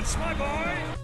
That's my boy!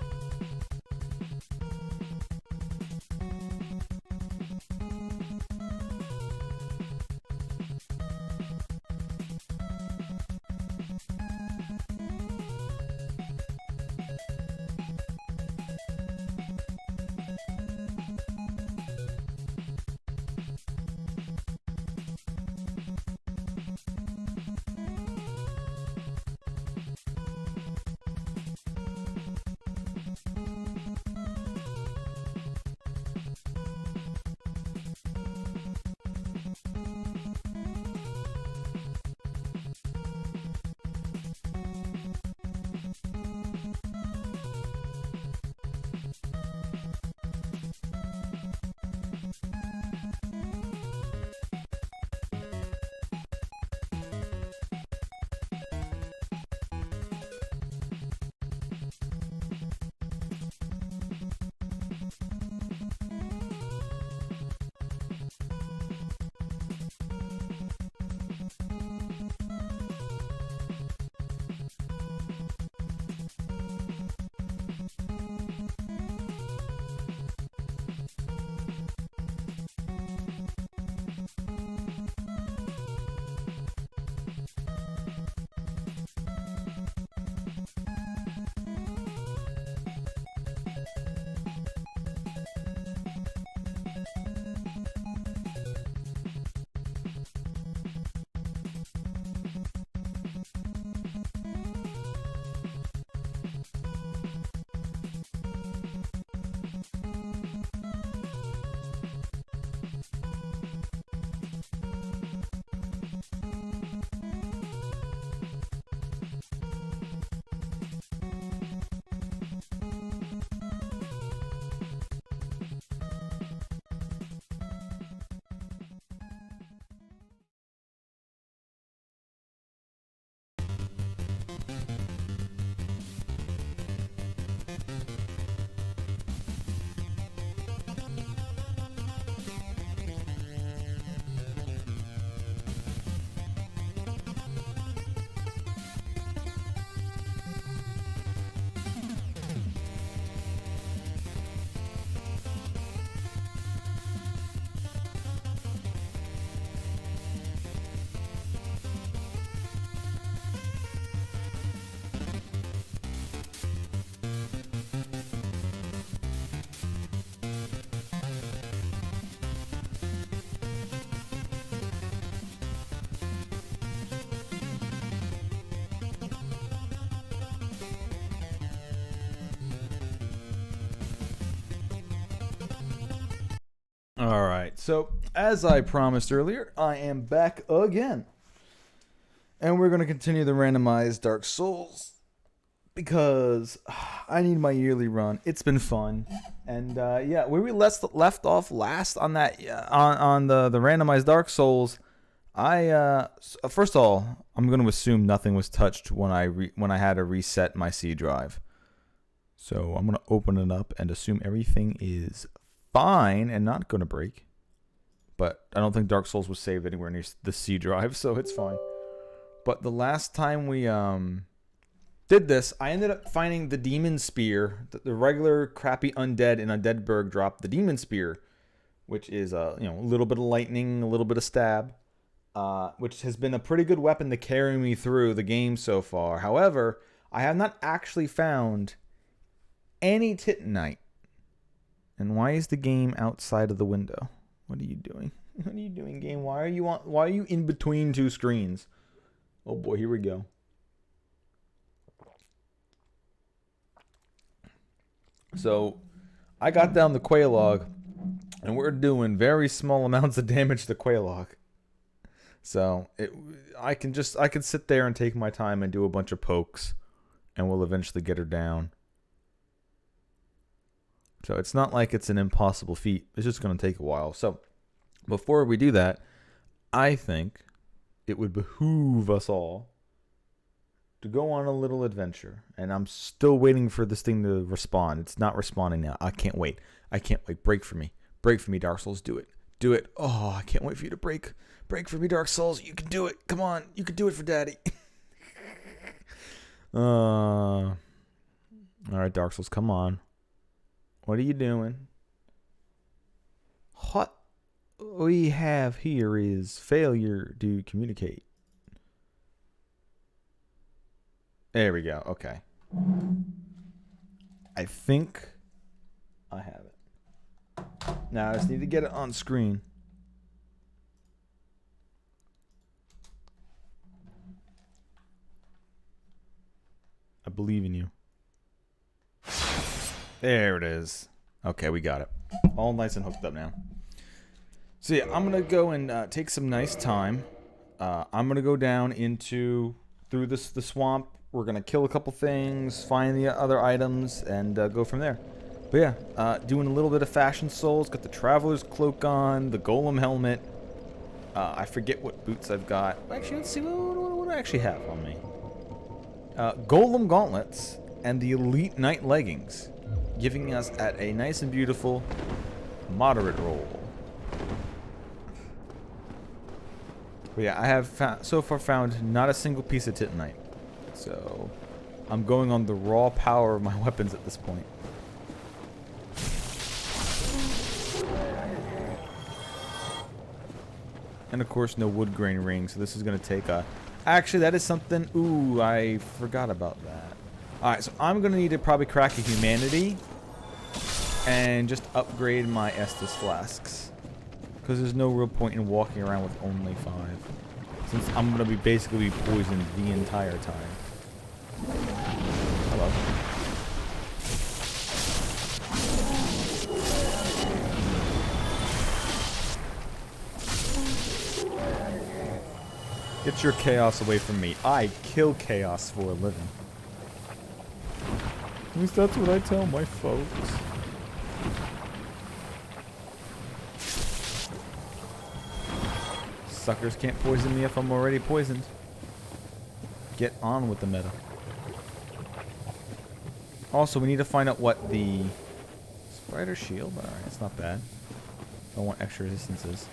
Alright, so as I promised earlier, I am back again. And we're going to continue the randomized Dark Souls. Because I need my yearly run. It's been fun. And yeah, where we left off last on that on the randomized Dark Souls, first of all, I'm going to assume nothing was touched when I had to reset my C drive. So I'm going to open it up and assume everything is fine and not going to break. But I don't think Dark Souls was saved anywhere near the C drive, so it's fine. But the last time we did this, I ended up finding the Demon Spear. The regular crappy undead in Undeadburg dropped the Demon Spear, which is a little bit of lightning, a little bit of stab, which has been a pretty good weapon to carry me through the game so far. However, I have not actually found any Titanite. And why is the game outside of the window? What are you doing? What are you doing, game? Why are you in between two screens? Oh boy, here we go. So, I got down the Quelaag, and we're doing very small amounts of damage to Quelaag. So, I can sit there and take my time and do a bunch of pokes, and we'll eventually get her down. So it's not like it's an impossible feat. It's just going to take a while. So before we do that, I think it would behoove us all to go on a little adventure. And I'm still waiting for this thing to respond. It's not responding now. I can't wait. I can't wait. Break for me. Break for me, Dark Souls. Do it. Do it. Oh, I can't wait for you to break. Break for me, Dark Souls. You can do it. Come on. You can do it for Daddy. All right, Dark Souls, come on. What are you doing? What we have here is failure to communicate. There we go. Okay. I think I have it. Now I just need to get it on screen. I believe in you. There it is. Okay, we got it. All nice and hooked up now. So yeah, I'm going to go and take some nice time. I'm going to go down through the swamp. We're going to kill a couple things, find the other items, and go from there. But yeah, doing a little bit of fashion souls. Got the Traveler's Cloak on, the Golem helmet. I forget what boots I've got. Actually, let's see. What do I actually have on me? Golem gauntlets and the Elite Knight leggings, giving us at a nice and beautiful moderate roll. But yeah, I have so far found not a single piece of Titanite. So I'm going on the raw power of my weapons at this point. And of course, no wood grain ring, so this is going to take a... Actually, that is something... Ooh, I forgot about that. Alright, so I'm going to need to probably crack a humanity and just upgrade my Estus flasks. Because there's no real point in walking around with only 5. Since I'm going to be basically poisoned the entire time. Hello. Get your chaos away from me. I kill chaos for a living. At least that's what I tell my folks. Suckers can't poison me if I'm already poisoned. Get on with the meta. Also, we need to find out what the spider shield. Alright, it's not bad. Don't want extra resistances.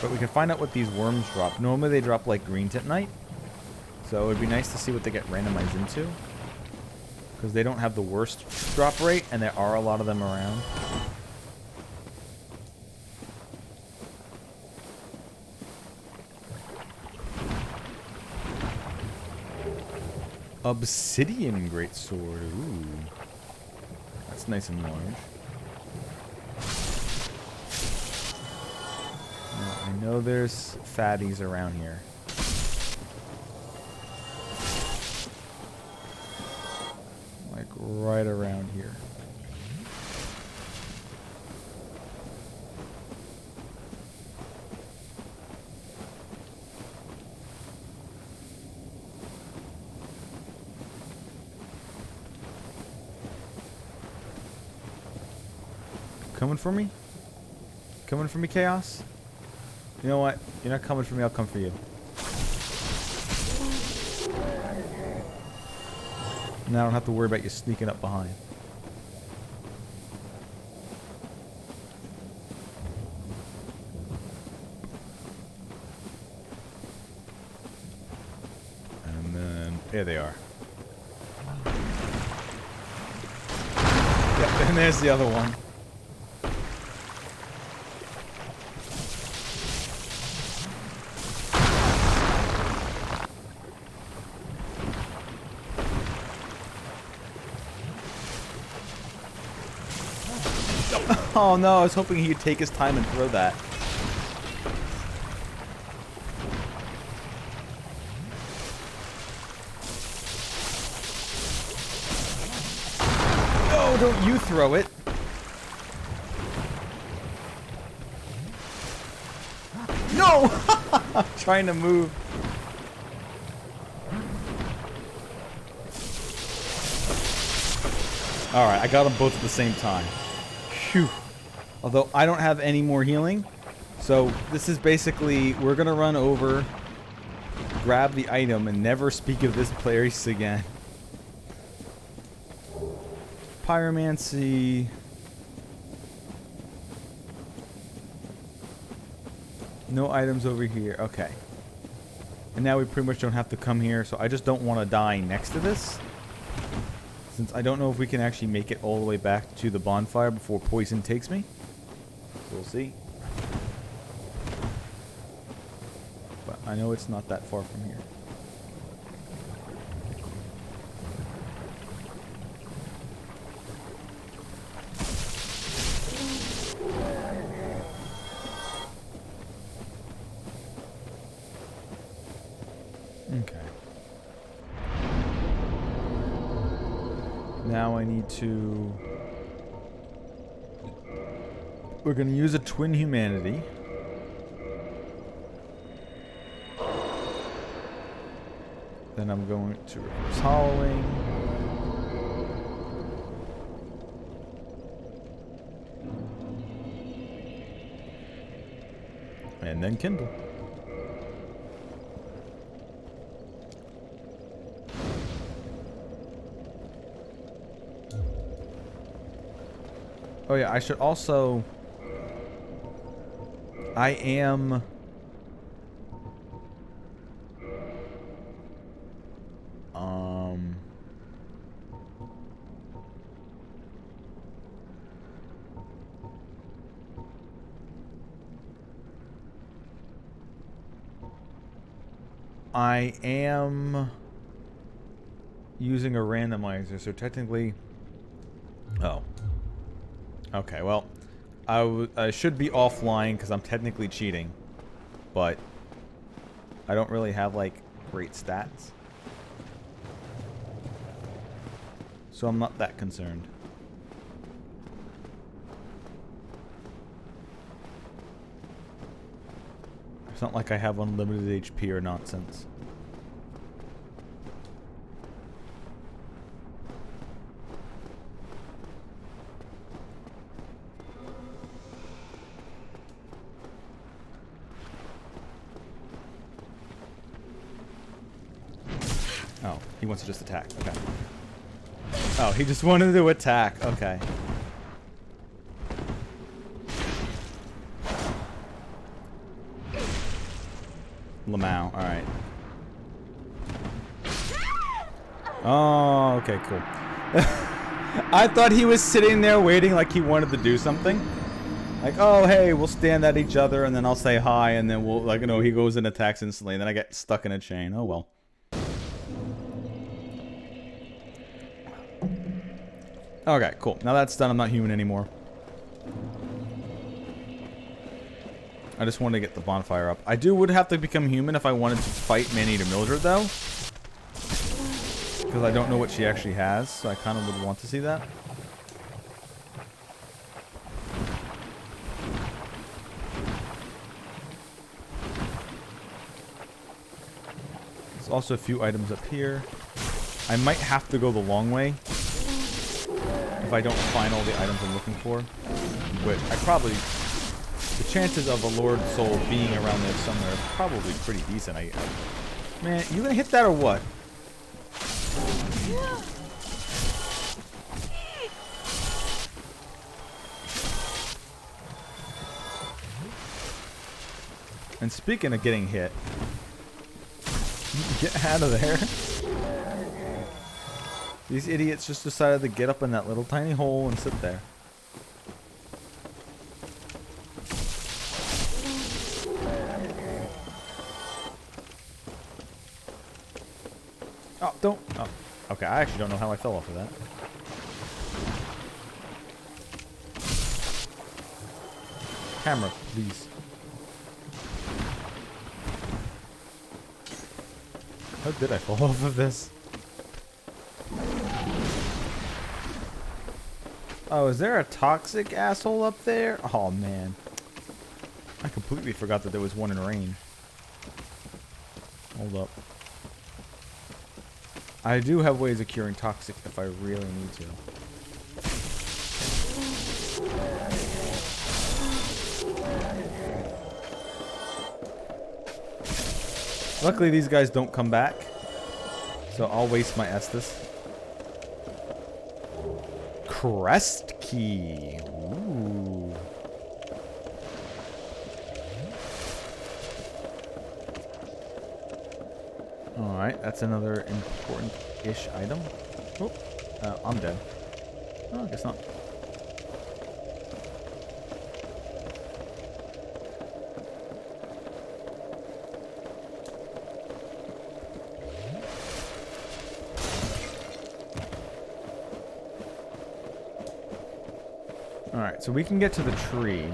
But we can find out what these worms drop. Normally they drop like green titanite. So it would be nice to see what they get randomized into. Because they don't have the worst drop rate, and there are a lot of them around. Obsidian greatsword. Ooh. That's nice and large. Now, I know there's fatties around here. Like right around here. Coming for me? Coming for me, Chaos? You know what? You're not coming for me, I'll come for you. Now I don't have to worry about you sneaking up behind. And then, there they are. Yep, and there's the other one. Oh no, I was hoping he'd take his time and throw that. No, don't you throw it. No! I'm trying to move. Alright, I got them both at the same time. Phew. Although I don't have any more healing. So this is basically, we're going to run over, grab the item, and never speak of this place again. Pyromancy. No items over here. Okay. And now we pretty much don't have to come here, so I just don't want to die next to this. Since I don't know if we can actually make it all the way back to the bonfire before poison takes me. So we'll see. But I know it's not that far from here. Okay. Now I need to... We're going to use a twin humanity. Then I'm going to reverse hollowing. And then kindle. Oh yeah, I should also... I am... I am using a randomizer, so technically... Oh. Okay, well, I should be offline because I'm technically cheating, but I don't really have, like, great stats. So I'm not that concerned. It's not like I have unlimited HP or nonsense. Oh, he wants to just attack. Okay. Oh, he just wanted to attack. Okay. Lamau, alright. Oh, okay, cool. I thought he was sitting there waiting like he wanted to do something. Like, oh, hey, we'll stand at each other and then I'll say hi and then we'll, like, you know, he goes and attacks instantly and then I get stuck in a chain. Oh, well. Okay, cool. Now that's done, I'm not human anymore. I just wanted to get the bonfire up. I would have to become human if I wanted to fight Man-Eater Mildred, though. Because I don't know what she actually has, so I kind of would want to see that. There's also a few items up here. I might have to go the long way if I don't find all the items I'm looking for. Which I probably... The chances of a Lord Soul being around there somewhere are probably pretty decent. Man, you gonna hit that or what? And speaking of getting hit, get out of there. These idiots just decided to get up in that little tiny hole and sit there. Oh, don't. Oh, okay. I actually don't know how I fell off of that. Camera, please. How did I fall off of this? Oh, is there a toxic asshole up there? Oh, man. I completely forgot that there was one in rain. Hold up. I do have ways of curing toxic if I really need to. Luckily, these guys don't come back, so I'll waste my Estus. Crest key. Ooh. Alright, that's another important-ish item. Oh, I'm dead. Oh, I guess not. Alright, so we can get to the tree.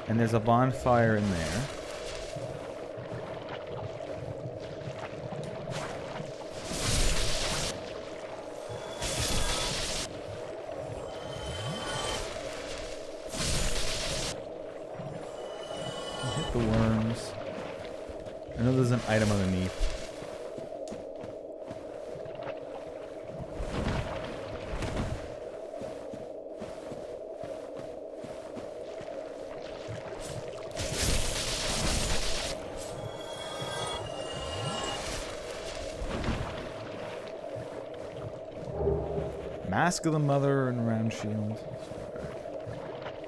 And there's a bonfire in there. Hit the worms. I know there's an item underneath. Mask of the Mother and round shield.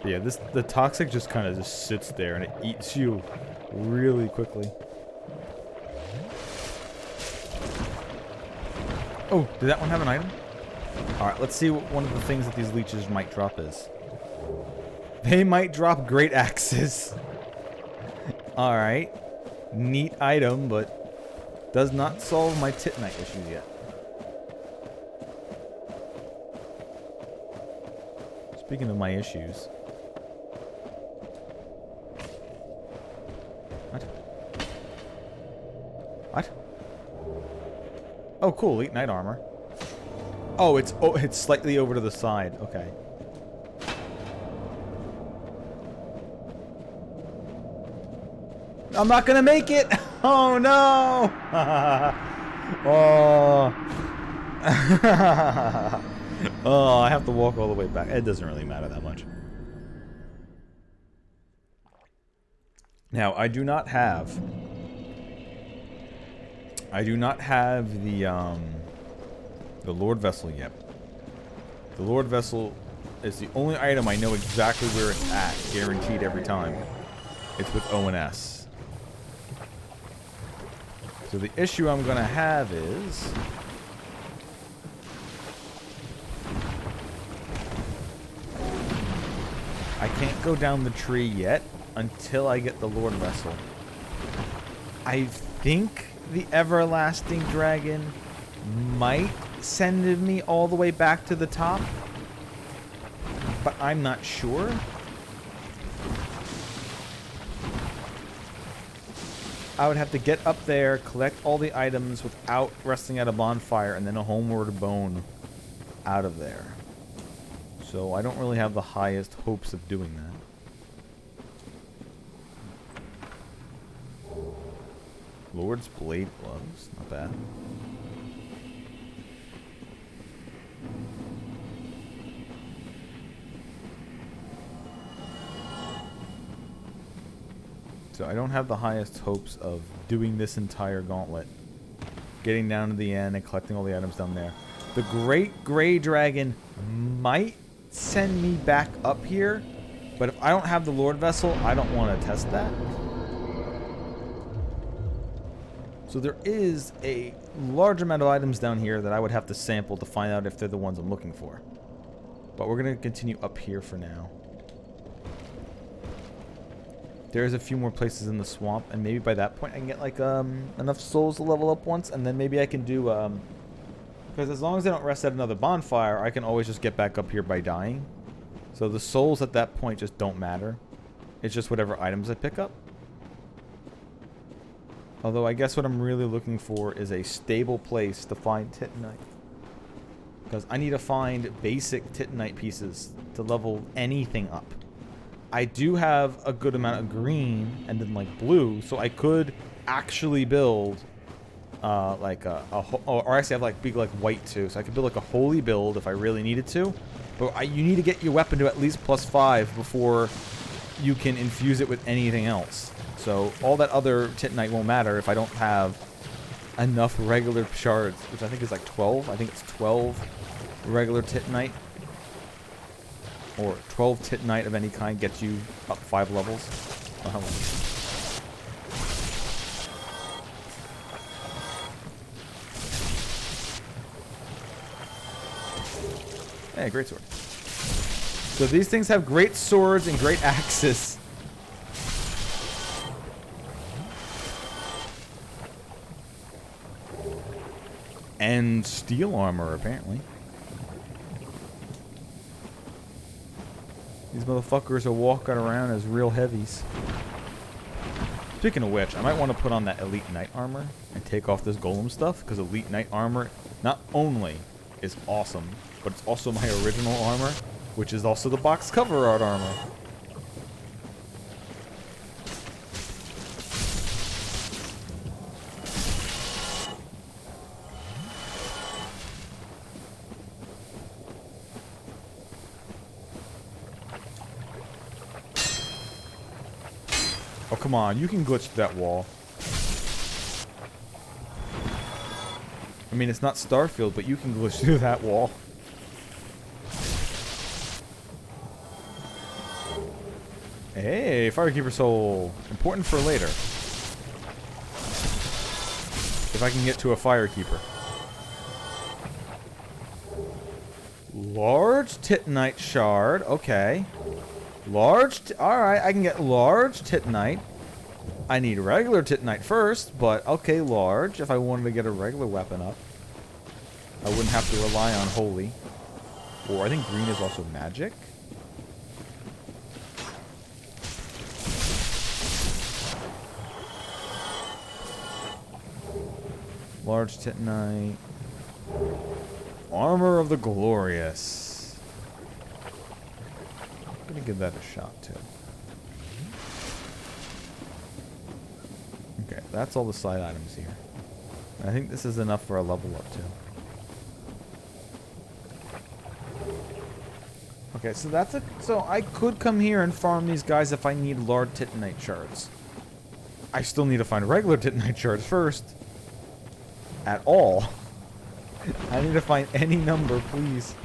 Yeah, the toxic just kind of just sits there and it eats you really quickly. Oh, did that one have an item? Alright, let's see what one of the things that these leeches might drop is. They might drop great axes. Alright. Neat item, but does not solve my Titanite issues yet. Speaking of my issues. What? What? Oh, cool. Elite Knight armor. Oh, it's slightly over to the side. Okay. I'm not gonna make it. Oh no. Oh. Oh, I have to walk all the way back. It doesn't really matter that much. Now, I do not have the Lordvessel yet. The Lordvessel is the only item I know exactly where it's at, guaranteed every time. It's with O and S. So the issue I'm gonna have is I can't go down the tree yet until I get the Lordvessel. I think the Everlasting Dragon might send me all the way back to the top, but I'm not sure. I would have to get up there, collect all the items without resting at a bonfire, and then a homeward bone out of there. So I don't really have the highest hopes of doing that. Lord's Blade Gloves, not bad. So I don't have the highest hopes of doing this entire gauntlet. Getting down to the end and collecting all the items down there. The Great Grey Dragon might send me back up here, but if I don't have the Lordvessel, I don't want to test that. So there is a large amount of items down here that I would have to sample to find out if they're the ones I'm looking for. But we're going to continue up here for now. There's a few more places in the swamp, and maybe by that point I can get like enough souls to level up once, and then maybe I can do because as long as I don't rest at another bonfire, I can always just get back up here by dying. So the souls at that point just don't matter. It's just whatever items I pick up. Although I guess what I'm really looking for is a stable place to find Titanite. Because I need to find basic Titanite pieces to level anything up. I do have a good amount of green and then like blue, so I could actually build like or actually I have like big like white too, so I could build like a holy build if I really needed to. But you need to get your weapon to at least +5 before you can infuse it with anything else. So all that other Titanite won't matter if I don't have enough regular shards, which I think is like 12. I think it's 12 regular Titanite. Or 12 Titanite of any kind gets you up 5 levels. Hey, great sword. So these things have great swords and great axes. And steel armor, apparently. These motherfuckers are walking around as real heavies. Speaking of which, I might want to put on that elite knight armor and take off this golem stuff, because elite knight armor not only is awesome, but it's also my original armor, which is also the box cover art armor. Oh, come on. You can glitch through that wall. I mean, it's not Starfield, but you can glitch through that wall. Hey, Firekeeper Soul. Important for later. If I can get to a Firekeeper. Large Titanite Shard. Okay. Alright, I can get large Titanite. I need regular Titanite first, but okay, large. If I wanted to get a regular weapon up, I wouldn't have to rely on holy. Or I think green is also magic. Large Titanite. Armor of the Glorious. I'm gonna give that a shot too. Okay, that's all the side items here. I think this is enough for a level up too. Okay, so that's it. So I could come here and farm these guys if I need large Titanite shards. I still need to find regular Titanite shards first. At all. I need to find any number, please.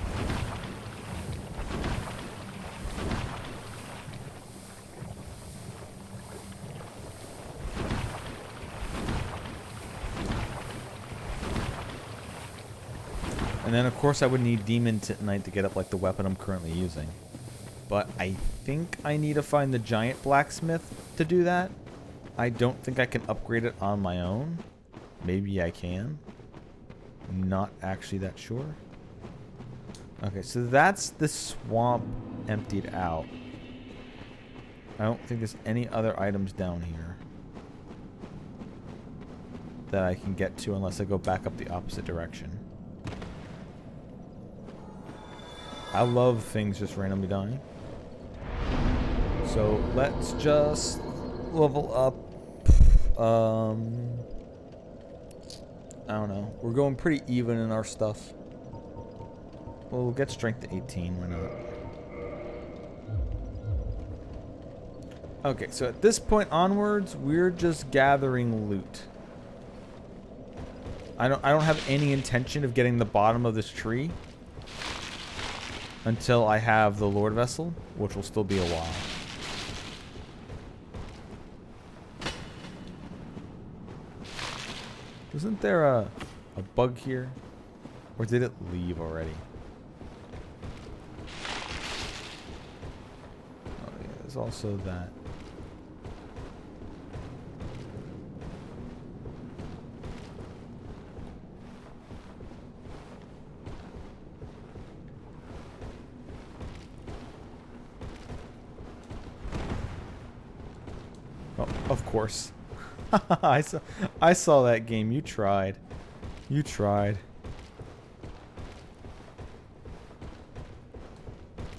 And then, of course, I would need Demon Titanite to get up, like, the weapon I'm currently using. But I think I need to find the giant blacksmith to do that. I don't think I can upgrade it on my own. Maybe I can. I'm not actually that sure. Okay, so that's the swamp emptied out. I don't think there's any other items down here that I can get to unless I go back up the opposite direction. I love things just randomly dying. So let's just level up. I don't know. We're going pretty even in our stuff. Well, we'll get strength to 18. Why not? Okay, so at this point onwards, we're just gathering loot. I don't have any intention of getting the bottom of this tree until I have the Lordvessel, which will still be a while. Wasn't there a bug here? Or did it leave already? Oh yeah, there's also that. Oh, of course. I saw that game. You tried. You tried.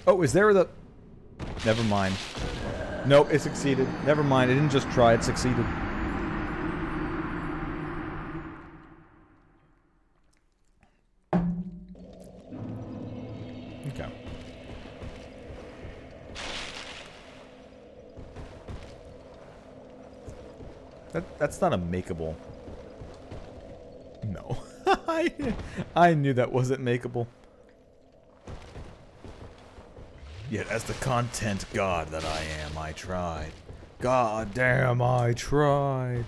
Oh, is there the... Never mind. Nope, it succeeded. Never mind. It didn't just try. It succeeded. Okay. That's not a makeable. No. I knew that wasn't makeable. Yet as the content god that I am, I tried. God damn, I tried.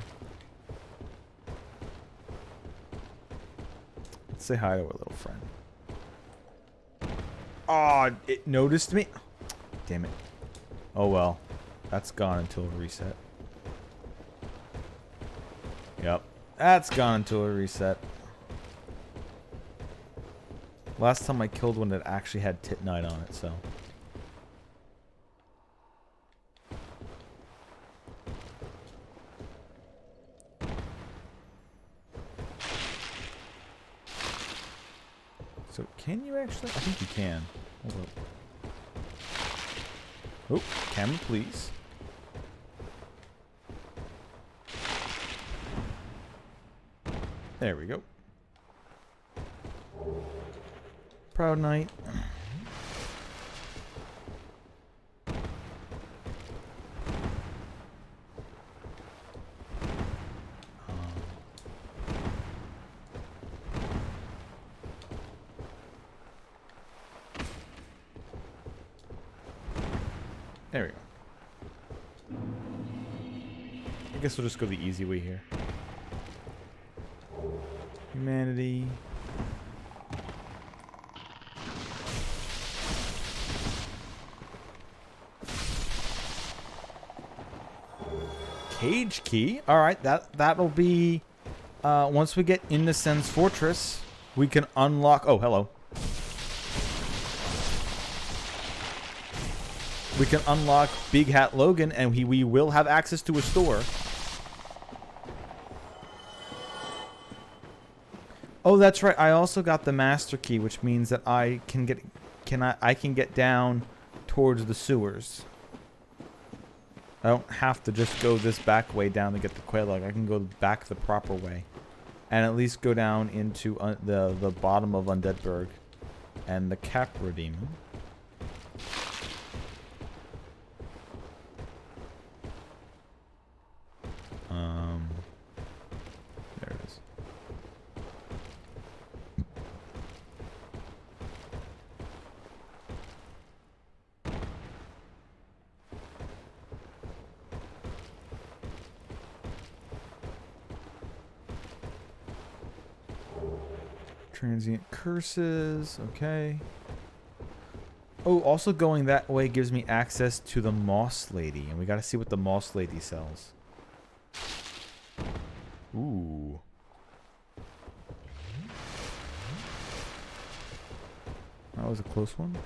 Let's say hi to our little friend. Oh, it noticed me. Damn it. Oh well. That's gone until reset. Yep. That's gone until a reset. Last time I killed one that actually had Titanite on it, so. So, can you actually? I think you can. Hold up. Oh, camera, please. There we go. Proud Knight. There we go. I guess we'll just go the easy way here. Humanity. Cage key. All right, that'll be once we get into Sen's Fortress, we can unlock. Oh, hello. We can unlock Big Hat Logan, and we will have access to a store. Oh, that's right. I also got the master key, which means that I can get down towards the sewers. I don't have to just go this back way down to get the Quelaag. I can go back the proper way, and at least go down into the bottom of Undeadburg and the Capra Demon. There it is. Transient curses, okay. Oh, also going that way gives me access to the Moss Lady, and we gotta see what the Moss Lady sells. Ooh. That was a close one.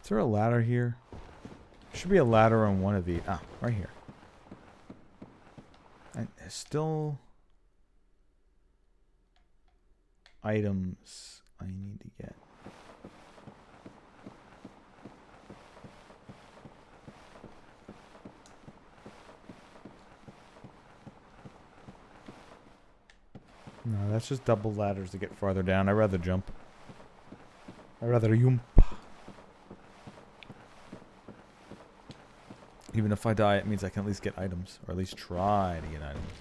Is there a ladder here? Should be a ladder on one of these. Ah, right here. And still items I need to get. No, that's just double ladders to get farther down. I'd rather jump. I'd rather jump. Even if I die, it means I can at least get items. Or at least try to get items.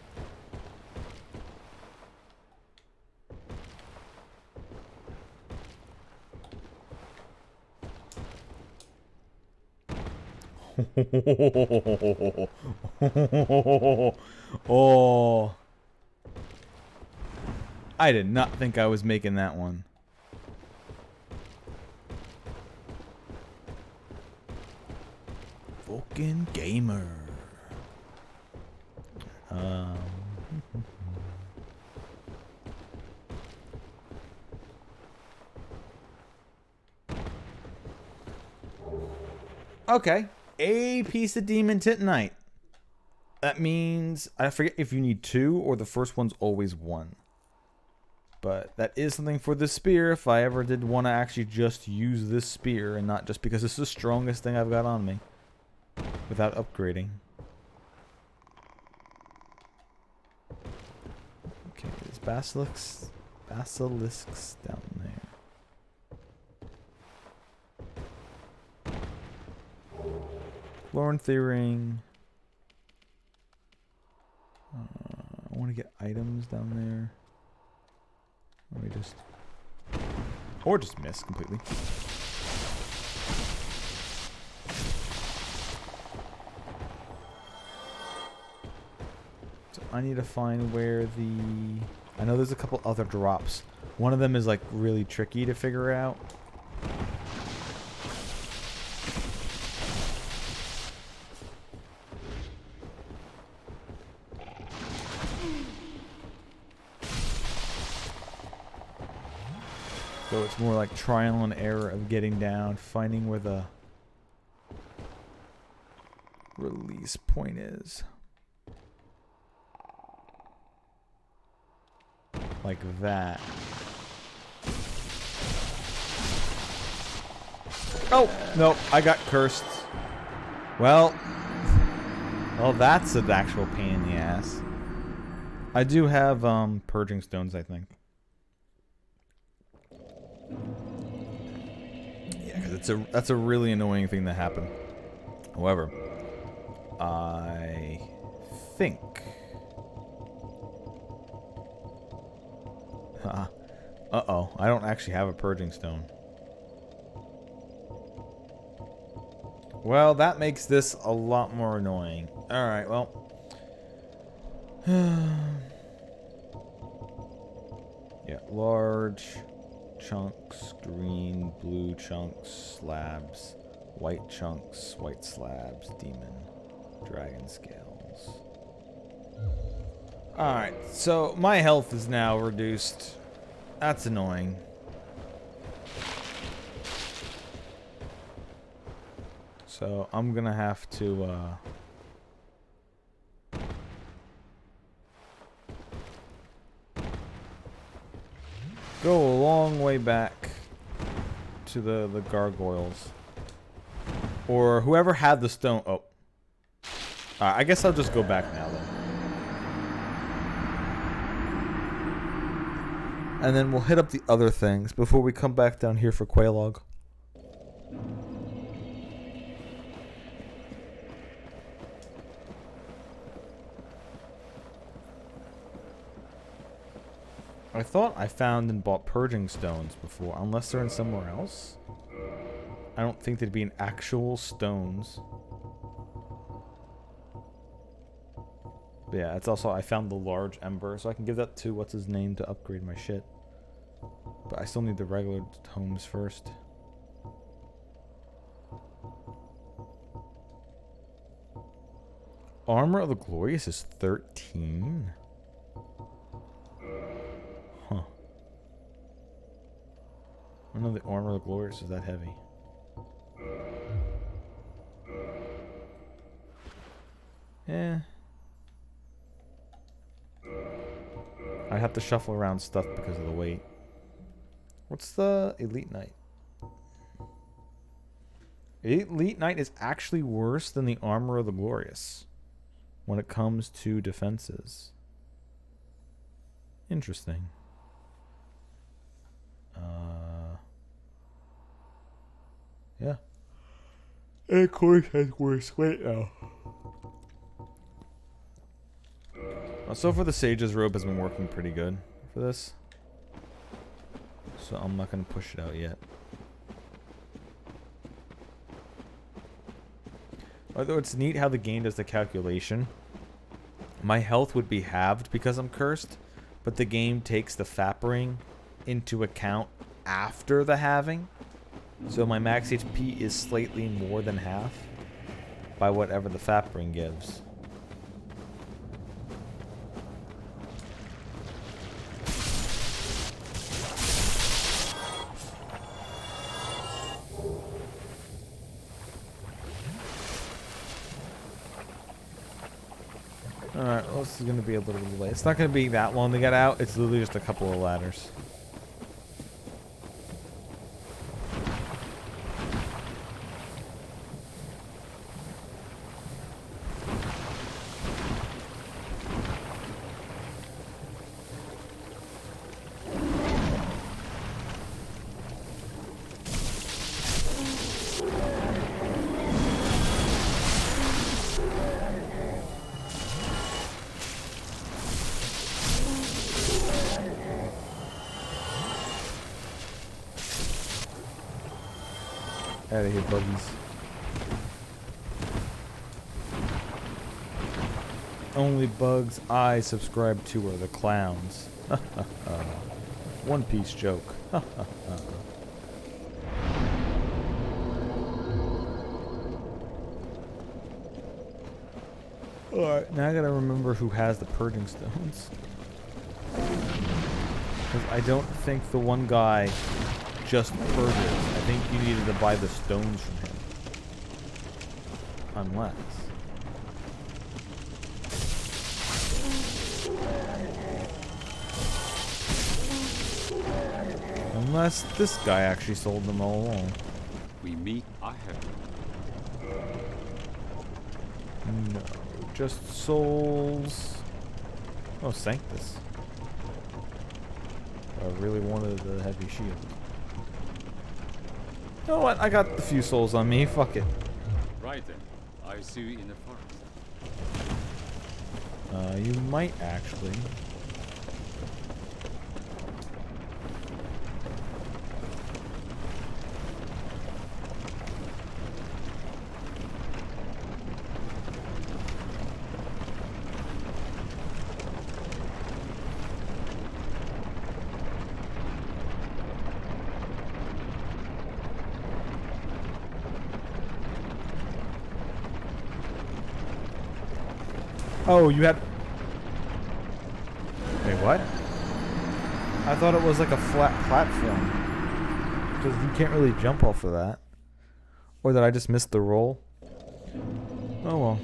Oh. I did not think I was making that one. Fucking gamer. Okay. A piece of demon titanite. That means, I forget if you need 2 or the first one's always 1. But that is something for the spear if I ever did want to actually just use this spear and not just because it's the strongest thing I've got on me. Without upgrading. Okay, there's basilisks down there. Chloranthy ring. I want to get items down there. Or just miss completely. So I need to find where the... I know there's a couple other drops. One of them is like really tricky to figure out. So it's more like trial and error of getting down, finding where the release point is. Like that. Oh, no, I got cursed. Well, that's an actual pain in the ass. I do have purging stones, I think. Yeah, because that's a really annoying thing that happened. However, I think... Uh-oh, I don't actually have a purging stone. Well, that makes this a lot more annoying. Alright, well. Yeah, large chunks, green, blue chunks, slabs, white chunks, white slabs, demon, dragon scales. Alright, so my health is now reduced. That's annoying. So I'm gonna have to go a long way back to the gargoyles. Or whoever had the stone. Oh. Alright, I guess I'll just go back now then. And then we'll hit up the other things before we come back down here for Quelaag. I thought I found and bought purging stones before, unless they're in somewhere else. I don't think they'd be in actual stones. But yeah, it's also, I found the large ember, so I can give that to what's his name to upgrade my shit. But I still need the regular tomes first. Armor of the Glorious is 13? Huh. I don't know the Armor of the Glorious is that heavy. Yeah. I have to shuffle around stuff because of the weight. What's the Elite Knight? Elite Knight is actually worse than the Armor of the Glorious when it comes to defenses. Interesting. Yeah. And of course has worse weight now. So far the Sage's Robe has been working pretty good for this. So I'm not going to push it out yet. Although it's neat how the game does the calculation. My health would be halved because I'm cursed, but the game takes the FAP ring into account after the halving. So my max HP is slightly more than half by whatever the FAP ring gives. Alright, well, this is going to be a little delay. It's not going to be that long to get out. It's literally just a couple of ladders. Out of here, buggies. Only bugs I subscribe to are the clowns. One Piece joke. Alright, now I gotta remember who has the purging stones. Because I don't think the one guy just purges. I think you needed to buy the stones from him. Unless... Unless this guy actually sold them all along. We meet ahead. No, just souls. Oh, Sanctus. I really wanted the heavy shield. You know what? I got a few souls on me. Fuck it. Right then. I see you in the forest. You might actually. Oh, you had... Wait, what? I thought it was like a flat platform. Because you can't really jump off of that. Or did I just miss the roll? Oh well.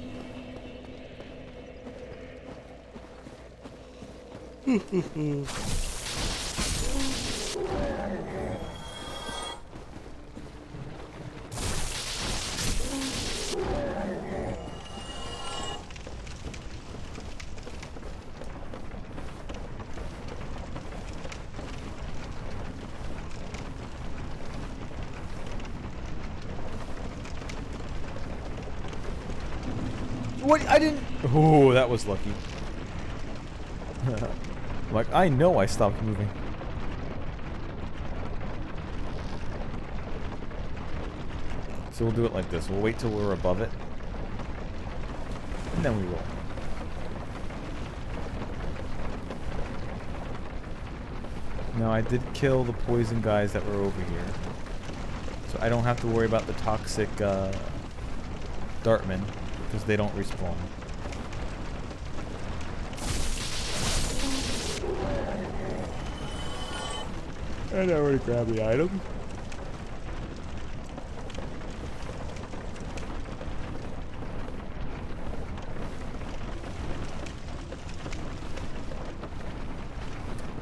What? I didn't... Oh, that was lucky. Like, I know I stopped moving. So we'll do it like this. We'll wait till we're above it. And then we roll. No, I did kill the poison guys that were over here. So I don't have to worry about the toxic Dartmen. Because they don't respawn. And I already grabbed the item.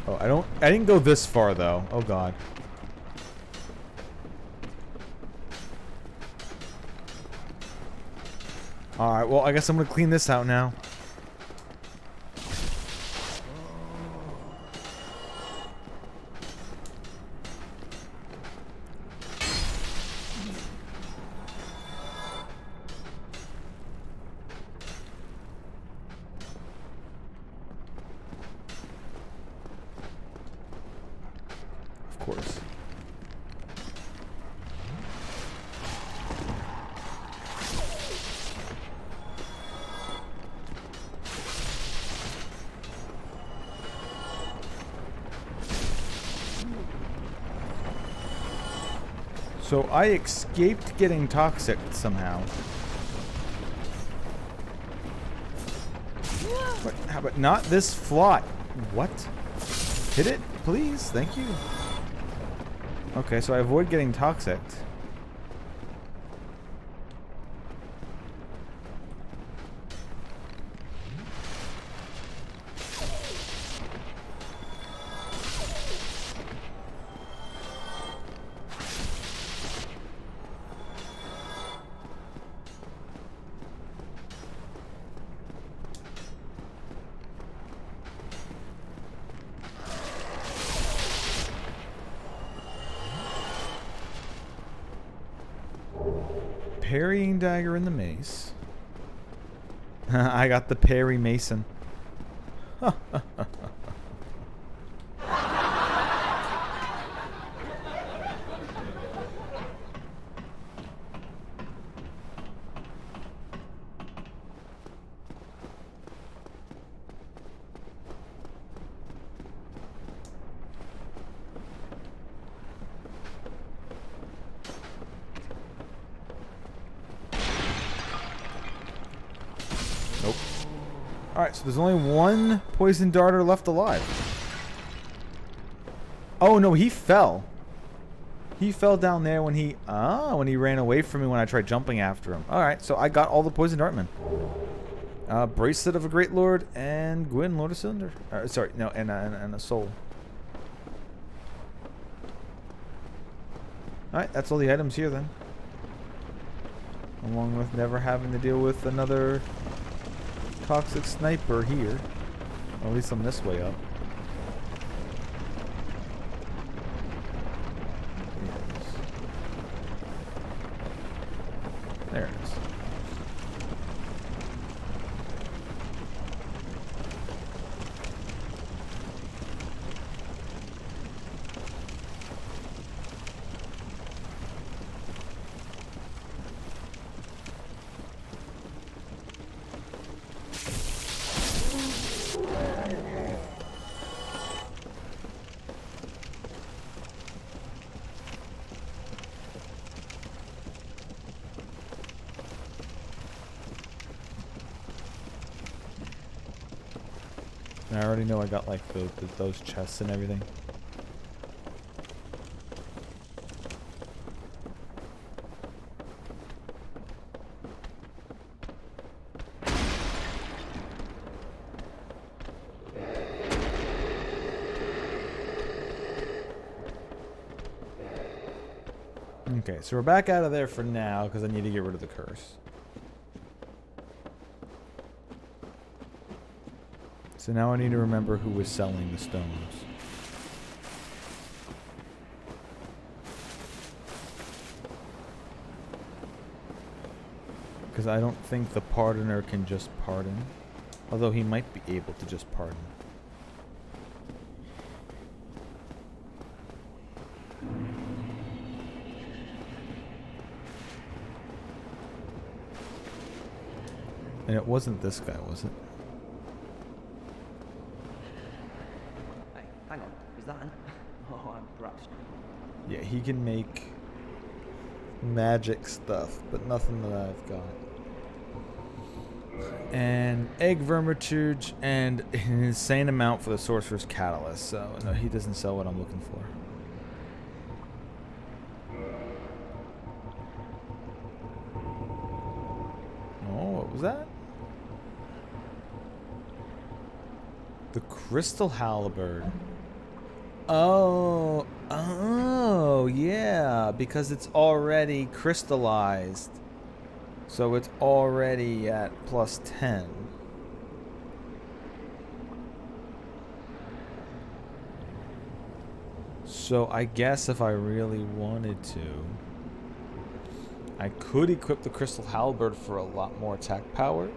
Oh, I didn't go this far though. Oh god. Alright, well, I guess I'm gonna clean this out now. Of course. So I escaped getting toxic somehow. What? How about not this fly? What? Hit it, please. Thank you. Okay, so I avoid getting toxic. Parrying dagger in the mace. I got the parry mason. Alright, so there's only one poison darter left alive. Oh no, he fell. He fell down there when he ran away from me when I tried jumping after him. Alright, so I got all the poison dartmen. Bracelet of a Great Lord and Gwyn, Lord of Cylinder. Sorry, no, and a soul. Alright, that's all the items here then. Along with never having to deal with another toxic sniper here. Or at least I'm this way up. There it is. I already know I got like those chests and everything. Okay, so we're back out of there for now because I need to get rid of the curse. So now I need to remember who was selling the stones. Because I don't think the pardoner can just pardon. Although he might be able to just pardon. And it wasn't this guy, was it? Hang on, is that an... Oh, I'm perhaps... Yeah, he can make magic stuff, but nothing that I've got. And egg vermiturge and an insane amount for the sorcerer's catalyst. So no, he doesn't sell what I'm looking for. Oh, what was that? The crystal halberd. Oh, yeah, because it's already crystallized. So it's already at plus 10. So I guess if I really wanted to, I could equip the crystal halberd for a lot more attack power.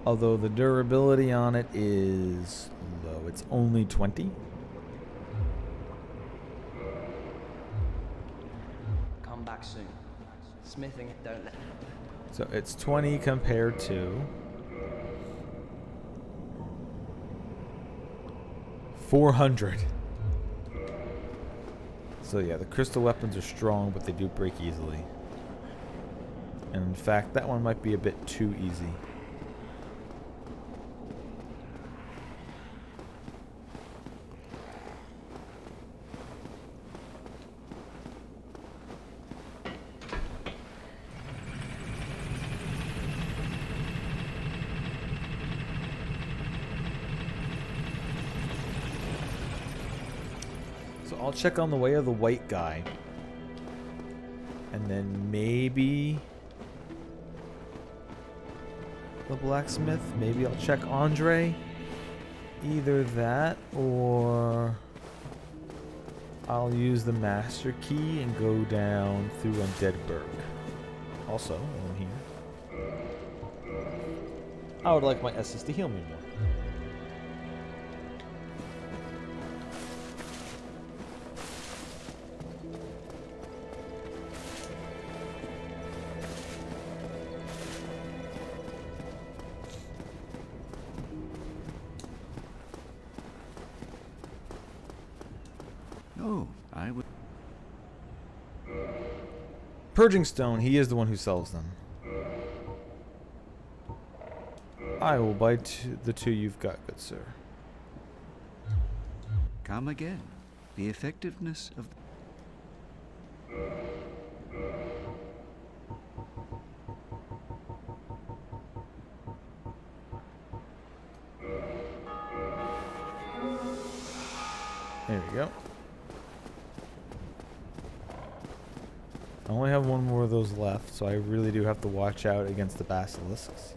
Although the durability on it is low. It's only 20. Come back soon. Smithing it, don't let... So it's 20 compared to 400. So yeah, the crystal weapons are strong, but they do break easily. And in fact, that one might be a bit too easy. I'll check on the way of the white guy. And then maybe the blacksmith. Maybe I'll check Andre. Either that or I'll use the master key and go down through Undeadburg. Also, while I'm here, I would like my Essus to heal me more. Purging Stone, he is the one who sells them. I will buy the two you've got, good sir. Come again. The effectiveness of... There we go. I only have one more of those left, so I really do have to watch out against the basilisks.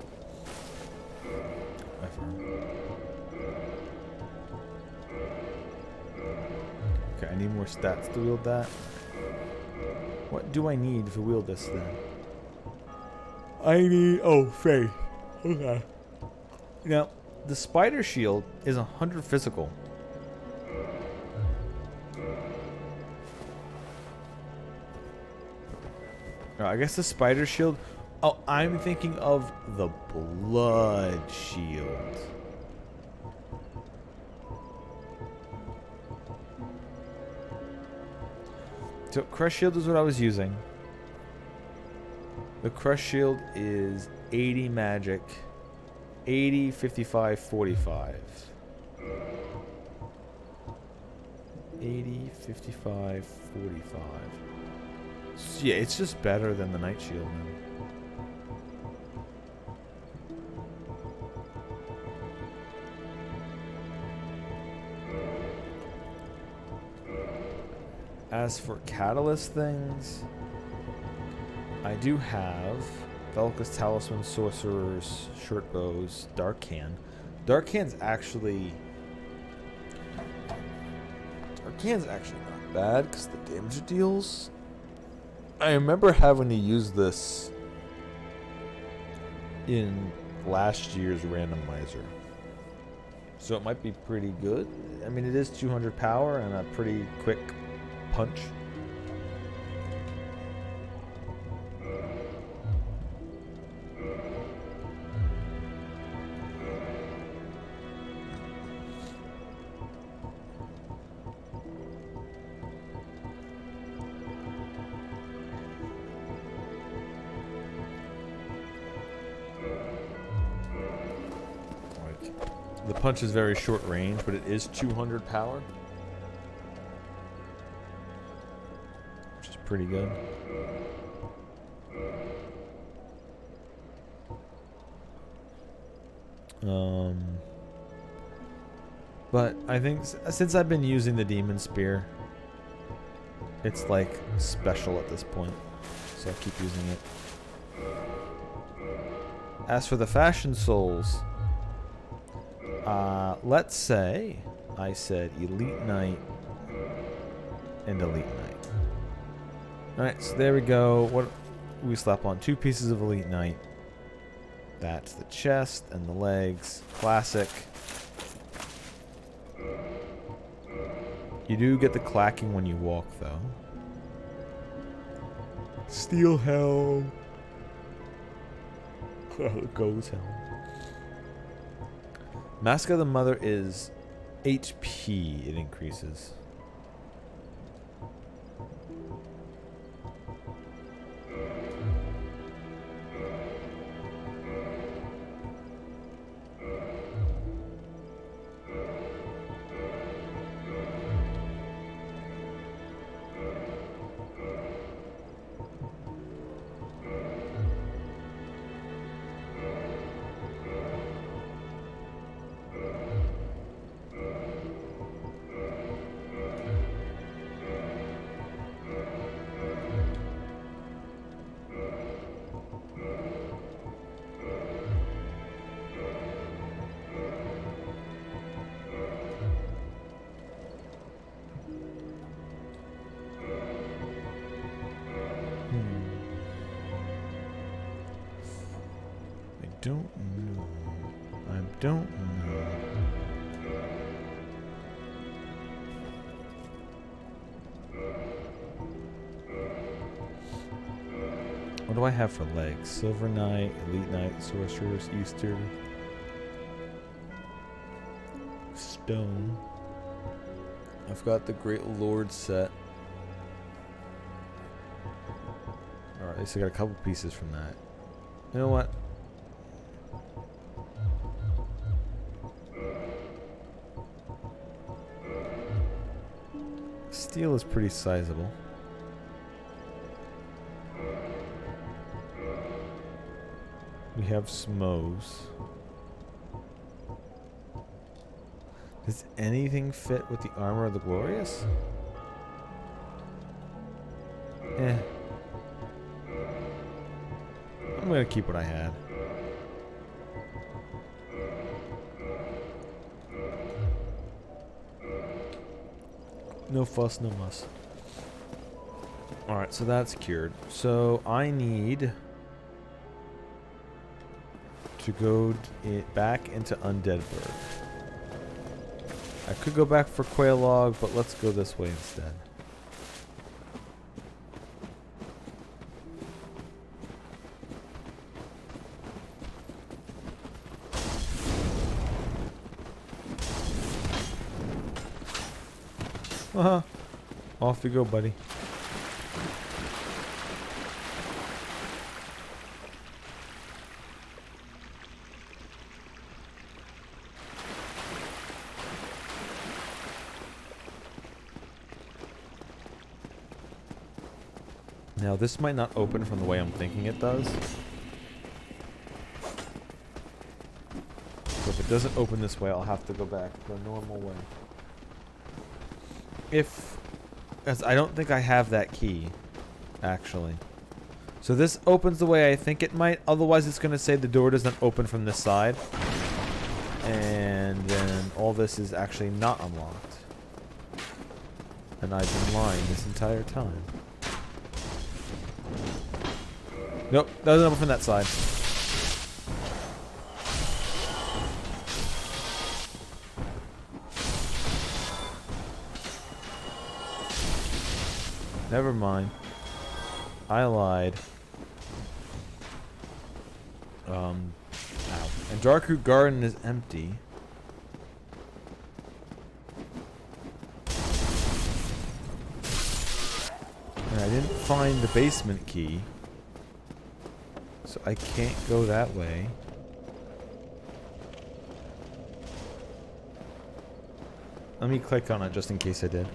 Okay, I need more stats to wield that. What do I need to wield this then? I need... oh, faith. Okay. Now, the spider shield is 100 physical. I guess the spider shield... oh, I'm thinking of the blood shield. So, crush shield is what I was using. The crush shield is 80 magic. 80, 55, 45. 80, 55, 45. So yeah, it's just better than the night shield, man. As for catalyst things, I do have Velka's Talisman, Sorcerers, Short Bows, Dark Hand. Dark Hand's actually not bad because the damage it deals. I remember having to use this in last year's randomizer, so it might be pretty good. I mean, it is 200 power and a pretty quick punch. The punch is very short range, but it is 200 power, which is pretty good. But I think since I've been using the Demon Spear, it's like special at this point, so I'll keep using it. As for the Fashion Souls, let's say I said Elite Knight and Elite Knight. Alright, so there we go. What we slap on 2 pieces of Elite Knight. That's the chest and the legs. Classic. You do get the clacking when you walk, though. Steel helm. Goes helm. Mask of the Mother is HP, it increases. Don't know. I don't know. What do I have for legs? Silver Knight, Elite Knight, Sorcerers, Easter, Stone. I've got the Great Lord set. Or at least I got a couple pieces from that. You know what? steel is pretty sizable. We have Smoughs. Does anything fit with the armor of the glorious? Eh. I'm gonna keep what I had. No fuss, no muss. Alright, so that's cured. So I need to go back into Undeadburg. I could go back for Quelaag, but let's go this way instead. Off you go, buddy. Now, this might not open from the way I'm thinking it does. So if it doesn't open this way, I'll have to go back the normal way. As I don't think I have that key, actually. So this opens the way I think it might. Otherwise, it's going to say the door doesn't open from this side. And then all this is actually not unlocked. And I've been lying this entire time. Nope, doesn't open from that side. Never mind. I lied. Ow. And Darkroot Garden is empty. And I didn't find the basement key. So I can't go that way. Let me click on it just in case I did.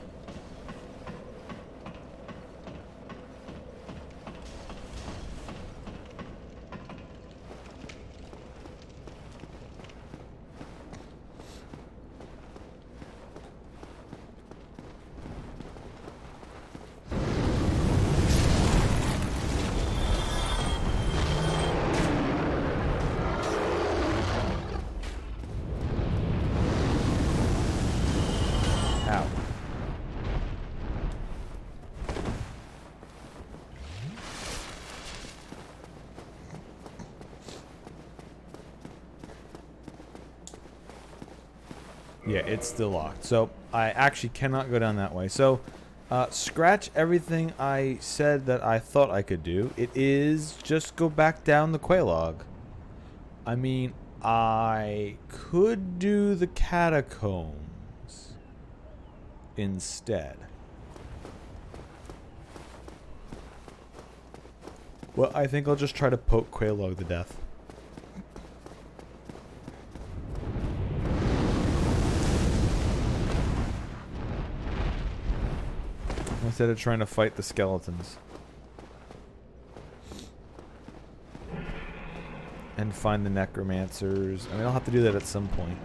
Yeah, it's still locked. So I actually cannot go down that way. So scratch everything I said that I thought I could do. It is just go back down the Quelaag. I mean, I could do the catacombs instead. Well, I think I'll just try to poke Quelaag to death. Instead of trying to fight the skeletons. And find the necromancers. I mean, I'll have to do that at some point.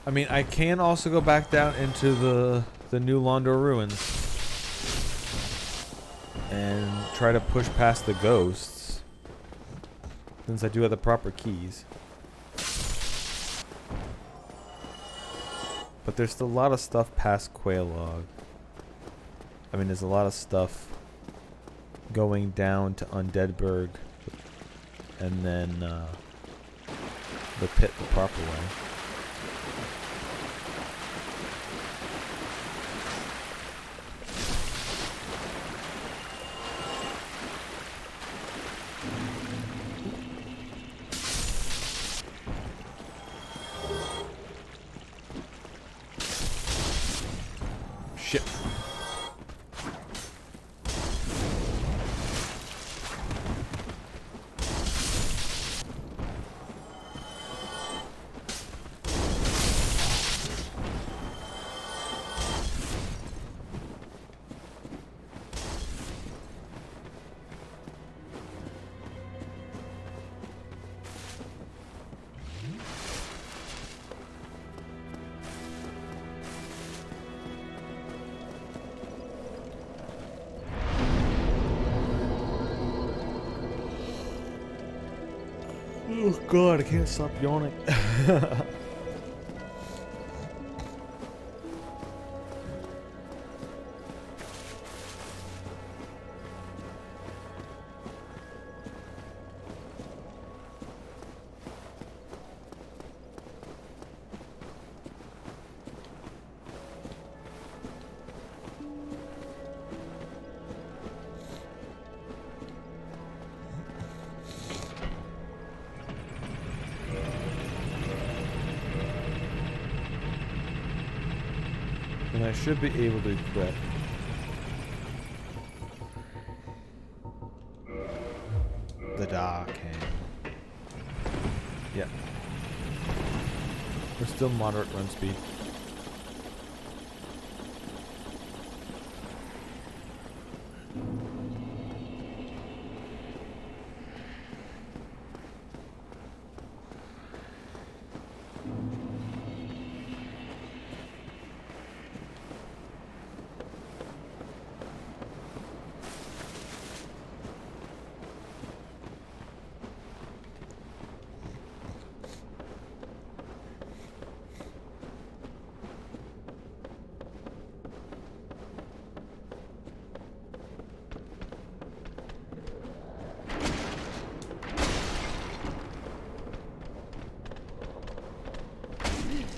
I mean, I can also go back down into the new Londo ruins and try to push past the ghosts, since I do have the proper keys. But there's still a lot of stuff past Quelaag. I mean, there's a lot of stuff going down to Undeadburg and then the pit the proper way. shit. Oh god, I can't stop yawning. And I should be able to equip the dock hand. Yeah. We're still moderate run speed.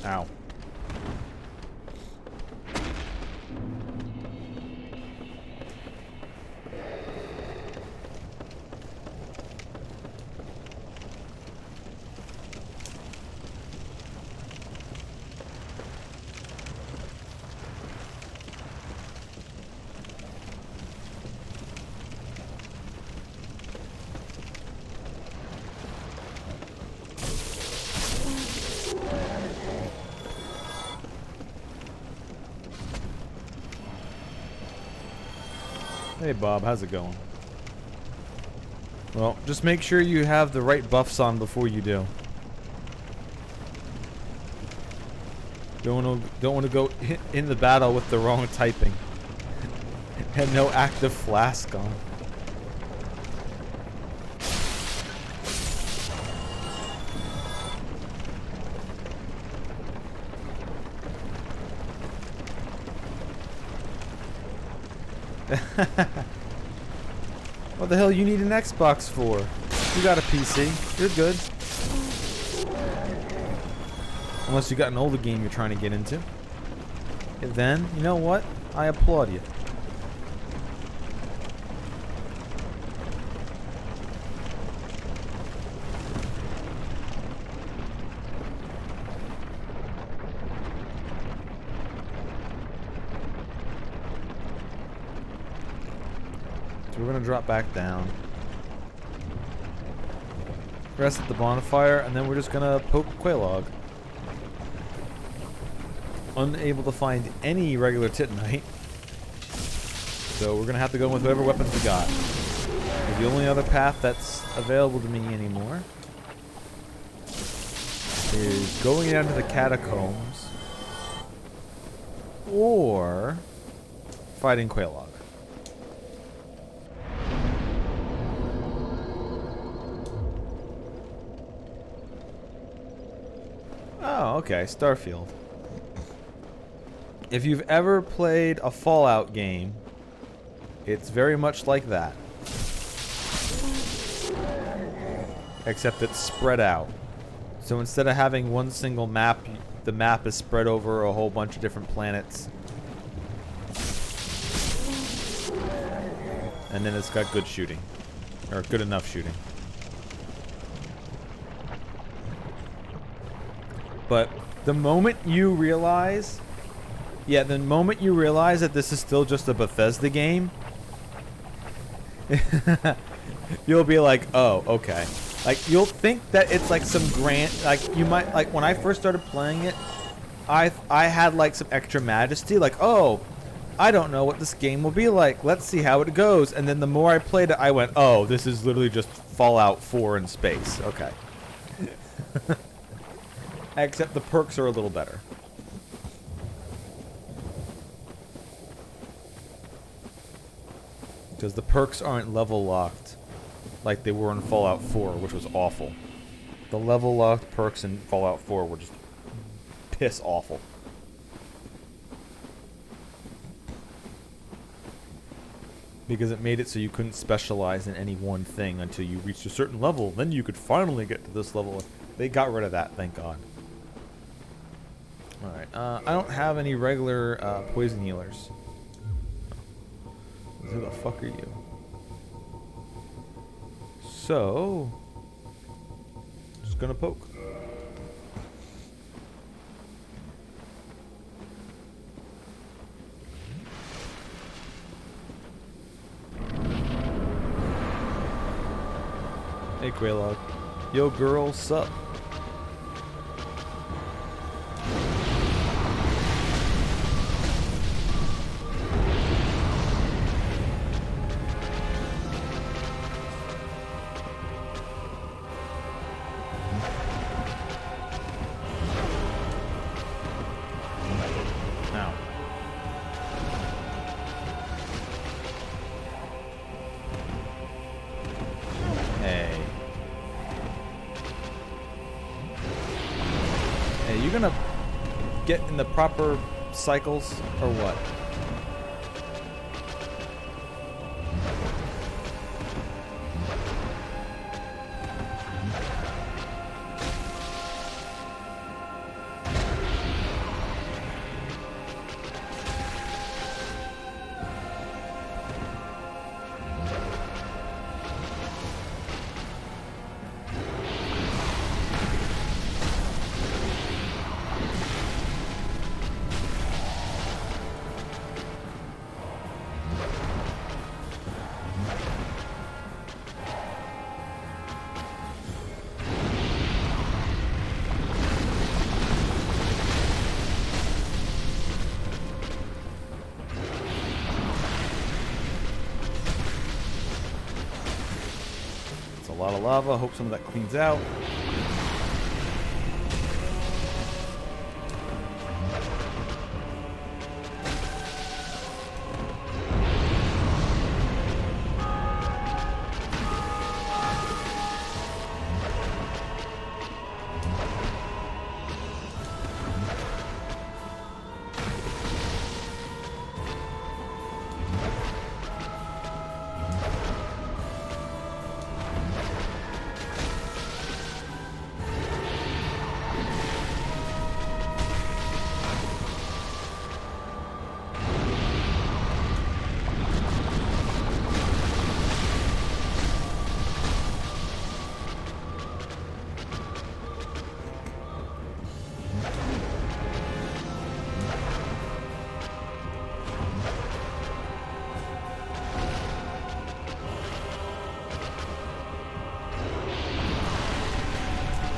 Ow. Hey Bob, how's it going? Well, just make sure you have the right buffs on before you do. Don't want to go in the battle with the wrong typing. And no active flask on. What the hell you need an Xbox for? You got a PC. You're good. Unless you got an older game you're trying to get into. And then, you know what? I applaud you. We're gonna drop back down. Rest at the bonfire, and then we're just gonna poke Quelaag. Unable to find any regular Titanite. So we're gonna have to go with whatever weapons we got. The only other path that's available to me anymore is going down to the catacombs or fighting Quelaag. Oh, okay, Starfield. If you've ever played a Fallout game, it's very much like that. Except it's spread out. So instead of having one single map, the map is spread over a whole bunch of different planets. And then it's got good shooting. Or good enough shooting. But the moment you realize Yeah, the moment you realize that this is still just a Bethesda game, you'll be like, oh, okay. Like, you'll think that it's like some grand, like, you might, like, when I first started playing it, I had like some extra majesty, like, oh, I don't know what this game will be like. Let's see how it goes. And then the more I played it, I went, oh, this is literally just Fallout 4 in space. Okay. Except the perks are a little better. Because the perks aren't level locked like they were in Fallout 4, which was awful. The level locked perks in Fallout 4 were just piss awful. Because it made it so you couldn't specialize in any one thing until you reached a certain level. Then you could finally get to this level. They got rid of that, thank God. Alright, I don't have any regular poison healers. Who the fuck are you? So, just gonna poke. Hey Quelaag. Yo girl, sup? Now. Hey. Hey, you gonna get in the proper cycles or what? A lot of lava. Hope some of that cleans out.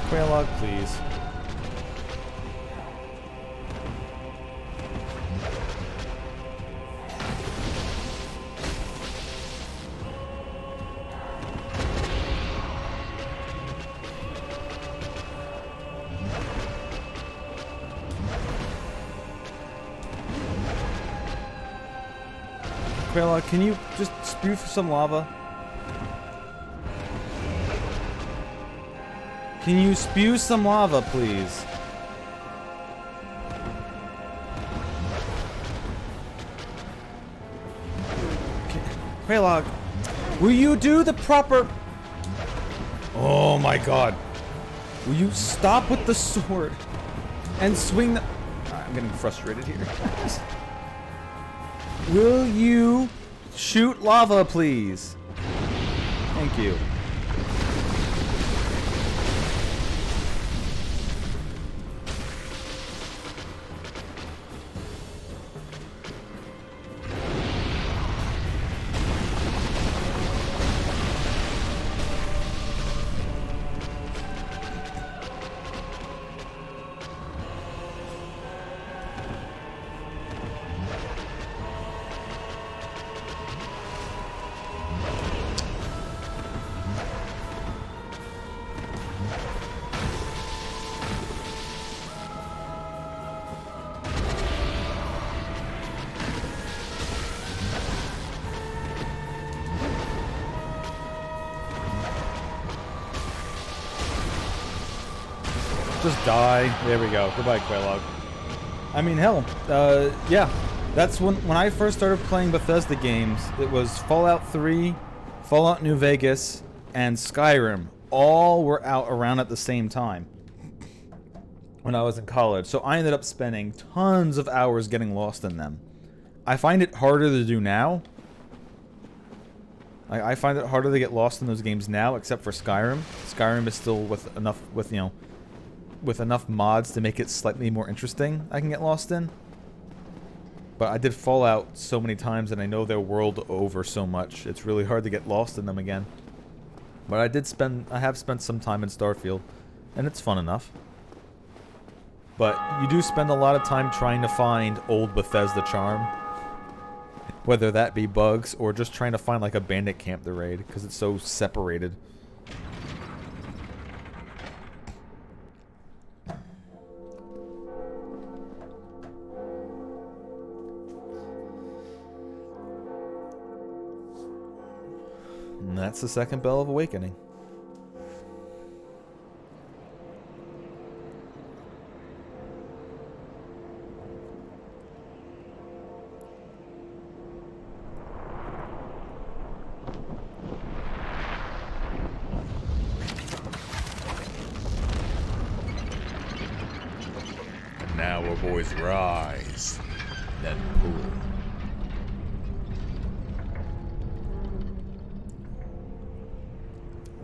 Quelaag, please. Quelaag, can you just spew for some lava? Can you spew some lava, please? Quelaag, will you do the proper... Oh my god. Will you stop with the sword and swing the... I'm getting frustrated here. Will you shoot lava, please? Thank you. Just die. There we go. Goodbye, Quelaag. I mean, hell, yeah. That's when I first started playing Bethesda games. It was Fallout 3, Fallout New Vegas, and Skyrim. All were out around at the same time when I was in college. So I ended up spending tons of hours getting lost in them. I find it harder to do now. I find it harder to get lost in those games now, except for Skyrim. Skyrim is still with enough mods to make it slightly more interesting. I can get lost in. But I did Fallout so many times, and I know their world over so much. It's really hard to get lost in them again. But I have spent some time in Starfield, and it's fun enough. But you do spend a lot of time trying to find old Bethesda charm. Whether that be bugs, or just trying to find like a bandit camp to raid, because it's so separated. And that's the second bell of awakening. Now our boys rise, then pull.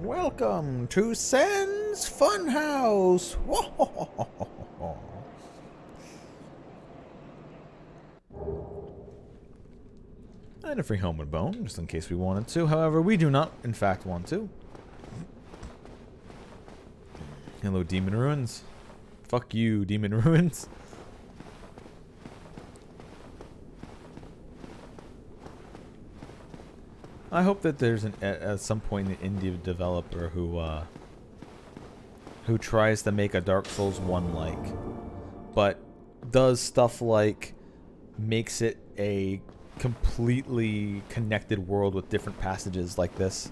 Welcome to Sen's Funhouse! And a free homeward bone, just in case we wanted to. However, we do not, in fact, want to. Hello, Demon Ruins. Fuck you, Demon Ruins. I hope that there's at some point an indie developer who tries to make a Dark Souls 1 like, but does stuff like makes it a completely connected world with different passages like this,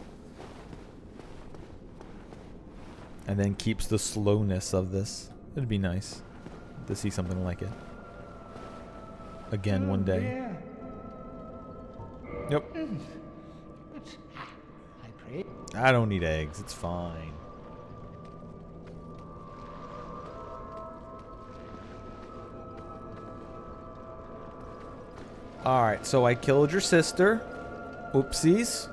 and then keeps the slowness of this. It'd be nice to see something like it again one day. Yep. I don't need eggs. It's fine. Alright, so I killed your sister. Oopsies.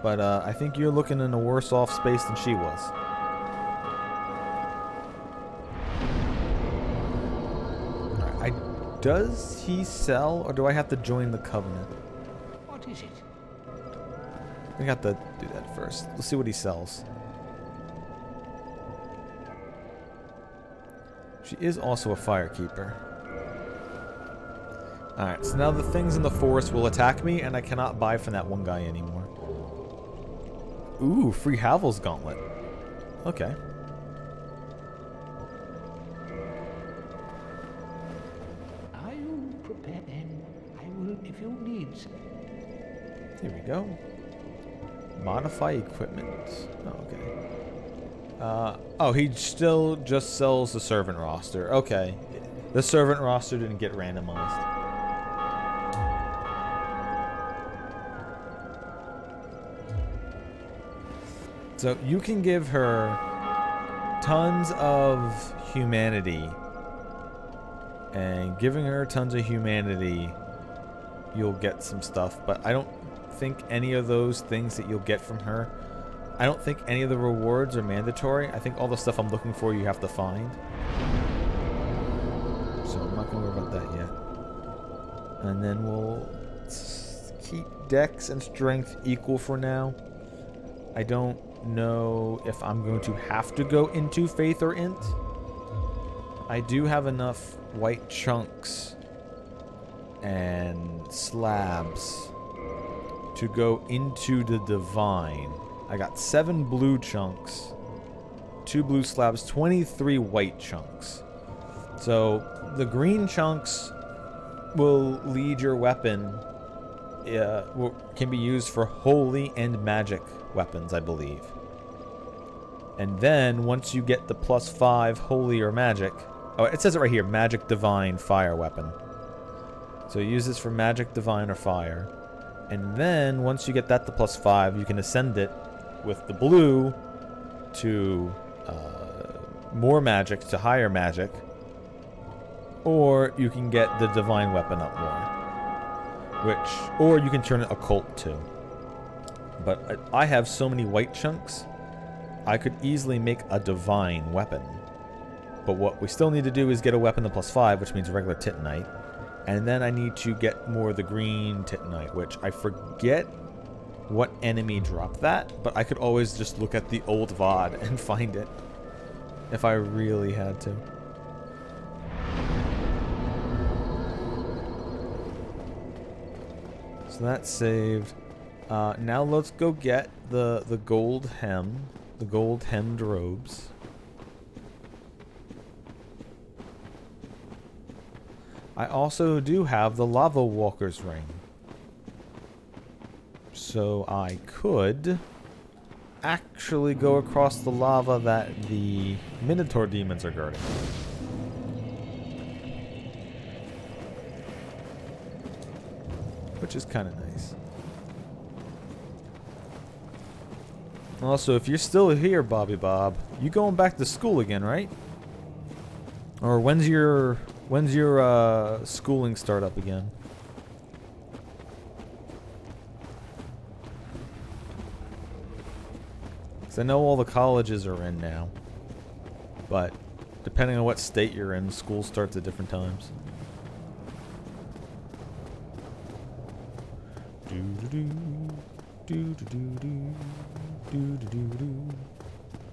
But I think you're looking in a worse off space than she was. Does he sell, or do I have to join the Covenant? What is it? We got to do that first. Let's see what he sells. She is also a firekeeper. Alright, so now the things in the forest will attack me, and I cannot buy from that one guy anymore. Ooh, free Havel's Gauntlet. Okay. Are you prepared then? I will if you need. Here we go. Modify equipment. Oh, okay. Oh, he still just sells the servant roster. Okay. The servant roster didn't get randomized. So you can give her tons of humanity. And giving her tons of humanity, you'll get some stuff. But I don't think any of those things that you'll get from her, I don't think any of the rewards are mandatory. I think all the stuff I'm looking for you have to find. So I'm not going to worry about that yet. And then we'll keep Dex and Strength equal for now. I don't know if I'm going to have to go into Faith or Int. I do have enough white chunks and slabs to go into the Divine. I got 7 blue chunks, 2 blue slabs, 23 white chunks. So the green chunks will lead your weapon, can be used for holy and magic weapons, I believe. And then, once you get the +5 holy or magic... Oh, it says it right here. Magic, divine, fire weapon. So use this for magic, divine, or fire. And then, once you get that to +5, you can ascend it with the blue to more magic, to higher magic. Or you can get the divine weapon up more. Or you can turn it occult too. But I have so many white chunks, I could easily make a divine weapon. But what we still need to do is get a weapon to +5, which means regular Titanite. And then I need to get more of the green Titanite, which I forget what enemy dropped that, but I could always just look at the old VOD and find it if I really had to. So that's saved. Now let's go get the gold hem, the gold hemmed robes. I also do have the Lava Walker's ring. So I could actually go across the lava that the Minotaur demons are guarding. Which is kind of nice. Also, if you're still here, Bobby Bob, you going back to school again, right? Or when's your schooling start up again? Because I know all the colleges are in now. But depending on what state you're in, school starts at different times.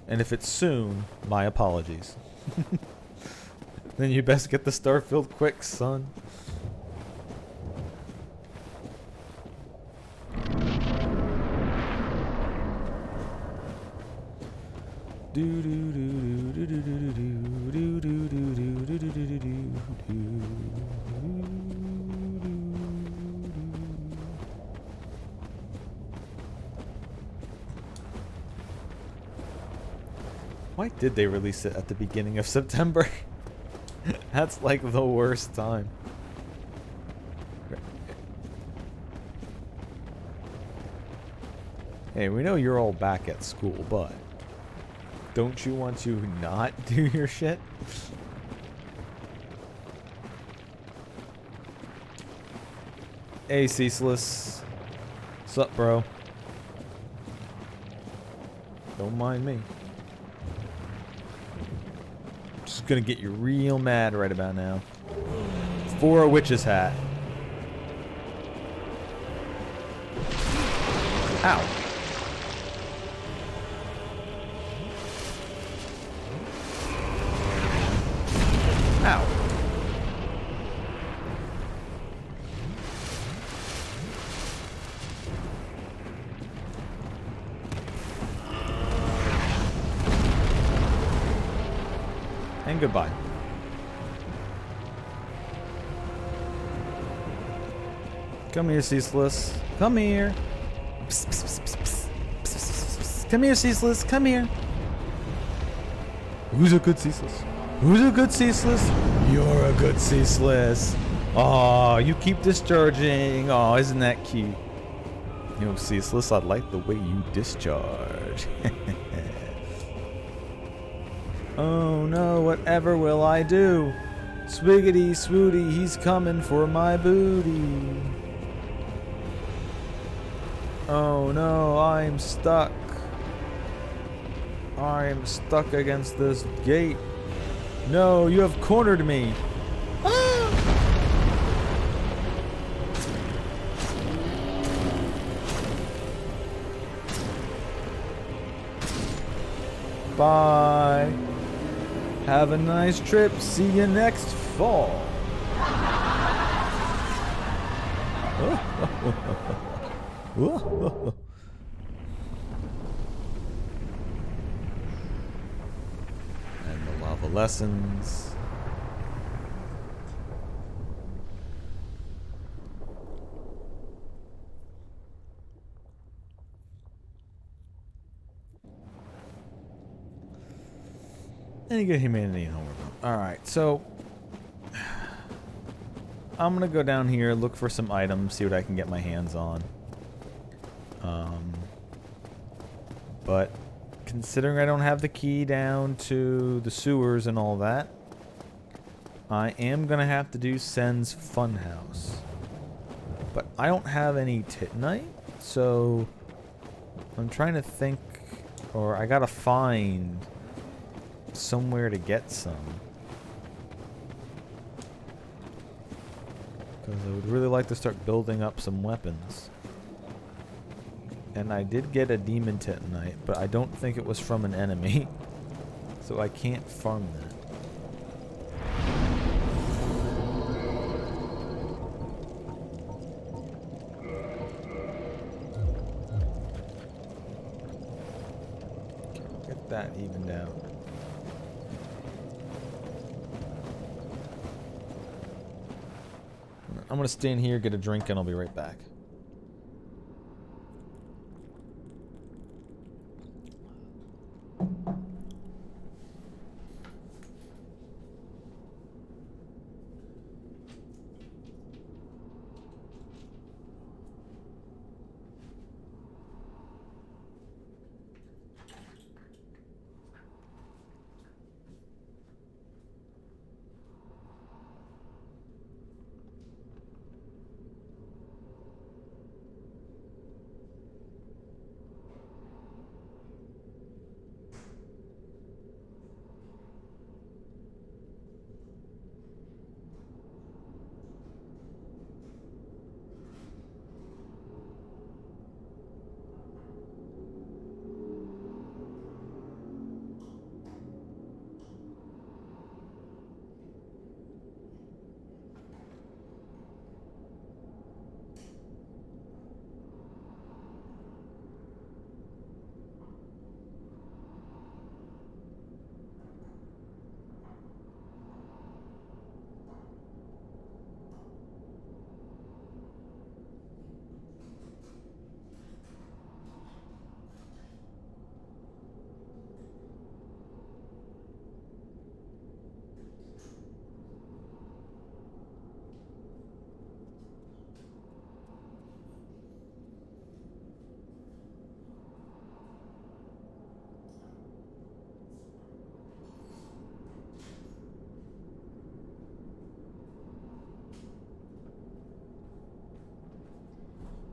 And if it's soon, my apologies. Then you best get the star filled quick, son. Why did they release it at the beginning of September? That's like the worst time. Hey, we know you're all back at school, but don't you want to not do your shit? Hey, Ceaseless. Sup, bro? Don't mind me. Just gonna get you real mad right about now. For a witch's hat. Ow. Ow. And goodbye. Come here, Ceaseless. Come here. Psst, psst, psst, psst, psst, psst, psst. Come here, Ceaseless. Come here. Who's a good Ceaseless? Who's a good Ceaseless? You're a good Ceaseless. Aw, you keep discharging. Aw, isn't that cute? You know, Ceaseless, I like the way you discharge. Oh no, whatever will I do? Swiggity swooty, he's coming for my booty. Oh no, I'm stuck. I'm stuck against this gate. No, you have cornered me. Bye. Have a nice trip. See you next fall. And the lava lessons. And you get humanity and homework. Alright, so I'm gonna go down here, look for some items, see what I can get my hands on. But considering I don't have the key down to the sewers and all that, I am gonna have to do Sen's Funhouse. But I don't have any Titanite, so I'm trying to think, or I gotta find somewhere to get some. Because I would really like to start building up some weapons. And I did get a demon Titanite, but I don't think it was from an enemy. So I can't farm that. Get that evened out. I'm gonna stay in here, get a drink, and I'll be right back.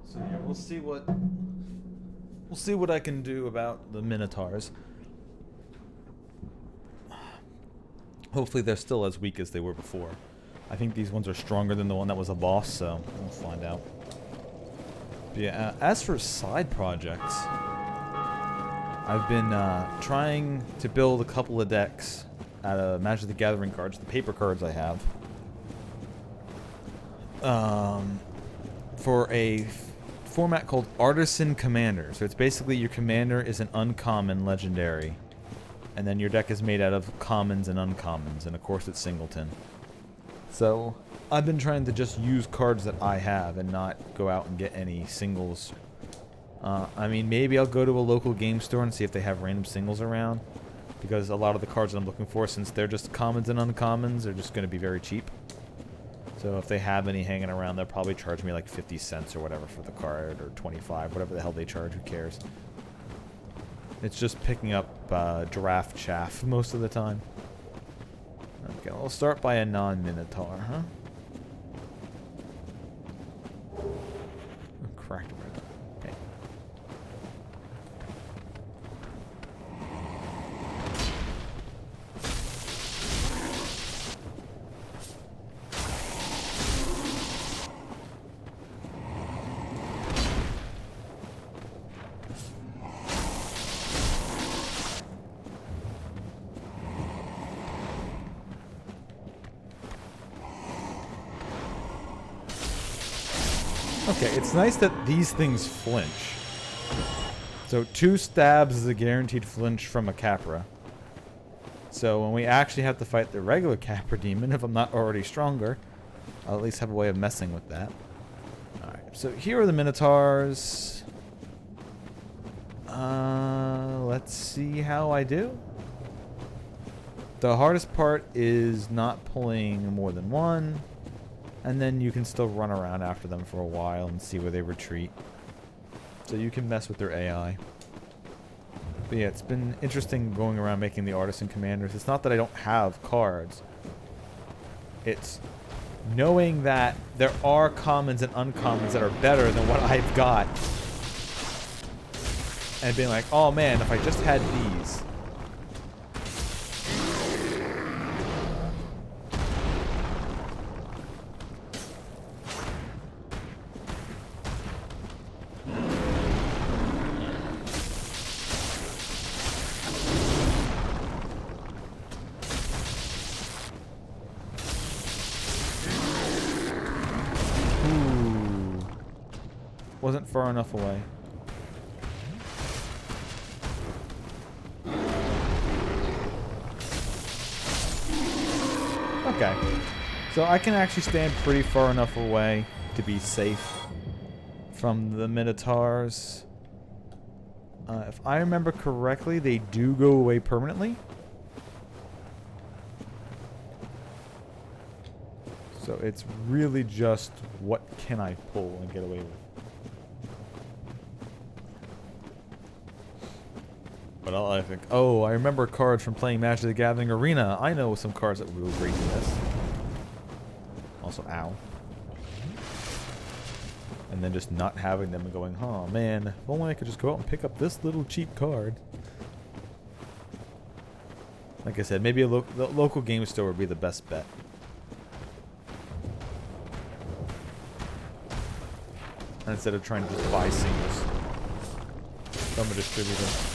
So yeah, we'll see what I can do about the Minotaurs. Hopefully they're still as weak as they were before. I think these ones are stronger than the one that was a boss, so we'll find out. But yeah, as for side projects, I've been trying to build a couple of decks out of Magic the Gathering cards, the paper cards I have. For a format called Artisan Commander. So it's basically your commander is an uncommon legendary, and then your deck is made out of commons and uncommons, and of course it's singleton. So I've been trying to just use cards that I have and not go out and get any singles. I mean, maybe I'll go to a local game store and see if they have random singles around, because a lot of the cards that I'm looking for, since they're just commons and uncommons, are just going to be very cheap. So if they have any hanging around, they'll probably charge me like 50 cents or whatever for the card, or 25, whatever the hell they charge, who cares. It's just picking up giraffe chaff most of the time. Okay, we'll start by a non-Minotaur, huh? Oh, cracked it right up. Okay. Okay, it's nice that these things flinch. So 2 stabs is a guaranteed flinch from a Capra. So when we actually have to fight the regular Capra Demon, if I'm not already stronger, I'll at least have a way of messing with that. Alright, so here are the Minotaurs. Let's see how I do. The hardest part is not pulling more than one, and then you can still run around after them for a while and see where they retreat. So you can mess with their AI. But yeah, it's been interesting going around making the artisan commanders. It's not that I don't have cards. It's knowing that there are commons and uncommons that are better than what I've got. And being like, oh man, if I just had these. Wasn't far enough away. Okay. So I can actually stand pretty far enough away to be safe from the Minotaurs. If I remember correctly, they do go away permanently. So it's really just what can I pull and get away with. But I think, oh, I remember cards from playing Magic the Gathering Arena. I know some cards that would go great in this. Also, ow. And then just not having them and going, oh man, if only I could just go out and pick up this little cheap card. Like I said, maybe the local game store would be the best bet. Instead of trying to just buy singles from a distributor.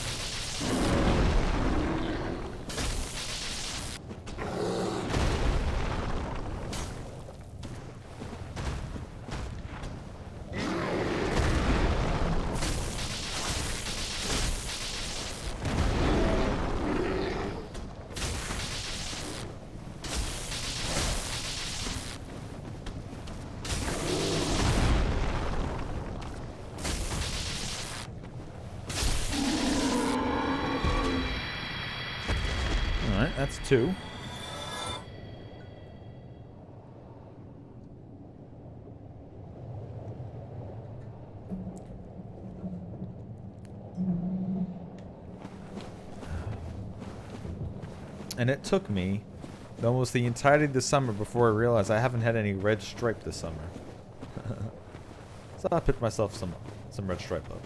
Alright, that's 2. And it took me almost the entirety of the summer before I realized I haven't had any red stripe this summer. So I picked myself some red stripe up.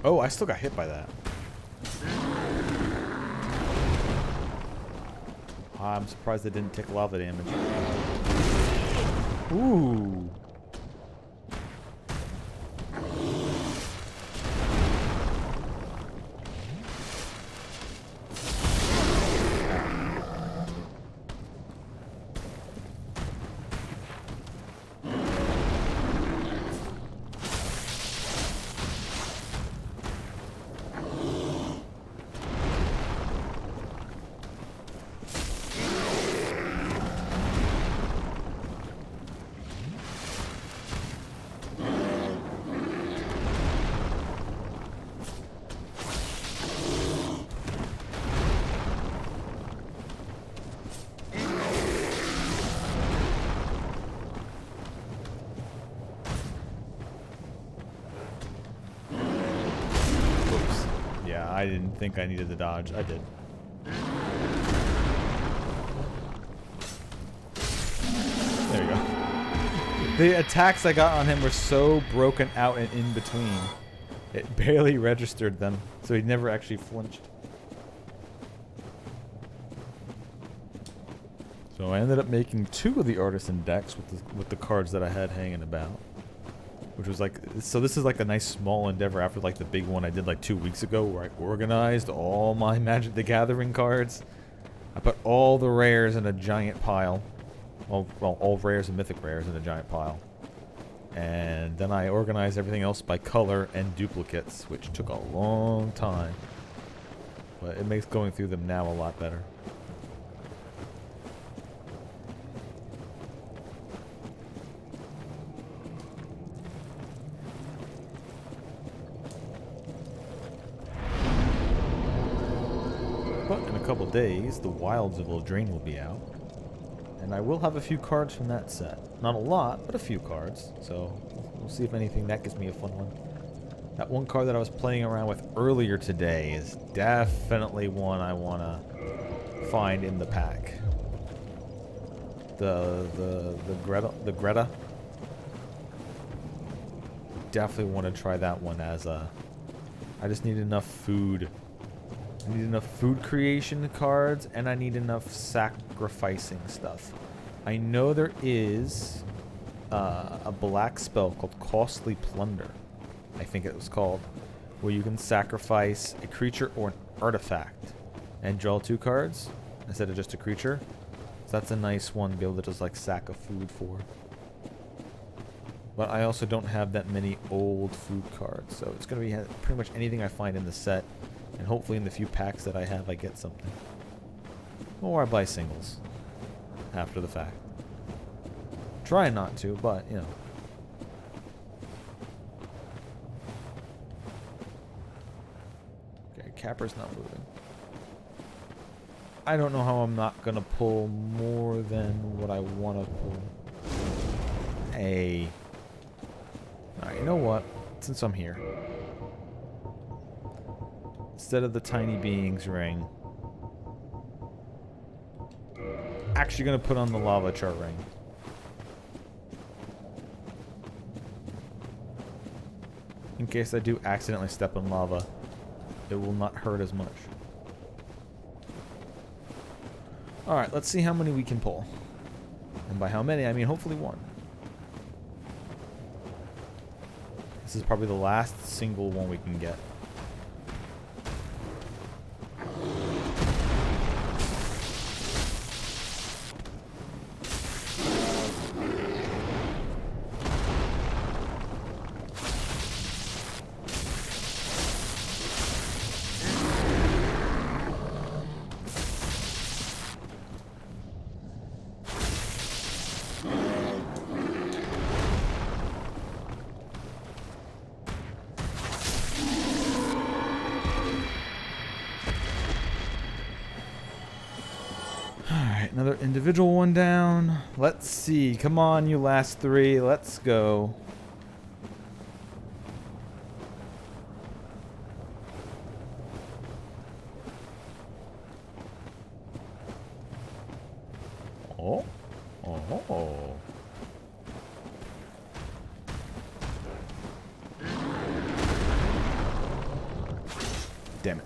Oh, I still got hit by that. I'm surprised they didn't take lava damage. Ooh. I didn't think I needed the dodge. I did. There you go. The attacks I got on him were so broken out and in between. It barely registered them, so he never actually flinched. So I ended up making 2 of the artisan decks with the cards that I had hanging about. Which was like, so this is like a nice small endeavor after like the big one I did like 2 weeks ago where I organized all my Magic the Gathering cards. I put all the rares in a giant pile. Well, all rares and mythic rares in a giant pile. And then I organized everything else by color and duplicates, which took a long time. But it makes going through them now a lot better. But in a couple days, the Wildsville Drain will be out. And I will have a few cards from that set. Not a lot, but a few cards. So we'll see if anything that gives me a fun one. That one card that I was playing around with earlier today is definitely one I want to find in the pack. The Greta. Definitely want to try that one as a... I just need enough food. I need enough food creation cards, and I need enough sacrificing stuff. I know there is a black spell called Costly Plunder, I think it was called, where you can sacrifice a creature or an artifact and draw 2 cards instead of just a creature. So that's a nice one to be able to just like sack a food for. But I also don't have that many old food cards, so it's going to be pretty much anything I find in the set. And hopefully in the few packs that I have, I get something. Or I buy singles after the fact. Try not to, but, you know. Okay, Capra's not moving. I don't know how I'm not going to pull more than what I want to pull. Hey. Alright, you know what? Since I'm here. Instead of the Tiny Beings ring, actually going to put on the Lava Char ring. In case I do accidentally step in lava, it will not hurt as much. Alright, let's see how many we can pull. And by how many, I mean hopefully 1. This is probably the last single one we can get. Another individual one down. Let's see. Come on, you last 3. Let's go. Oh. Oh. Damn it.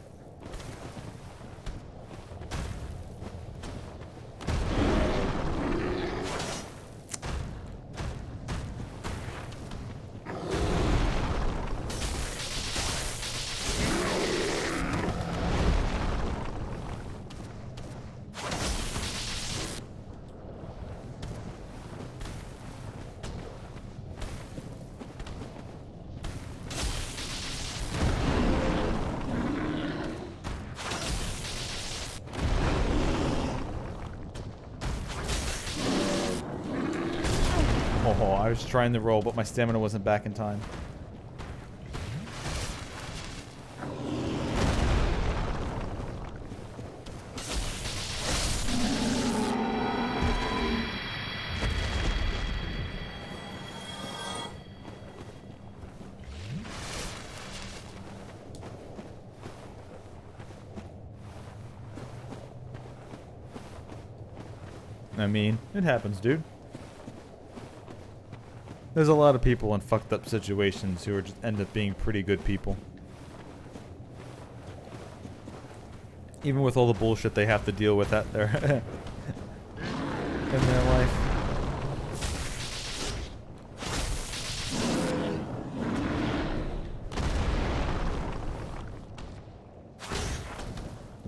Oh, I was trying to roll, but my stamina wasn't back in time. I mean, it happens, dude. There's a lot of people in fucked up situations who are just end up being pretty good people. Even with all the bullshit they have to deal with at their in their life.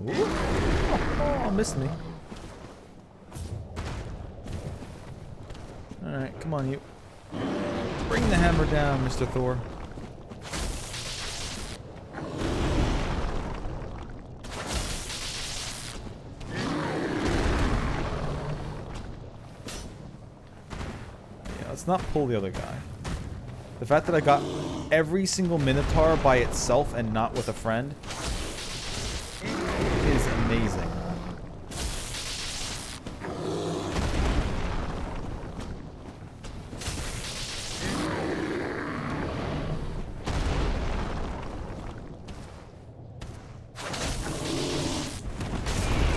Ooh. Oh, missed me. Alright, come on, you. Bring the hammer down, Mr. Thor. Yeah, let's not pull the other guy. The fact that I got every single Minotaur by itself and not with a friend is amazing.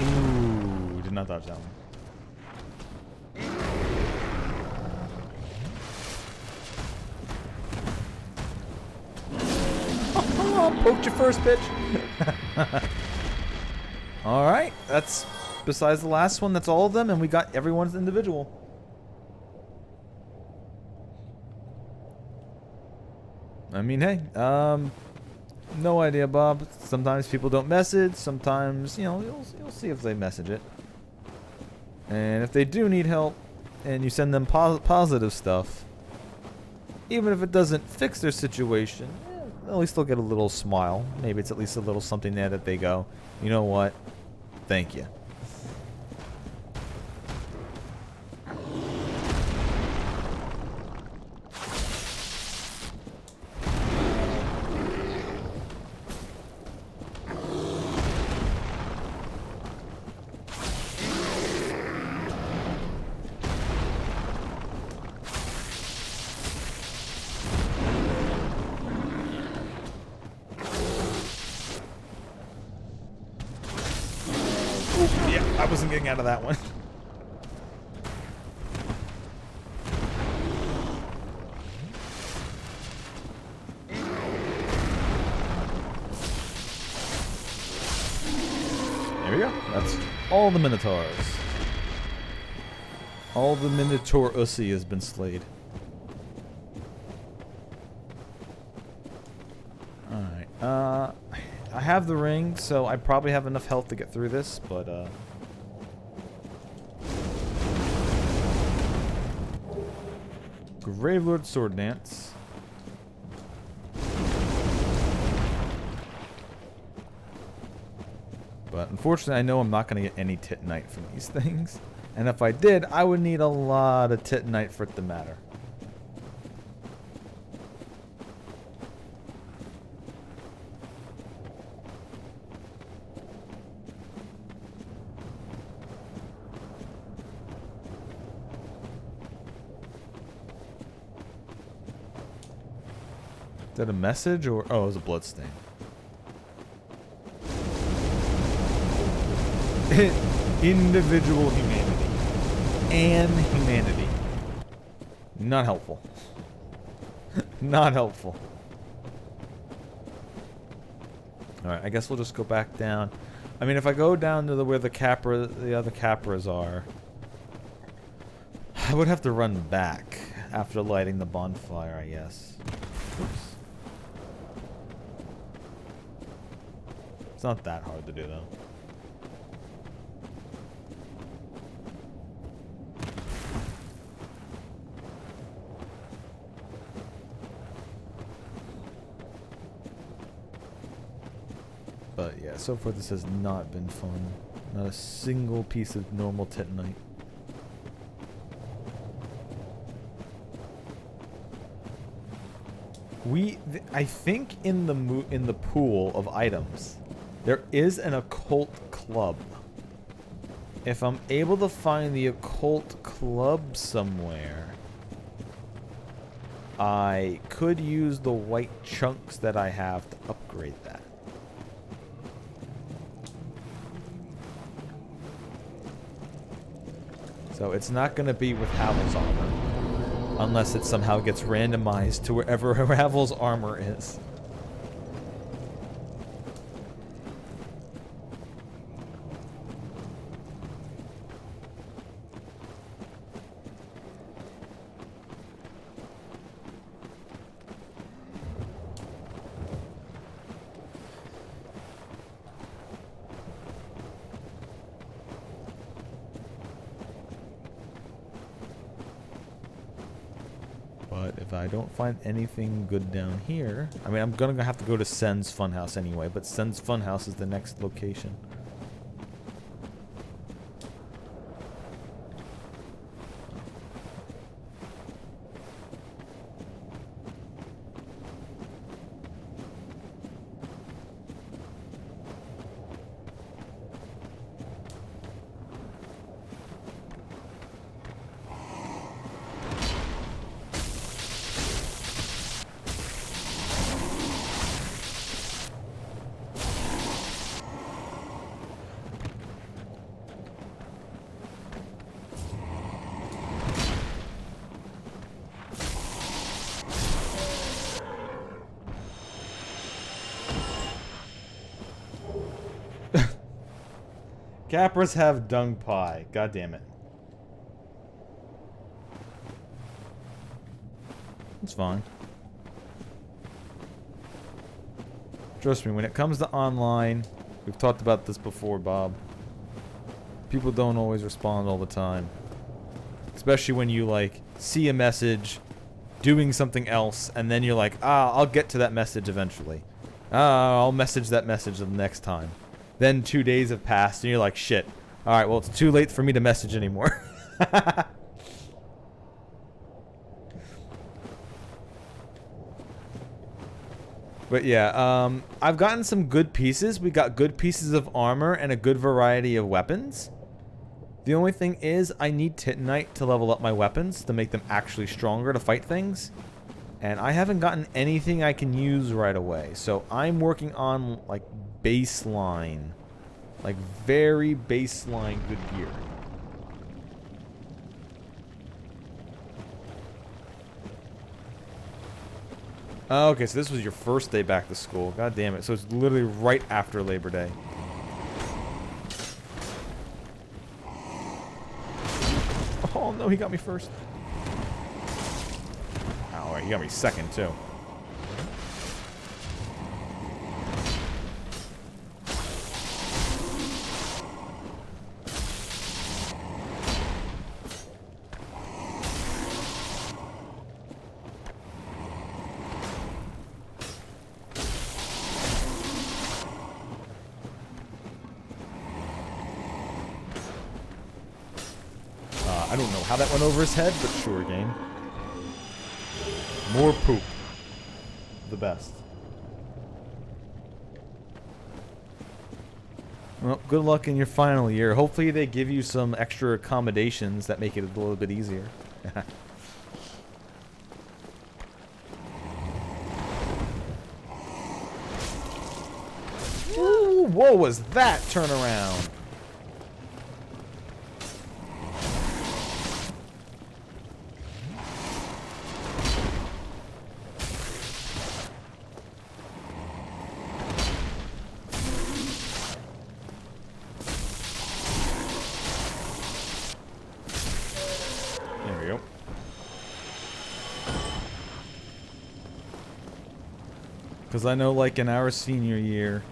Ooh, did not dodge that one. Poked you first, bitch. Alright, that's besides the last one, that's all of them, and we got everyone's individual. I mean, hey, no idea, Bob. Sometimes people don't message, sometimes, you know, you'll see if they message it. And if they do need help, and you send them positive stuff, even if it doesn't fix their situation, at least they'll get a little smile. Maybe it's at least a little something there that they go, you know what? Thank you. I wasn't getting out of that one. There we go. That's all the Minotaurs. All the Minotaur Ussie has been slayed. Alright. I have the ring, so I probably have enough health to get through this, but Gravelord Sword Dance. But unfortunately, I know I'm not going to get any Titanite from these things. And if I did, I would need a lot of Titanite for it to matter. Is that a message or... oh, it was a bloodstain. Individual humanity. And humanity. Not helpful. Not helpful. Alright, I guess we'll just go back down. I mean, if I go down to where the other Capras are, I would have to run back after lighting the bonfire, I guess. Oops. It's not that hard to do, though. But yeah, so far this has not been fun. Not a single piece of normal Titanite. I think in the pool of items, there is an occult club. If I'm able to find the occult club somewhere, I could use the white chunks that I have to upgrade that. So it's not going to be with Havel's armor, unless it somehow gets randomized to wherever Havel's armor is. But if if I don't find anything good down here... I mean, I'm going to have to go to Sen's Funhouse anyway, but Sen's Funhouse is the next location. Capras have dung pie. God damn it. It's fine. Trust me, when it comes to online, we've talked about this before, Bob. People don't always respond all the time. Especially when you, like, see a message doing something else, and then you're like, I'll get to that message eventually. I'll message that message the next time. Then 2 days have passed, and you're like, shit. Alright, well, it's too late for me to message anymore. But yeah, I've gotten some good pieces. We got good pieces of armor and a good variety of weapons. The only thing is, I need Titanite to level up my weapons to make them actually stronger to fight things. And I haven't gotten anything I can use right away. So I'm working on, like, baseline. Like, very baseline good gear. Okay, so this was your first day back to school. God damn it. So it's literally right after Labor Day. Oh no, he got me first. Alright, he got me second too. I don't know how that went over his head, but sure, game. More poop. The best. Well, good luck in your final year. Hopefully they give you some extra accommodations that make it a little bit easier. Ooh, what was that turnaround? Because I know, like, in our senior year,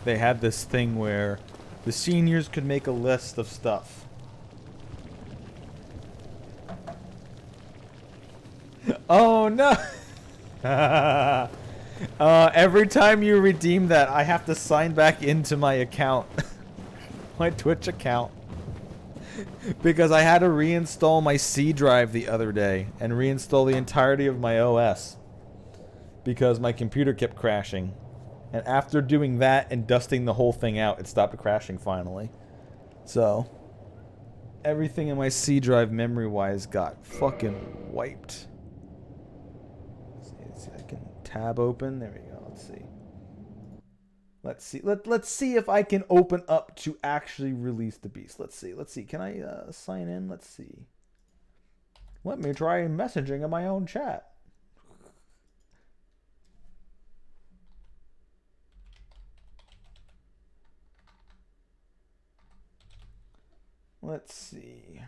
they had this thing where the seniors could make a list of stuff. Oh, no! Every time you redeem that, I have to sign back into my account. My Twitch account. Because I had to reinstall my C drive the other day and reinstall the entirety of my OS because my computer kept crashing. And after doing that and dusting the whole thing out, it stopped crashing finally. So, everything in my C drive memory-wise got fucking wiped. Let's see, I can tab open. There we go. Let's see. Let's see if I can open up to actually release the beast. Let's see. Can I sign in? Let's see. Let me try messaging in my own chat. Let's see.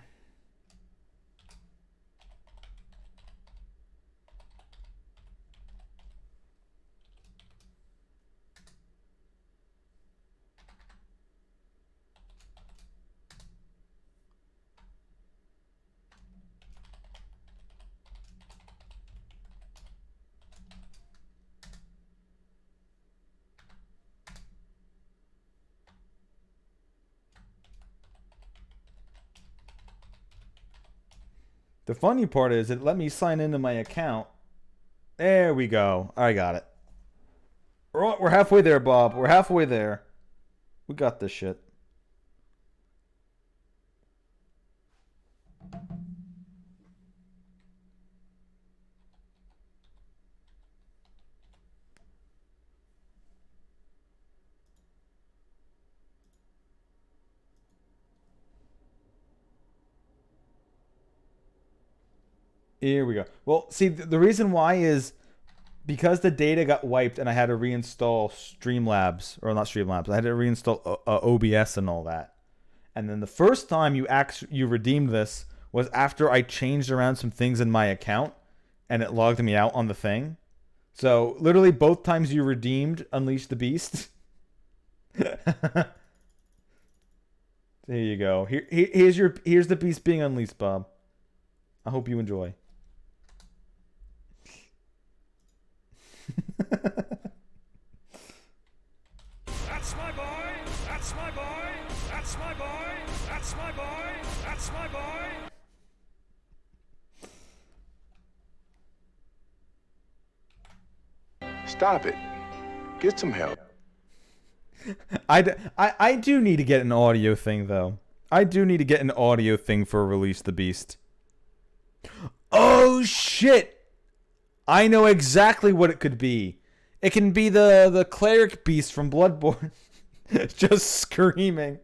The funny part is it let me sign into my account. There we go. I got it. We're halfway there, Bob. We're halfway there. We got this shit. Here we go. Well, see, the reason why is because the data got wiped and I had to reinstall Streamlabs, or not Streamlabs, I had to reinstall OBS and all that. And then the first time you redeemed this was after I changed around some things in my account and it logged me out on the thing. So literally both times you redeemed Unleash the Beast. There you go. Here's the beast being unleashed, Bob. I hope you enjoy. That's my boy. That's my boy. That's my boy. That's my boy. That's my boy. Stop it. Get some help. I do need to get an audio thing, though. I do need to get an audio thing for Release the Beast. Oh, shit! I know exactly what it could be. It can be the cleric beast from Bloodborne. Just screaming.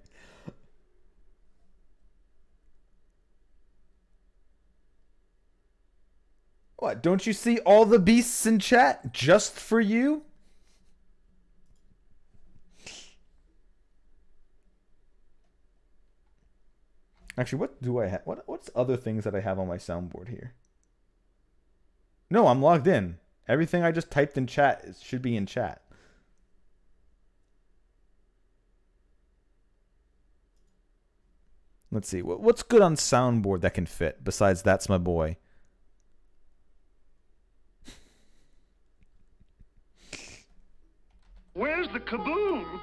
What, don't you see all the beasts in chat just for you? Actually, what do I have? What's other things that I have on my soundboard here? No, I'm logged in. Everything I just typed in chat should be in chat. Let's see. What's good on soundboard that can fit besides That's My Boy? Where's the kaboom?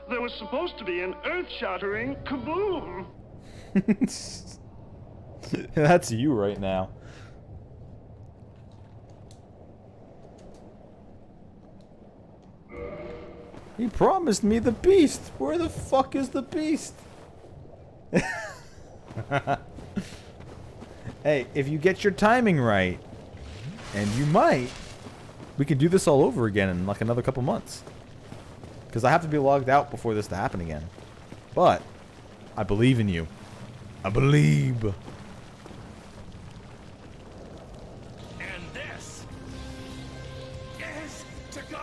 There was supposed to be an earth-shattering kaboom. That's you right now. He promised me the beast. Where the fuck is the beast? Hey, if you get your timing right, and you might, we can do this all over again in like another couple months. Because I have to be logged out before this to happen again. But I believe in you. I believe. And this is to go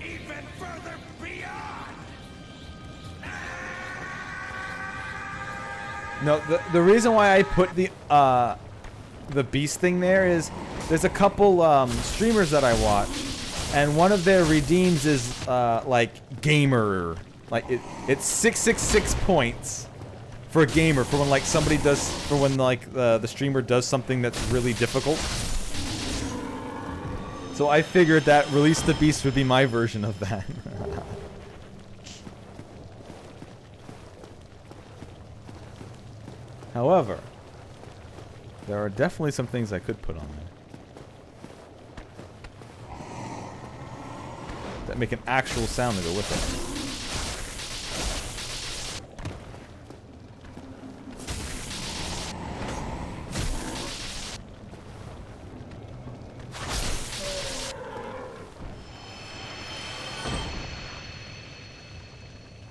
even further beyond. No, the reason why I put the beast thing there is there's a couple streamers that I watch, and one of their redeems is like gamer, like it's 666 points for a gamer for when like somebody does, for when like the streamer does something that's really difficult. So I figured that Release the Beast would be my version of that. However, there are definitely some things I could put on there that make an actual sound to go with it.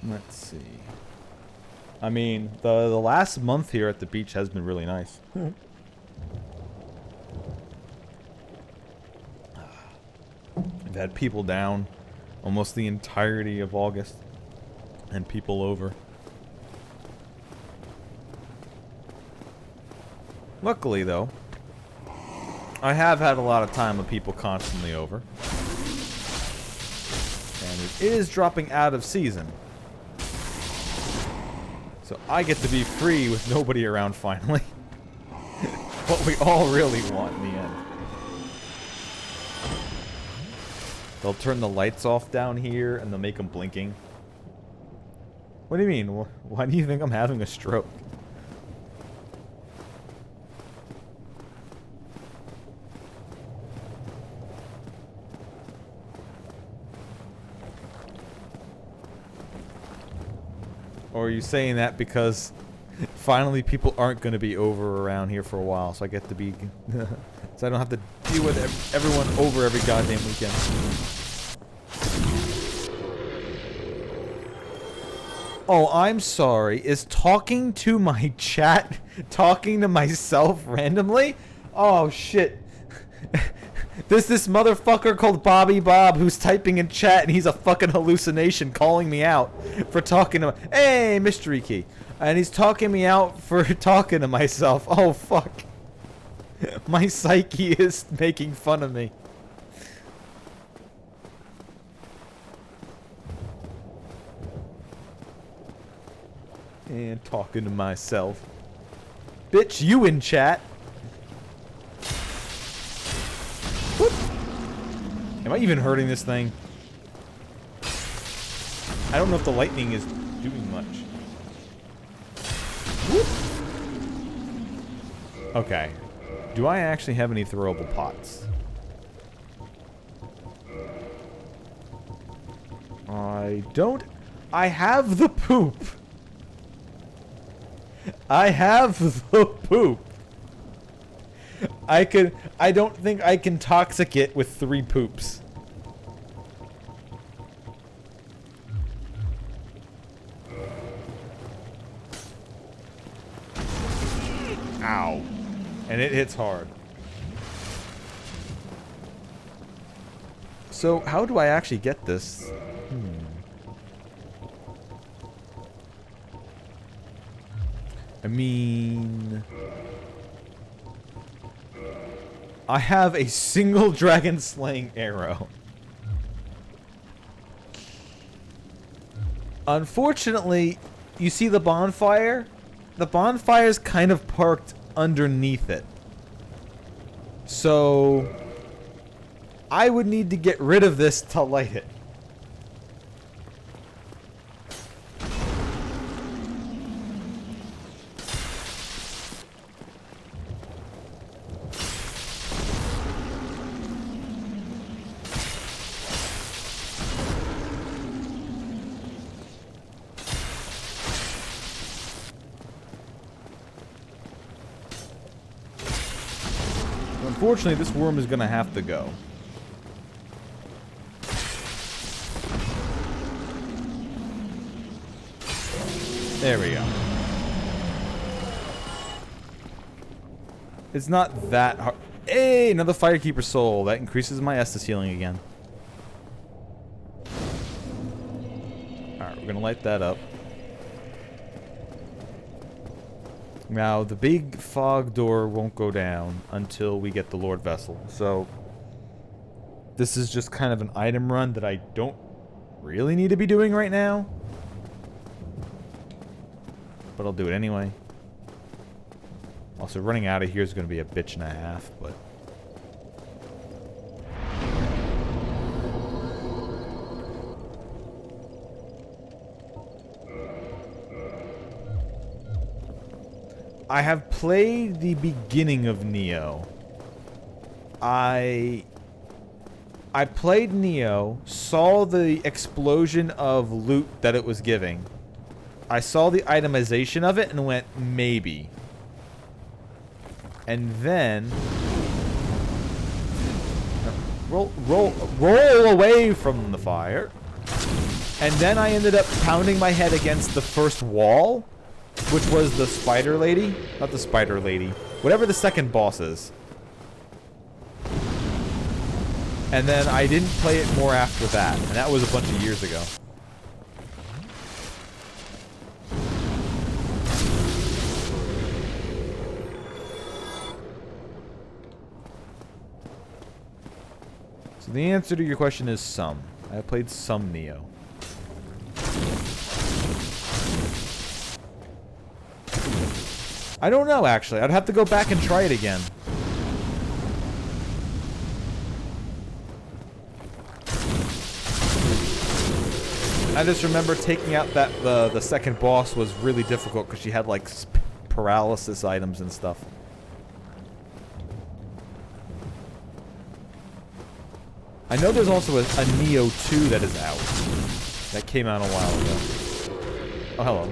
Let's see. I mean, the last month here at the beach has been really nice. I've had people down almost the entirety of August, and people over. Luckily, though, I have had a lot of time with people constantly over. And it is dropping out of season. So I get to be free with nobody around finally. What we all really want in the end. They'll turn the lights off down here and they'll make them blinking. What do you mean? Why do you think I'm having a stroke? Or are you saying that because finally people aren't going to be over around here for a while, so I get to be... so I don't have to deal with everyone over every goddamn weekend. Oh, I'm sorry. Is talking to my chat talking to myself randomly? Oh, shit. There's this motherfucker called Bobby Bob who's typing in chat and he's a fucking hallucination calling me out for talking to... Hey, mystery key. And he's talking me out for talking to myself. Oh, fuck. My psyche is making fun of me. And talking to myself. Bitch, you in chat. Whoop. Am I even hurting this thing? I don't know if the lightning is doing much. Whoop. Okay. Do I actually have any throwable pots? I don't. I have the poop. I have the poop. I don't think I can toxic it with 3 poops. Ow. And it hits hard. So, how do I actually get this? I mean... I have a single dragon slaying arrow. Unfortunately, you see the bonfire? The bonfire's kind of parked underneath it. So... I would need to get rid of this to light it. Unfortunately, this worm is going to have to go. There we go. It's not that hard. Hey, another Firekeeper soul. That increases my Estus healing again. Alright, we're going to light that up. Now, the big fog door won't go down until we get the Lordvessel. So, this is just kind of an item run that I don't really need to be doing right now. But I'll do it anyway. Also, running out of here is going to be a bitch and a half, but... I have played the beginning of Neo. I played Neo, saw the explosion of loot that it was giving. I saw the itemization of it and went, maybe. And then... Roll away from the fire. And then I ended up pounding my head against the first wall, which was the spider lady. Not the spider lady. Whatever the second boss is. And then I didn't play it more after that. And that was a bunch of years ago. So the answer to your question is some. I played some Neo. I don't know, actually. I'd have to go back and try it again. I just remember taking out that the second boss was really difficult because she had like paralysis items and stuff. I know there's also a Neo 2 that is out. That came out a while ago. Oh, hello.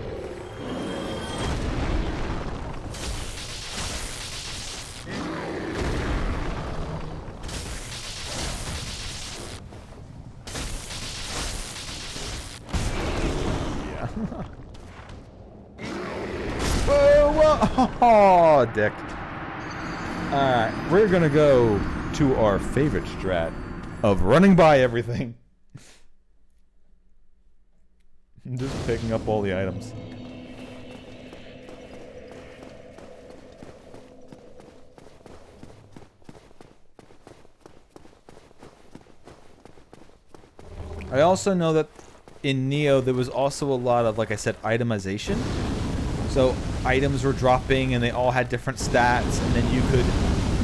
dick. Alright, we're gonna go to our favorite strat of running by everything. Just picking up all the items. I also know that in Neo there was also a lot of, like I said, itemization. So items were dropping and they all had different stats, and then you could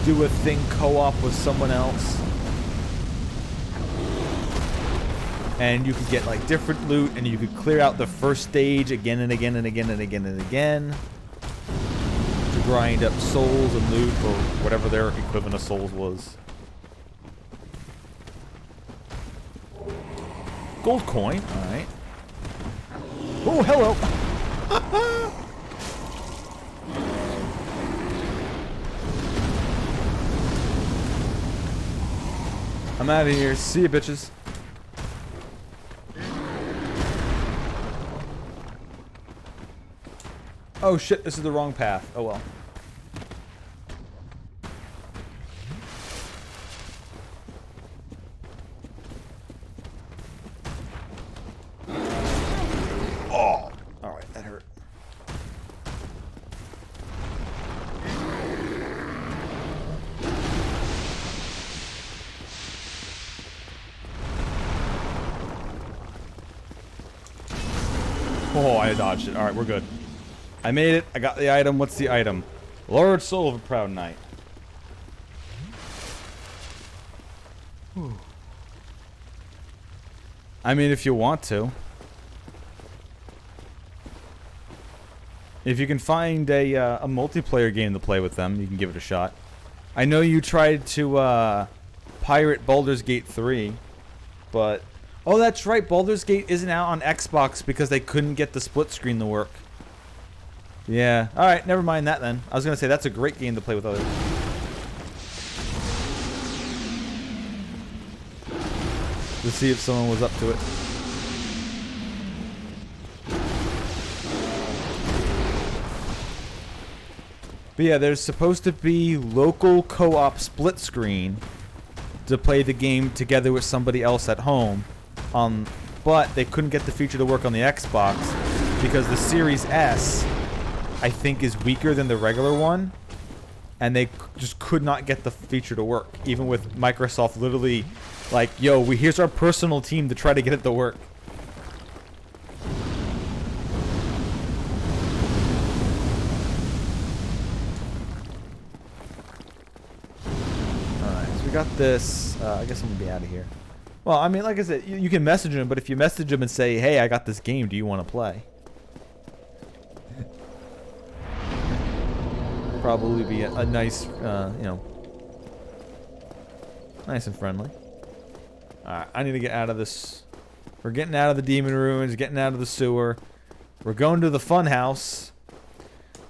do a thing co-op with someone else. And you could get like different loot, and you could clear out the first stage again and again and again and again and again to grind up souls and loot, or whatever their equivalent of souls was. Gold coin, alright. Oh, hello! I'm out of here. See you, bitches. Oh shit, this is the wrong path. Oh well. Oh! Alright, that hurt. Oh, I dodged it. Alright, we're good. I made it. I got the item. What's the item? Lord Soul of a Proud Knight. Whew. I mean, if you want to. If you can find a multiplayer game to play with them, you can give it a shot. I know you tried to pirate Baldur's Gate 3, but... Oh, that's right. Baldur's Gate isn't out on Xbox because they couldn't get the split screen to work. Yeah. Alright, never mind that then. I was going to say, that's a great game to play with others. To see if someone was up to it. But yeah, there's supposed to be local co-op split screen to play the game together with somebody else at home. But they couldn't get the feature to work on the Xbox because the Series S, I think, is weaker than the regular one, and they just could not get the feature to work, even with Microsoft literally like, yo, here's our personal team to try to get it to work. Alright, so we got this. I guess I'm gonna be out of here. Well, I mean, like I said, you can message them, but if you message them and say, hey, I got this game, do you want to play? Probably be a nice, you know, nice and friendly. Alright, I need to get out of this. We're getting out of the demon ruins, getting out of the sewer. We're going to the fun house.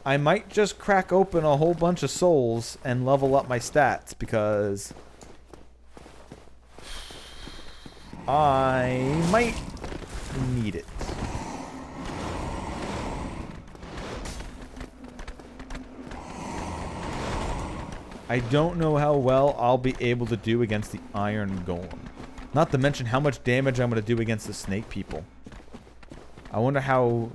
I might just crack open a whole bunch of souls and level up my stats because I might need it. I don't know how well I'll be able to do against the Iron Golem. Not to mention how much damage I'm going to do against the snake people. I wonder how...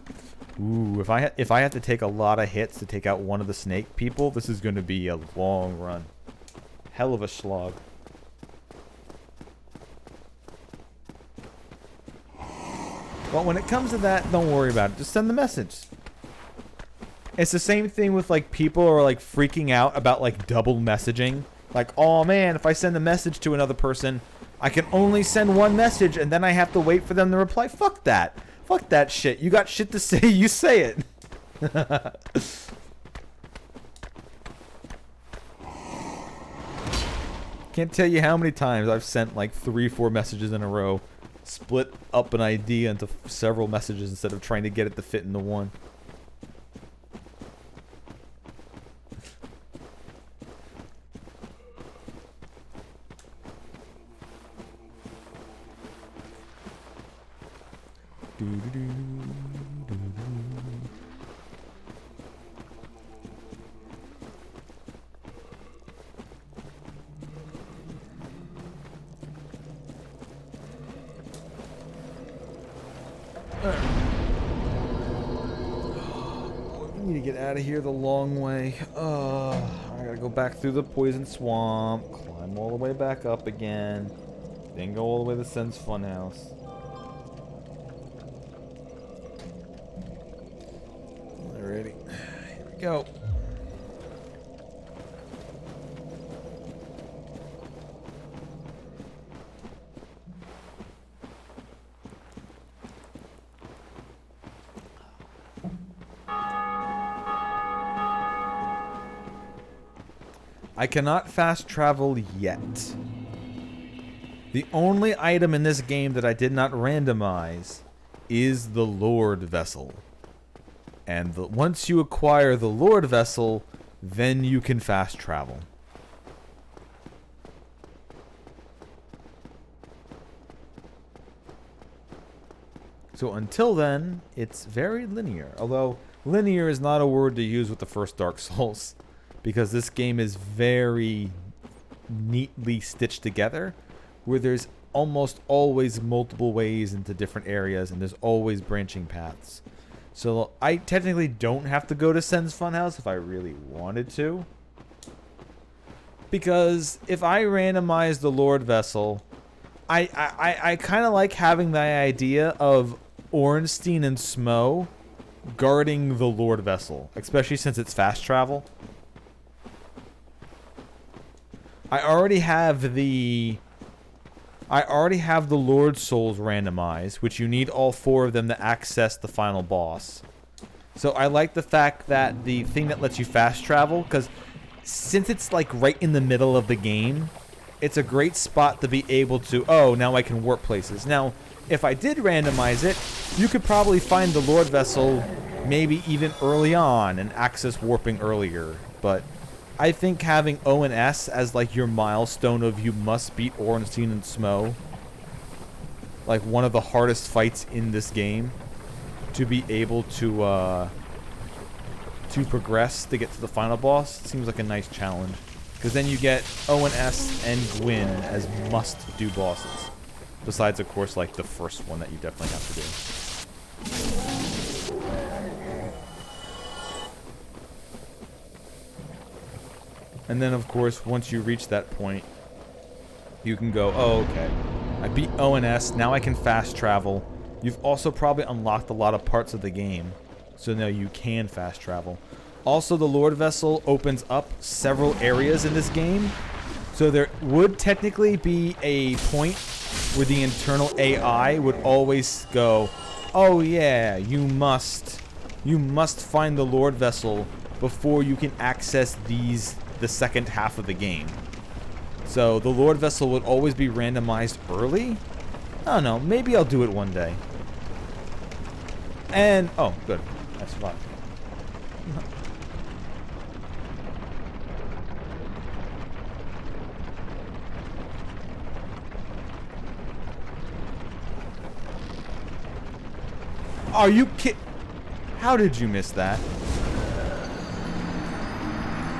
Ooh, if I have to take a lot of hits to take out one of the snake people, this is going to be a long run. Hell of a slog. But when it comes to that, don't worry about it. Just send the message. It's the same thing with, like, people are, like, freaking out about, like, double messaging. Like, oh, man, if I send a message to another person, I can only send one message, and then I have to wait for them to reply. Fuck that. Fuck that shit. You got shit to say, you say it. Can't tell you how many times I've sent, like, 3-4 messages in a row. Split up an idea into several messages instead of trying to get it to fit into one. We need to get out of here the long way. I gotta go back through the poison swamp, climb all the way back up again, then go all the way to the Sen's Funhouse. Alrighty, here we go. I cannot fast travel yet. The only item in this game that I did not randomize is the Lordvessel. And once you acquire the Lordvessel, then you can fast travel. So until then, it's very linear. Although, linear is not a word to use with the first Dark Souls, because this game is very neatly stitched together, where there's almost always multiple ways into different areas, and there's always branching paths. So I technically don't have to go to Sen's Funhouse if I really wanted to, because if I randomize the Lordvessel, I kind of like having the idea of Ornstein and Smough guarding the Lordvessel, especially since it's fast travel. I already have the Lord Souls randomized, which you need all 4 of them to access the final boss. So I like the fact that the thing that lets you fast travel, because since it's like right in the middle of the game, it's a great spot to be able to, oh, now I can warp places. Now, if I did randomize it, you could probably find the Lordvessel maybe even early on and access warping earlier, but I think having O and S as like your milestone of you must beat Ornstein and Smough, like one of the hardest fights in this game, to be able to progress to get to the final boss, seems like a nice challenge. Because then you get O and S and Gwyn as must-do bosses. Besides, of course, like the first one that you definitely have to do. And then, of course, once you reach that point, you can go, oh, okay, I beat O and S, now I can fast travel. You've also probably unlocked a lot of parts of the game, so now you can fast travel. Also, the Lordvessel opens up several areas in this game, so there would technically be a point where the internal AI would always go, oh yeah, you must find the Lordvessel before you can access the second half of the game. So the Lordvessel would always be randomized early? I don't know, maybe I'll do it one day. And, oh, good, I survived. Are you kidding? How did you miss that?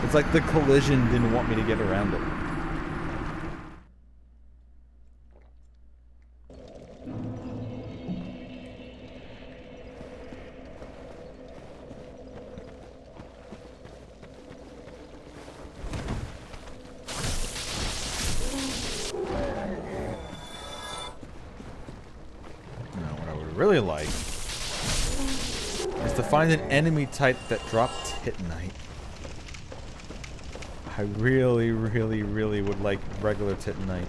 It's like the collision didn't want me to get around it. Now, what I would really like is to find an enemy type that dropped Titanite. I really, really, really would like regular Titanite.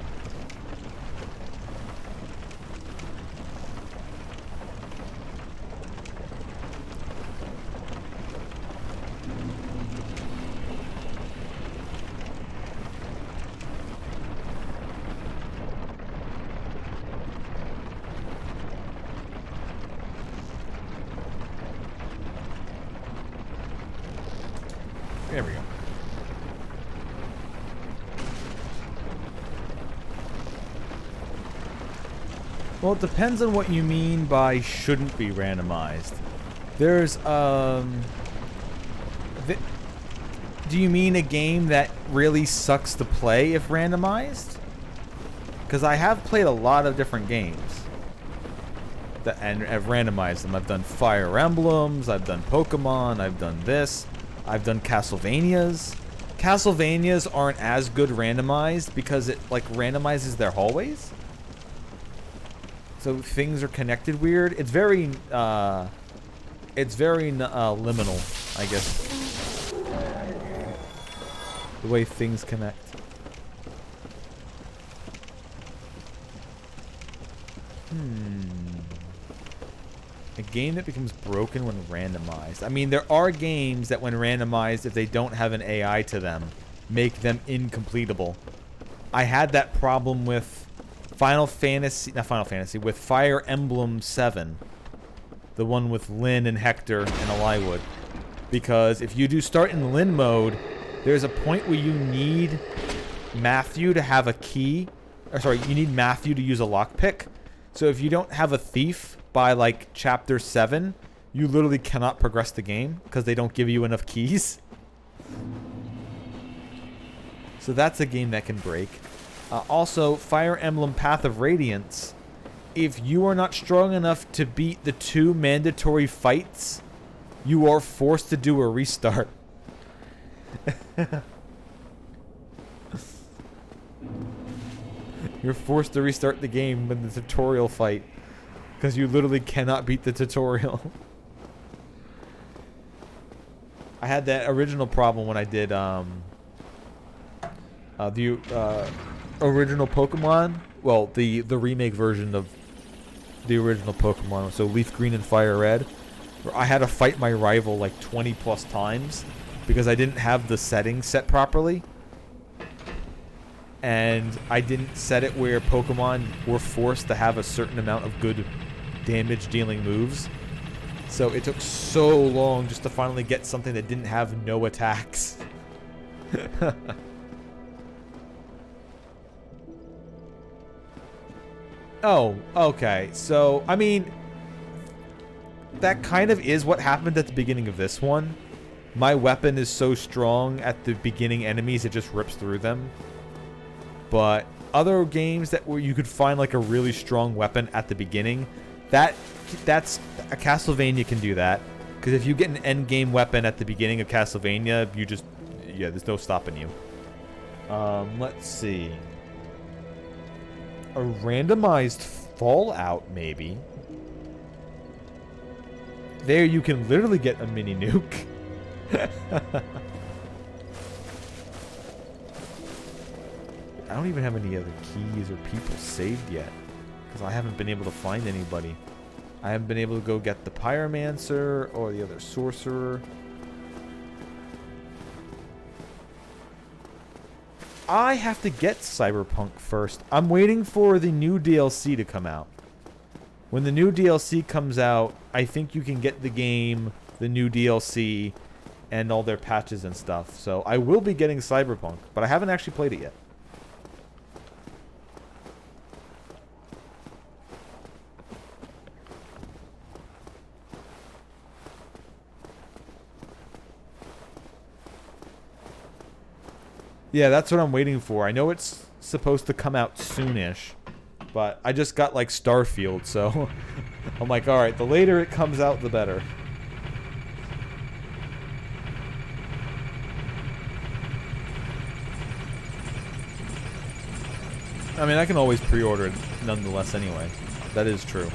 There we go. Well, it depends on what you mean by shouldn't be randomized. There's, do you mean a game that really sucks to play if randomized? Because I have played a lot of different games. and I've randomized them. I've done Fire Emblems, I've done Pokemon, I've done this, I've done Castlevanias. Castlevanias aren't as good randomized because it like randomizes their hallways. So things are connected weird. It's very liminal, I guess. The way things connect. A game that becomes broken when randomized. I mean, there are games that when randomized, if they don't have an AI to them, make them incompletable. I had that problem with with Fire Emblem 7. The one with Lyn and Hector and Eliwood. Because if you do start in Lyn mode, there's a point where you need Matthew to have a key. Or sorry, you need Matthew to use a lockpick. So if you don't have a thief by like chapter 7, you literally cannot progress the game because they don't give you enough keys. So that's a game that can break. Also, Fire Emblem Path of Radiance. If you are not strong enough to beat the 2 mandatory fights, you are forced to do a restart. You're forced to restart the game with the tutorial fight. Because you literally cannot beat the tutorial. I had that original problem when I did the original Pokemon. Well, the remake version of the original Pokemon. So Leaf Green and Fire Red. Where I had to fight my rival like 20 plus times. Because I didn't have the settings set properly. And I didn't set it where Pokemon were forced to have a certain amount of good damage dealing moves. So it took so long just to finally get something that didn't have no attacks. Oh, okay. So, I mean, that kind of is what happened at the beginning of this one. My weapon is so strong at the beginning enemies, it just rips through them. But other games where you could find like a really strong weapon at the beginning, that's a Castlevania can do that. Because if you get an end game weapon at the beginning of Castlevania, there's no stopping you. Let's see. A randomized Fallout, maybe. There you can literally get a mini nuke. I don't even have any other keys or people saved yet. Because I haven't been able to find anybody. I haven't been able to go get the Pyromancer or the other Sorcerer. I have to get Cyberpunk first. I'm waiting for the new DLC to come out. When the new DLC comes out, I think you can get the game, the new DLC, and all their patches and stuff. So I will be getting Cyberpunk, but I haven't actually played it yet. Yeah, that's what I'm waiting for. I know it's supposed to come out soonish, but I just got like Starfield, so I'm like, alright, the later it comes out, the better. I mean, I can always pre-order it nonetheless anyway. That is true.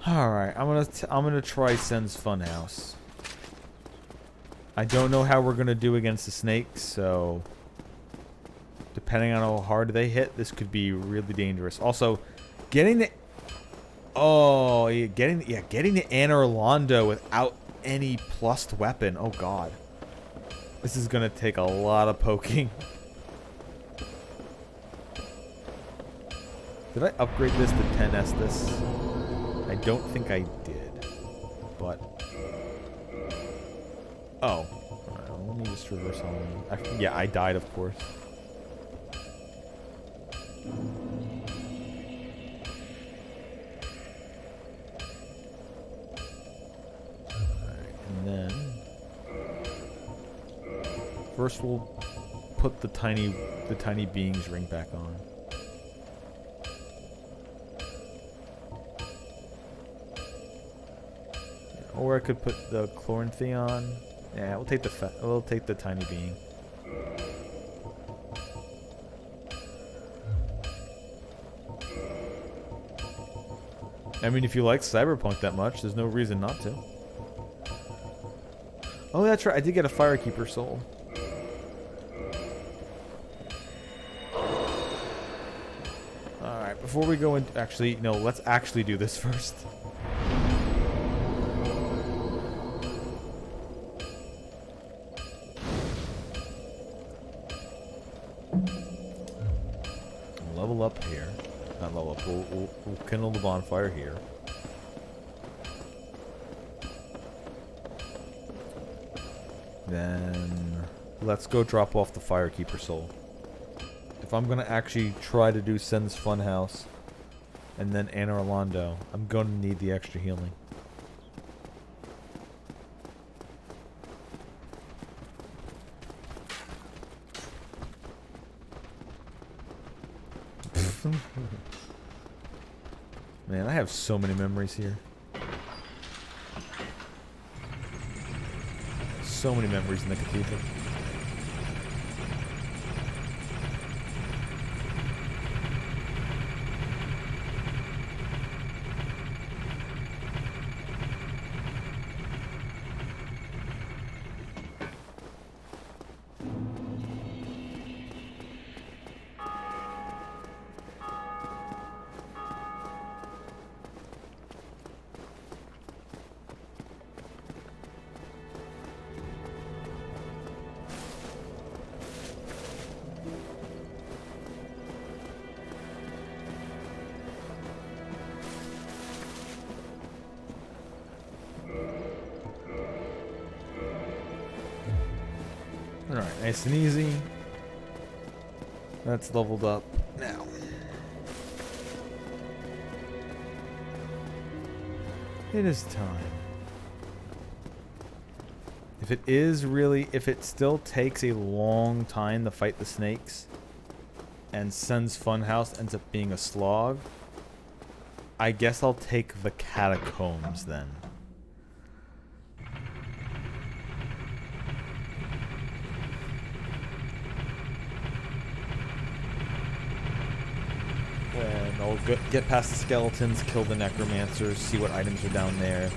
Alright, I'm gonna try Sen's Funhouse. I don't know how we're gonna do against the snakes, so depending on how hard they hit, this could be really dangerous. Also, getting the getting the Anor Londo without any plussed weapon. Oh god. This is gonna take a lot of poking. Did I upgrade this to 10 Estus? I don't think I did, but oh, let me just reverse on. Yeah, I died, of course. Alright, and then First, we'll put the tiny being's ring back on. Or I could put the Chloranthion. Yeah, we'll take the tiny being. I mean, if you like Cyberpunk that much, there's no reason not to. Oh, that's right. I did get a Firekeeper soul. Alright, before we go into... Actually, no, let's actually do this first. Level up here. Not level up. We'll kindle the bonfire here. Then let's go drop off the Firekeeper soul. If I'm gonna actually try to do Sen's Funhouse and then Anor Londo, I'm gonna need the extra healing. Man, I have so many memories here. So many memories in the cathedral. Alright, nice and easy. That's leveled up now. It is time. If it still takes a long time to fight the snakes, and Sen's Funhouse ends up being a slog, I guess I'll take the catacombs then. And I'll get past the skeletons, kill the necromancers, see what items are down there.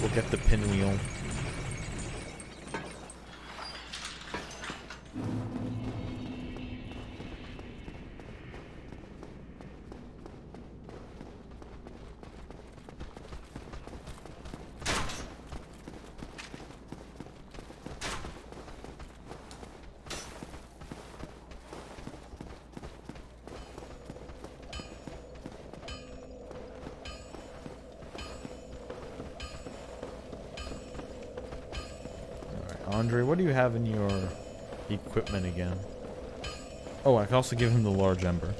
We'll get the pinwheel. Andre, what do you have in your equipment again? Oh, I can also give him the large ember.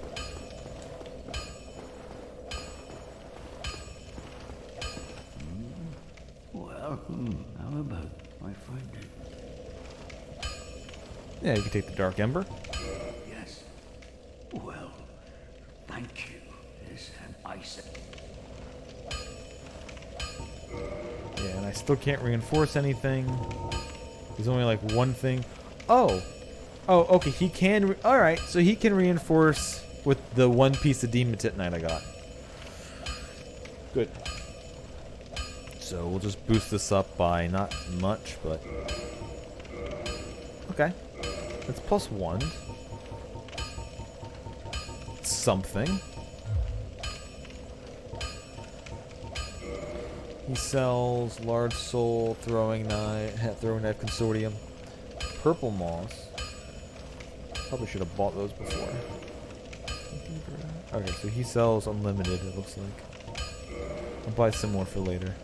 Well, how about my finding? Yeah, you can take the dark ember. Yes. Well, thank you. Is an ice. Yeah, and I still can't reinforce anything. There's only like one thing. Oh, okay. He can. All right, so he can reinforce with the one piece of demon titanite I got. Good. So we'll just boost this up by not much, but okay. That's +1. Something. He sells large soul, throwing knife consortium, purple moss. Probably should have bought those before. Okay, so he sells unlimited. It looks like. I'll buy some more for later.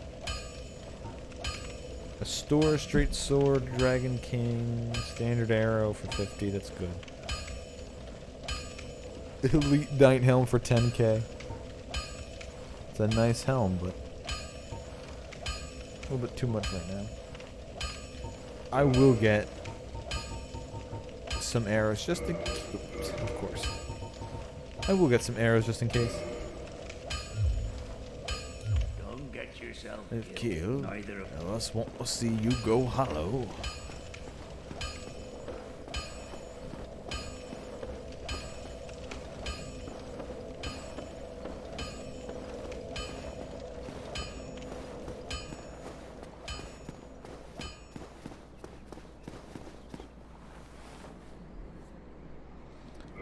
A store straight sword, dragon king, standard arrow for 50. That's good. Elite knight helm for 10k. It's a nice helm, but a little bit too much right now. I will get some arrows just in... Oops, of course. I will get some arrows just in case. Don't get yourself If killed, neither of us want to see you go hollow.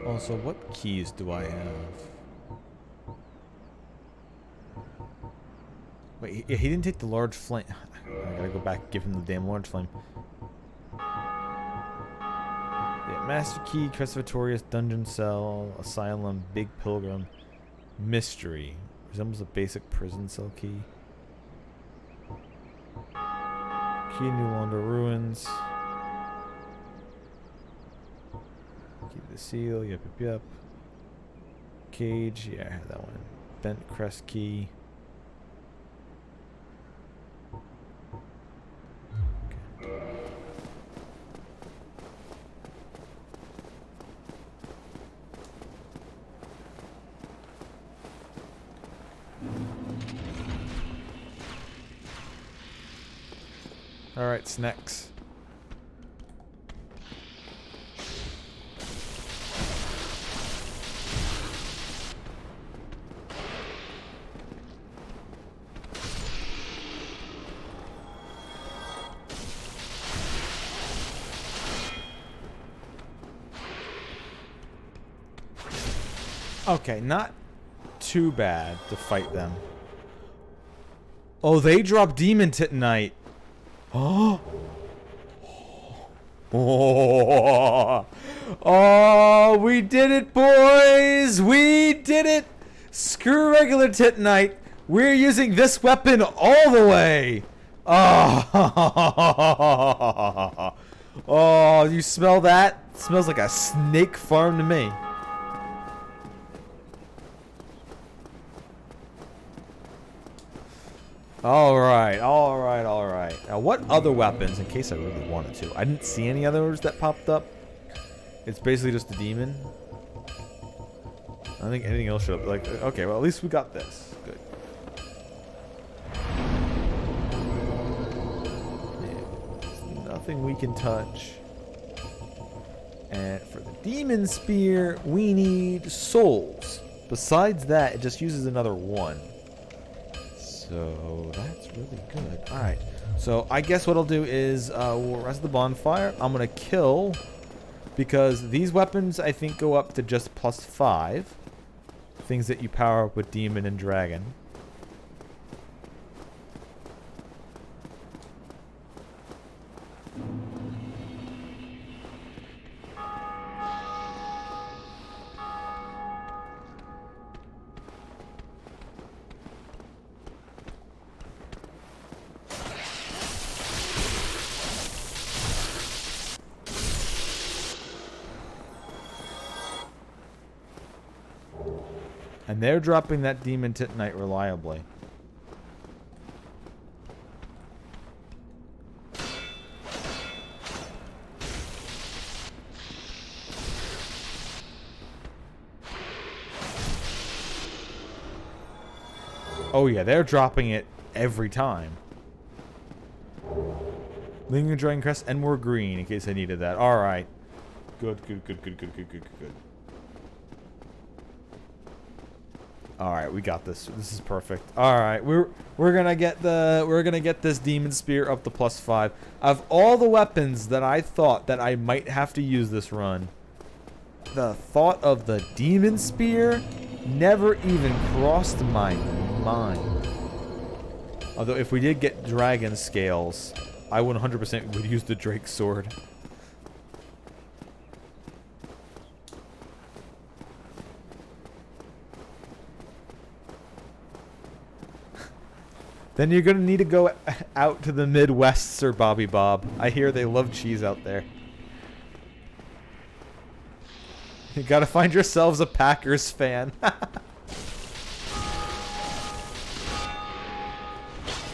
Also, what keys do I have? Wait, he didn't take the large flame. I gotta go back and give him the damn large flame. Yeah, Master Key, Crest of Victorious, Dungeon Cell, Asylum, Big Pilgrim, Mystery. Resembles a basic prison cell key. Key New Londo Ruins. Keep the seal, yep. Cage, yeah, I had that one. Bent Crest Key. Okay. Alright, snacks. Okay, not too bad to fight them. Oh, they drop demon titanite. Oh. Oh, we did it, boys. We did it. Screw regular titanite. We're using this weapon all the way. Oh. Oh, you smell that? It smells like a snake farm to me. Alright. Now, what other weapons, in case I really wanted to? I didn't see any others that popped up. It's basically just a demon. I don't think anything else showed up. Like, okay, well, at least we got this. Good. Yeah, nothing we can touch. And for the demon spear, we need souls. Besides that, it just uses another one. So that's really good. Alright. So I guess what I'll do is we'll rest the bonfire. I'm going to kill, because these weapons I think go up to just +5. Things that you power up with demon and dragon. And they're dropping that demon titanite reliably. Oh yeah, they're dropping it every time. Lingering Dragon Crest and more green in case I needed that. Alright. Good. Alright, we got this. This is perfect. Alright, we're gonna get this demon spear up to +5. Of all the weapons that I thought that I might have to use this run, the thought of the demon spear never even crossed my mind. Although if we did get dragon scales, I 100% would use the Drake sword. Then you're gonna need to go out to the Midwest, Sir Bobby Bob. I hear they love cheese out there. You gotta find yourselves a Packers fan.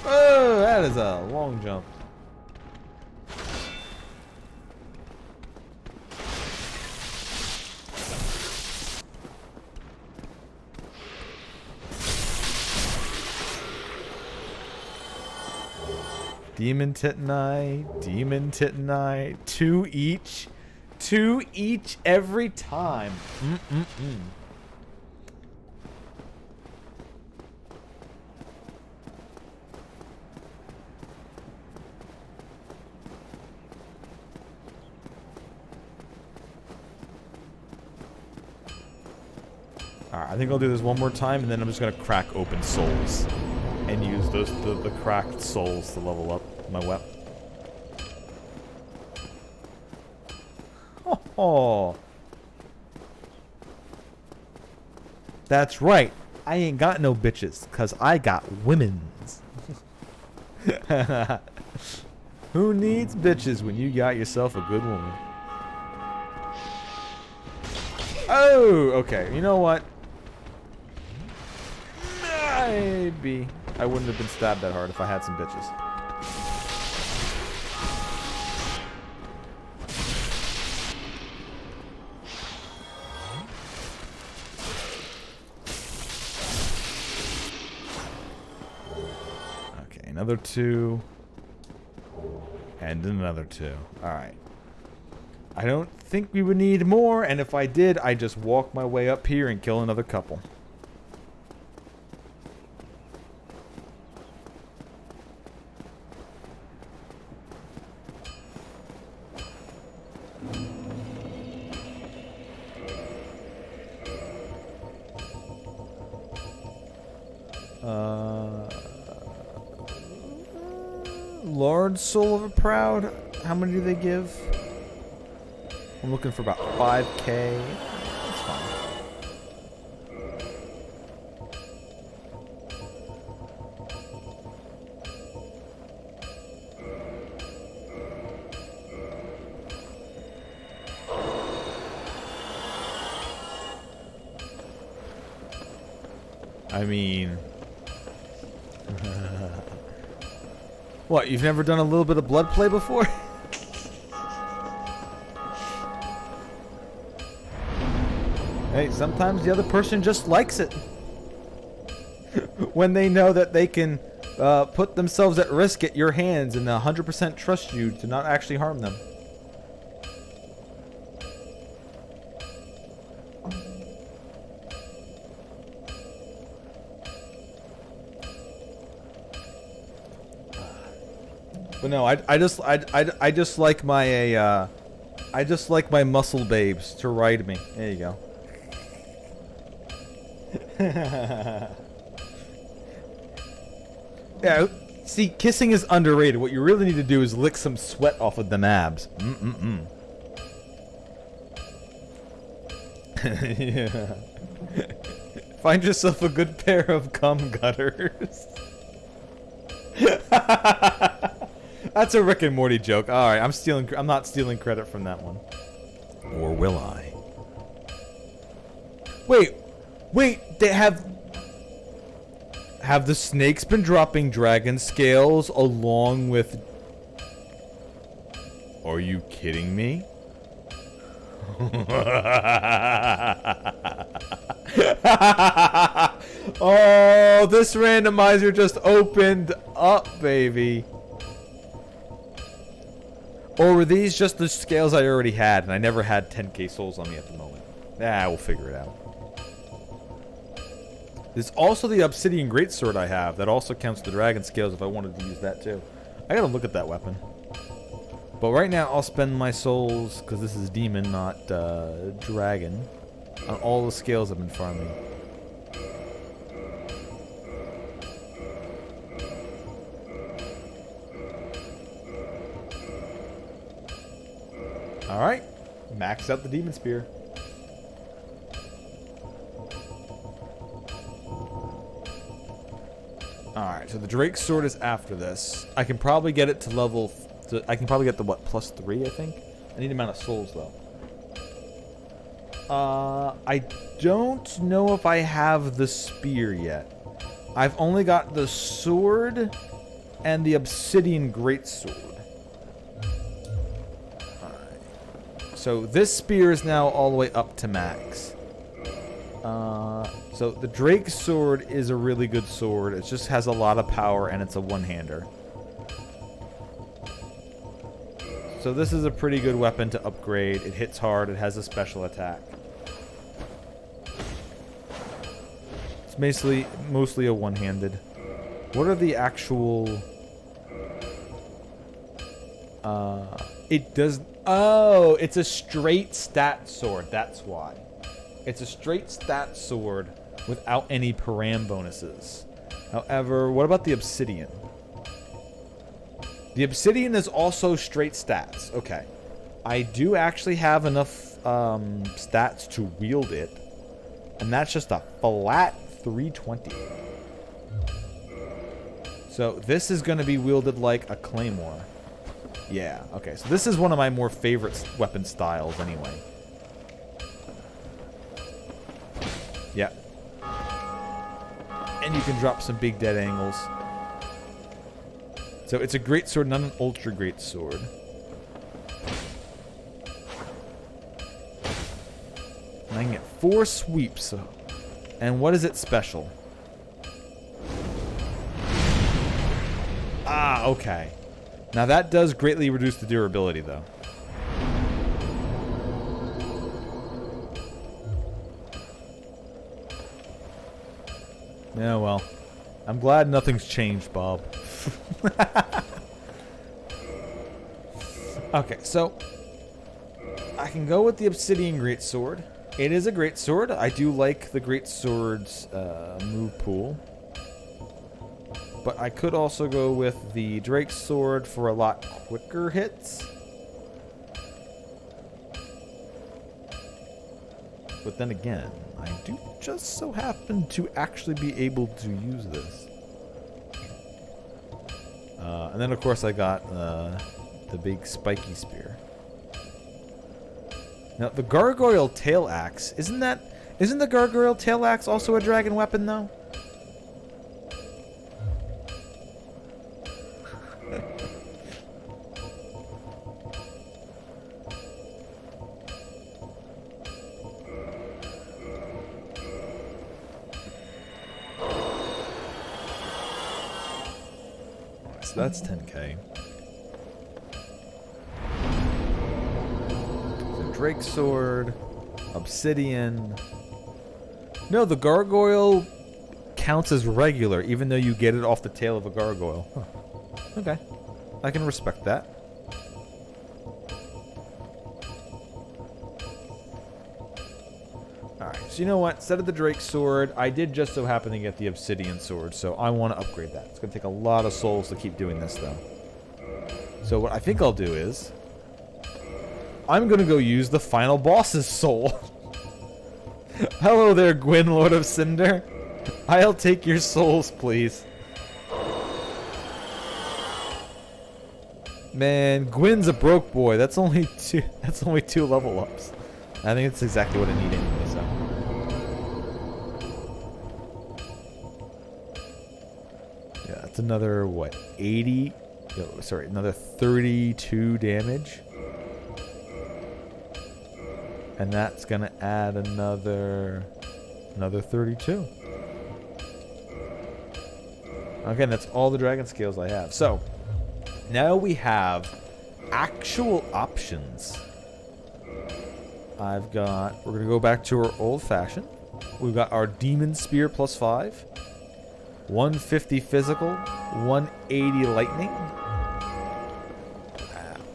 Oh, that is a long jump. Demon Titanite, Demon Titanite. 2 each. 2 each every time. Alright, I think I'll do this one more time, and then I'm just gonna crack open souls. And use the cracked souls to level up my weapon. Oh. That's right. I ain't got no bitches, cause I got women's. Who needs bitches when you got yourself a good woman? Oh, okay. You know what? Maybe I wouldn't have been stabbed that hard if I had some bitches. Okay, another 2. And another 2. Alright. I don't think we would need more, and if I did, I'd just walk my way up here and kill another couple. Lord Soul of a Proud. How many do they give? I'm looking for about 5k. That's fine. I mean... What, you've never done a little bit of blood play before? Hey, sometimes the other person just likes it. When they know that they can put themselves at risk at your hands and 100% trust you to not actually harm them. But no, I just like my I just like my muscle babes to ride me. There you go. Yeah, see, kissing is underrated. What you really need to do is lick some sweat off of them abs. Yeah. Find yourself a good pair of cum gutters. That's a Rick and Morty joke. All right, I'm not stealing credit from that one. Or will I? Wait, they have the snakes been dropping dragon scales along with... Are you kidding me? Oh, this randomizer just opened up, baby. Or were these just the scales I already had, and I never had 10k souls on me at the moment? We'll figure it out. There's also the obsidian greatsword I have. That also counts the dragon scales if I wanted to use that too. I gotta look at that weapon. But right now, I'll spend my souls, because this is demon, not dragon, on all the scales I've been farming. Alright, max out the demon spear. Alright, so the Drake's sword is after this. I can probably get it to level... I can probably get the, what, +3, I think? I need an amount of souls, though. I don't know if I have the spear yet. I've only got the sword and the obsidian greatsword. So this spear is now all the way up to max. So the Drake's sword is a really good sword. It just has a lot of power and it's a one-hander. So this is a pretty good weapon to upgrade. It hits hard. It has a special attack. It's mostly a one-handed. What are the actual... it does... Oh, it's a straight stat sword. That's why. It's a straight stat sword without any param bonuses. However, what about the obsidian? The obsidian is also straight stats. Okay. I do actually have enough stats to wield it. And that's just a flat 320. So this is going to be wielded like a claymore. Yeah, okay. So this is one of my more favorite weapon styles anyway. Yeah. And you can drop some big dead angles. So it's a great sword, not an ultra great sword. And I can get 4 sweeps. And what is it special? Ah, okay. Now that does greatly reduce the durability, though. Yeah, well. I'm glad nothing's changed, Bob. Okay, so I can go with the Obsidian Greatsword. It is a greatsword. I do like the greatsword's move pool. But I could also go with the Drake's Sword for a lot quicker hits. But then again, I do just so happen to actually be able to use this. And then of course I got the big spiky spear. Now the Gargoyle Tail Axe, isn't the Gargoyle Tail Axe also a dragon weapon though? So that's 10k. So Drake's Sword, Obsidian. No, the Gargoyle counts as regular, even though you get it off the tail of a gargoyle. Huh. Okay. I can respect that. Alright, so you know what? Instead of the Drake's Sword, I did just so happen to get the Obsidian Sword, so I want to upgrade that. It's going to take a lot of souls to keep doing this, though. So what I think I'll do is... I'm going to go use the final boss's soul. Hello there, Gwyn, Lord of Cinder. I'll take your souls, please. Man, Gwyn's a broke boy. That's only two level ups. I think it's exactly what I need anyway, so. Yeah, that's another, what, 80? No, sorry, another 32 damage. And that's going to add another 32. Again, that's all the dragon scales I have. So, now we have actual options. We're going to go back to our old fashioned. We've got our Demon Spear plus 5. 150 physical. 180 lightning.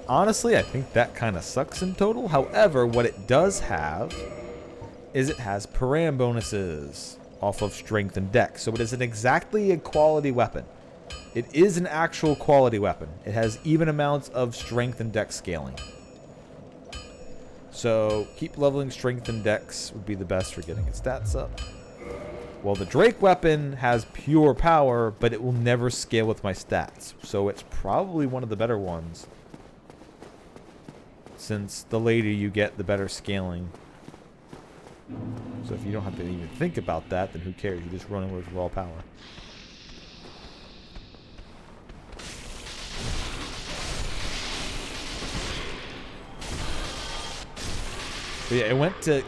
Honestly, I think that kind of sucks in total. However, what it does have is it has param bonuses off of strength and dex. So it isn't exactly a quality weapon. It is an actual quality weapon. It has even amounts of strength and dex scaling. So keep leveling strength and dex would be the best for getting its stats up. Well, the Drake weapon has pure power, but it will never scale with my stats. So it's probably one of the better ones. Since the later you get, the better scaling. So if you don't have to even think about that, then who cares? You just run in with raw power. But yeah, it went to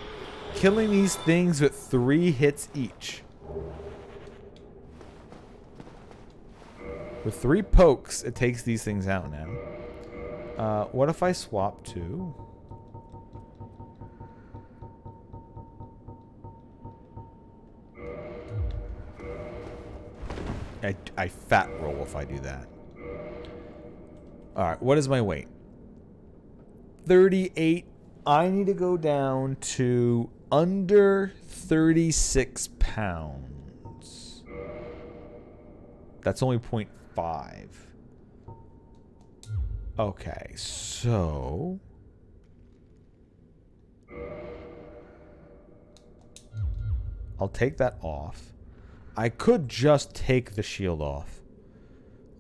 killing these things with 3 hits each. With 3 pokes, it takes these things out now. What if I swap to... I fat roll if I do that. Alright, what is my weight? 38. I need to go down to under 36 pounds. That's only 0.5. Okay, so... I'll take that off. I could just take the shield off.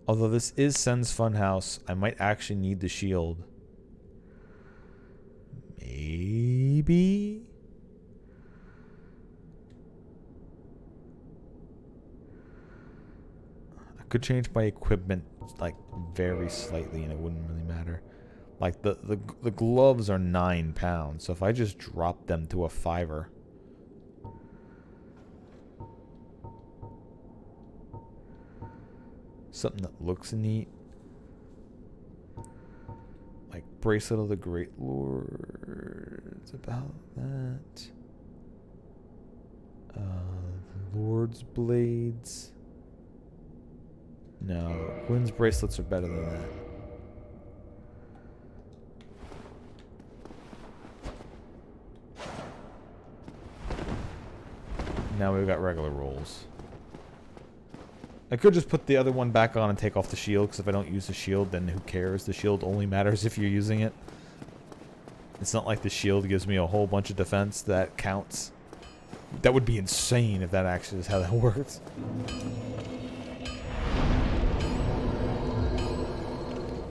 Although this is Sen's Funhouse, I might actually need the shield. Maybe? I could change my equipment like very slightly and it wouldn't really matter. Like the gloves are 9 pounds, so if I just drop them to a 5er. Something that looks neat. Like Bracelet of the Great Lords. About that. The Lord's Blades. No, Gwyn's bracelets are better than that. Now we've got regular rolls. I could just put the other one back on and take off the shield, because if I don't use the shield, then who cares? The shield only matters if you're using it. It's not like the shield gives me a whole bunch of defense that counts. That would be insane if that actually is how that works.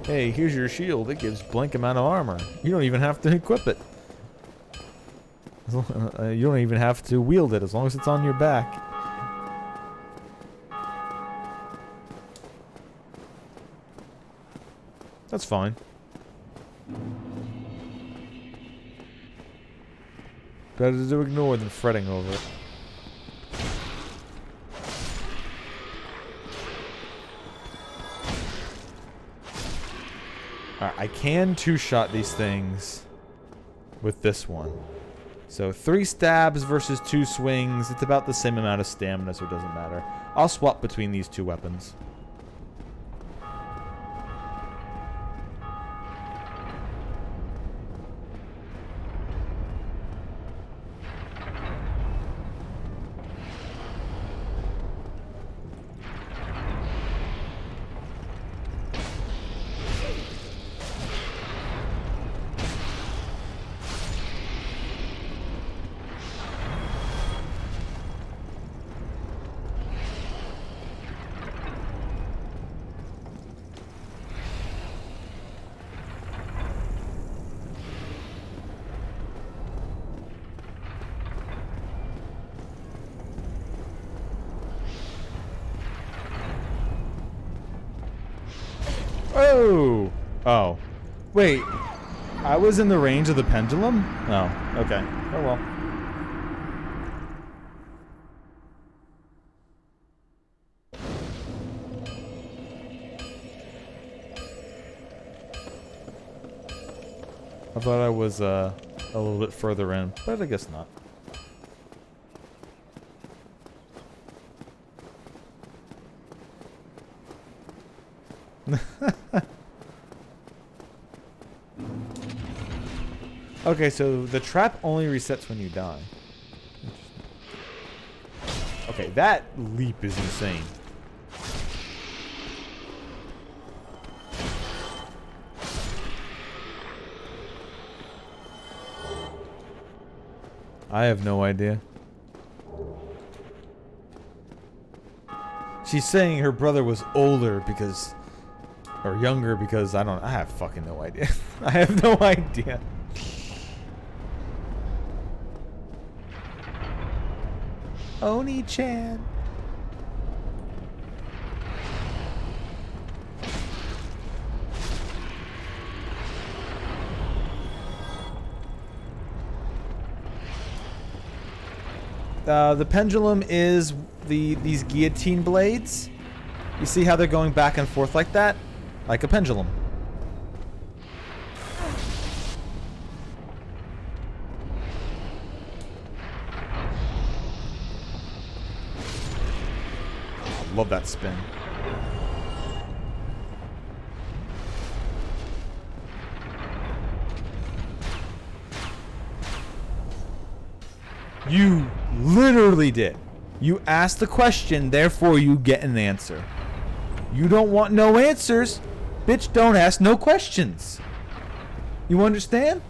Hey, here's your shield. It gives blank amount of armor. You don't even have to equip it. You don't even have to wield it as long as it's on your back. That's fine. Better to ignore than fretting over it. Alright, I can two-shot these things with this one. So 3 stabs versus 2 swings. It's about the same amount of stamina, so it doesn't matter. I'll swap between these 2 weapons. Oh! Oh. Wait. I was in the range of the pendulum? Oh, okay. Oh well. I thought I was a little bit further in, but I guess not. Okay, so the trap only resets when you die. Okay, that leap is insane. I have no idea. She's saying her brother was older because... or younger because I have fucking no idea. I have no idea. Oni-chan. The pendulum is these guillotine blades. You see how they're going back and forth like that? Like a pendulum. Love that spin. You literally did. You asked the question, therefore you get an answer. You don't want no answers. Bitch, don't ask no questions. You understand?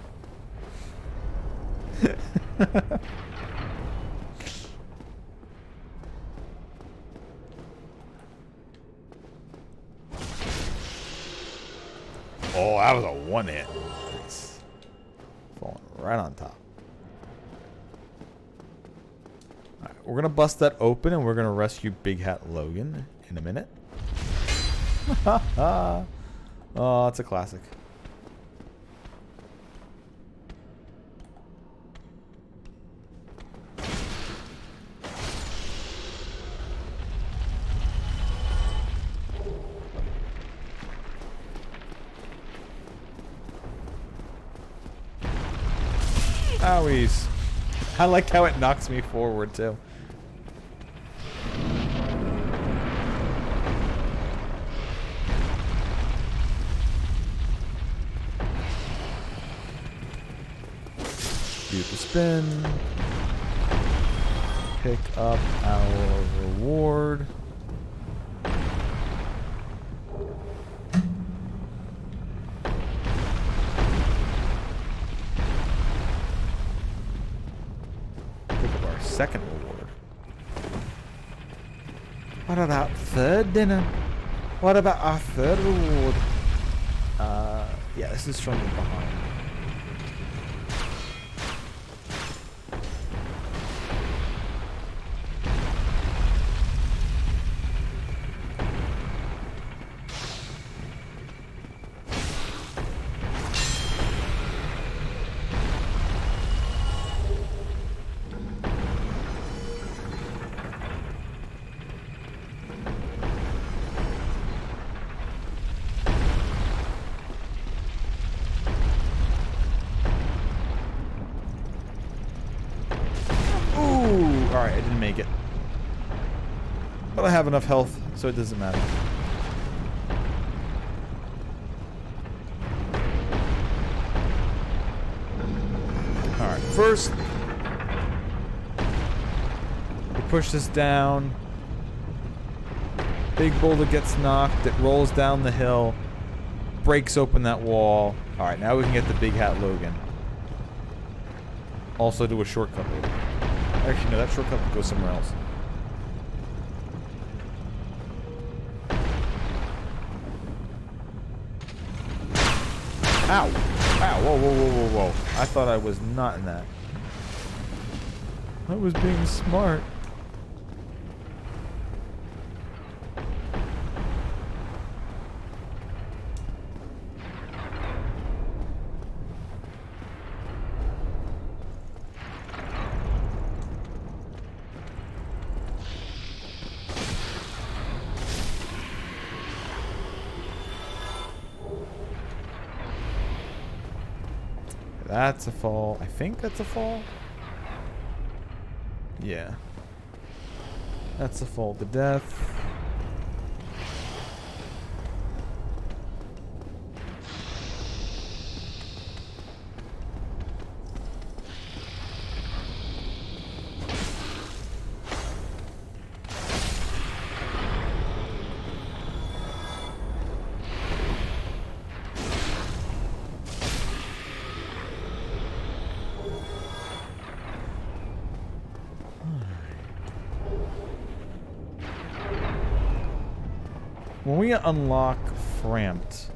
Oh, that was a one hit. Nice. Falling right on top. Alright, we're gonna bust that open and we're gonna rescue Big Hat Logan in a minute. Oh, it's a classic. Owies. I like how it knocks me forward too. Do the spin. Pick up our reward. Second reward. What about third dinner? What about our third reward? Yeah, this is from behind. Alright, I didn't make it. But I have enough health, so it doesn't matter. Alright, first we push this down. Big boulder gets knocked, it rolls down the hill, breaks open that wall. Alright, now we can get the Big Hat Logan. Also do a shortcut later. Actually, no, that shortcut will go somewhere else. Ow! Ow! Whoa, whoa, whoa, whoa, whoa. I thought I was not in that. I was being smart. That's a fall. I think that's a fall. Yeah. That's a fall to death. When we unlock Framped,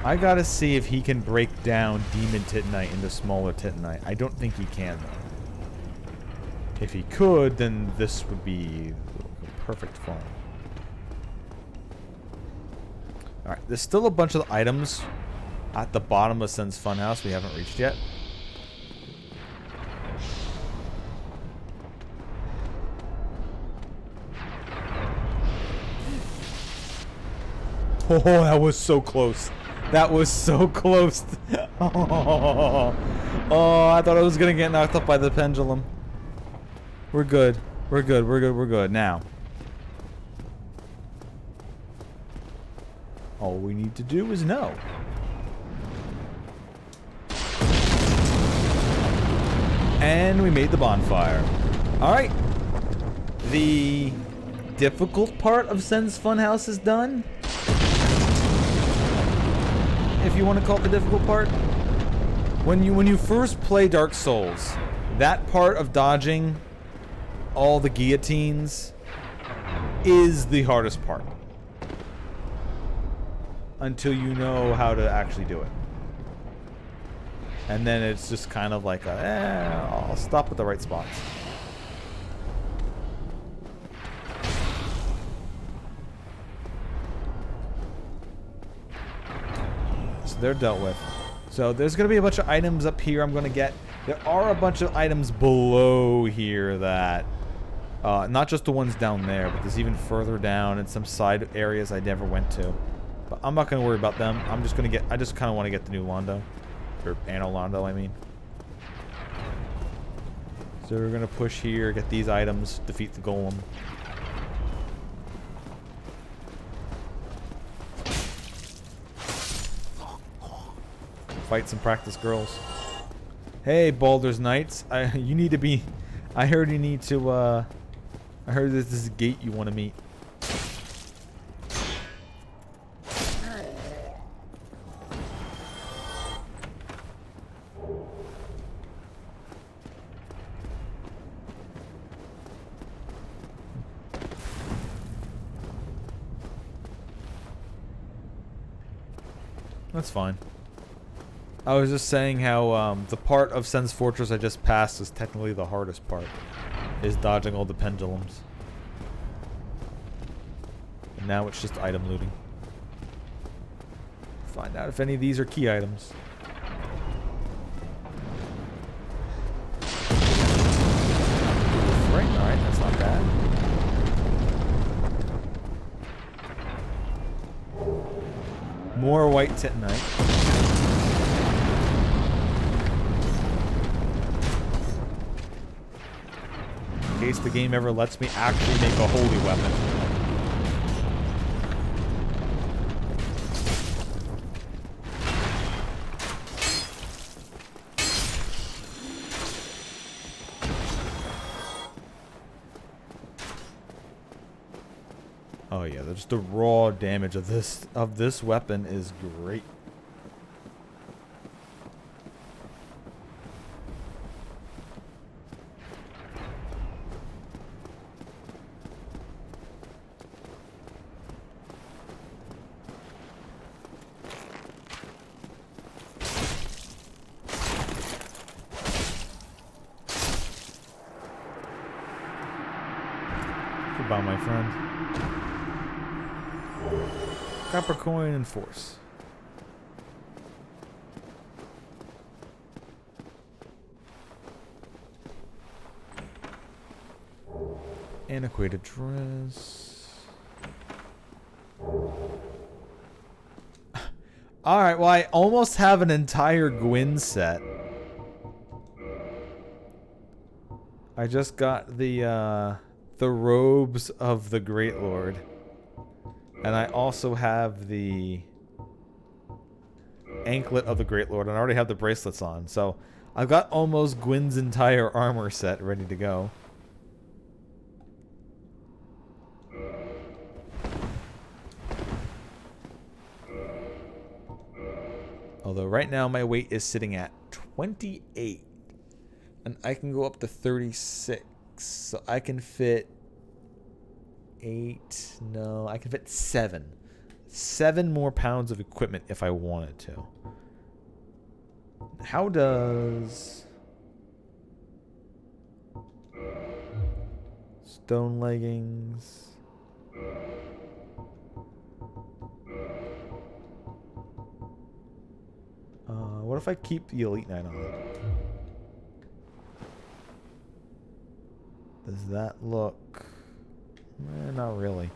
I gotta see if he can break down Demon Titanite into smaller Titanite. I don't think he can, though. If he could, then this would be a perfect farm. Alright, there's still a bunch of items at the bottom of Sen's Funhouse we haven't reached yet. Oh, that was so close. That was so close. Oh, I thought I was going to get knocked up by the pendulum. We're good. We're good. We're good. We're good. Now. All we need to do is know. And we made the bonfire. Alright. The difficult part of Sen's Funhouse is done. If you want to call it the difficult part. When you first play Dark Souls, that part of dodging all the guillotines is the hardest part. Until you know how to actually do it. And then it's just kind of like I'll stop at the right spots. So they're dealt with. So there's going to be a bunch of items up here I'm going to get. There are a bunch of items below here that... not just the ones down there, but there's even further down and some side areas I never went to. But I'm not going to worry about them. I'm just going to get... I just kind of want to get the new Londo. Or Anor Londo, I mean. So we're going to push here, get these items, defeat the Golem. Fight some practice girls. Hey, Baldur's Knights. You need to be... I heard you need to, I heard there's this gate you want to meet. That's fine. I was just saying how the part of Sen's Fortress I just passed is technically the hardest part. Is dodging all the pendulums. And now it's just item looting. Find out if any of these are key items. Right, alright, that's not bad. More white titanite. In case the game ever lets me actually make a holy weapon. Oh yeah, just the raw damage of this weapon is great. Goodbye, my friend. Copper coin and force. Antiquated dress. Alright, well I almost have an entire Gwyn set. I just got the robes of the Great Lord. And I also have the anklet of the Great Lord, and I already have the bracelets on. So I've got almost Gwyn's entire armor set ready to go. Although right now my weight is sitting at 28. And I can go up to 36. So I can fit... 8, no, I can fit 7. 7 more pounds of equipment if I wanted to. How does... Stone leggings... what if I keep the Elite Knight on? Does that look... not really.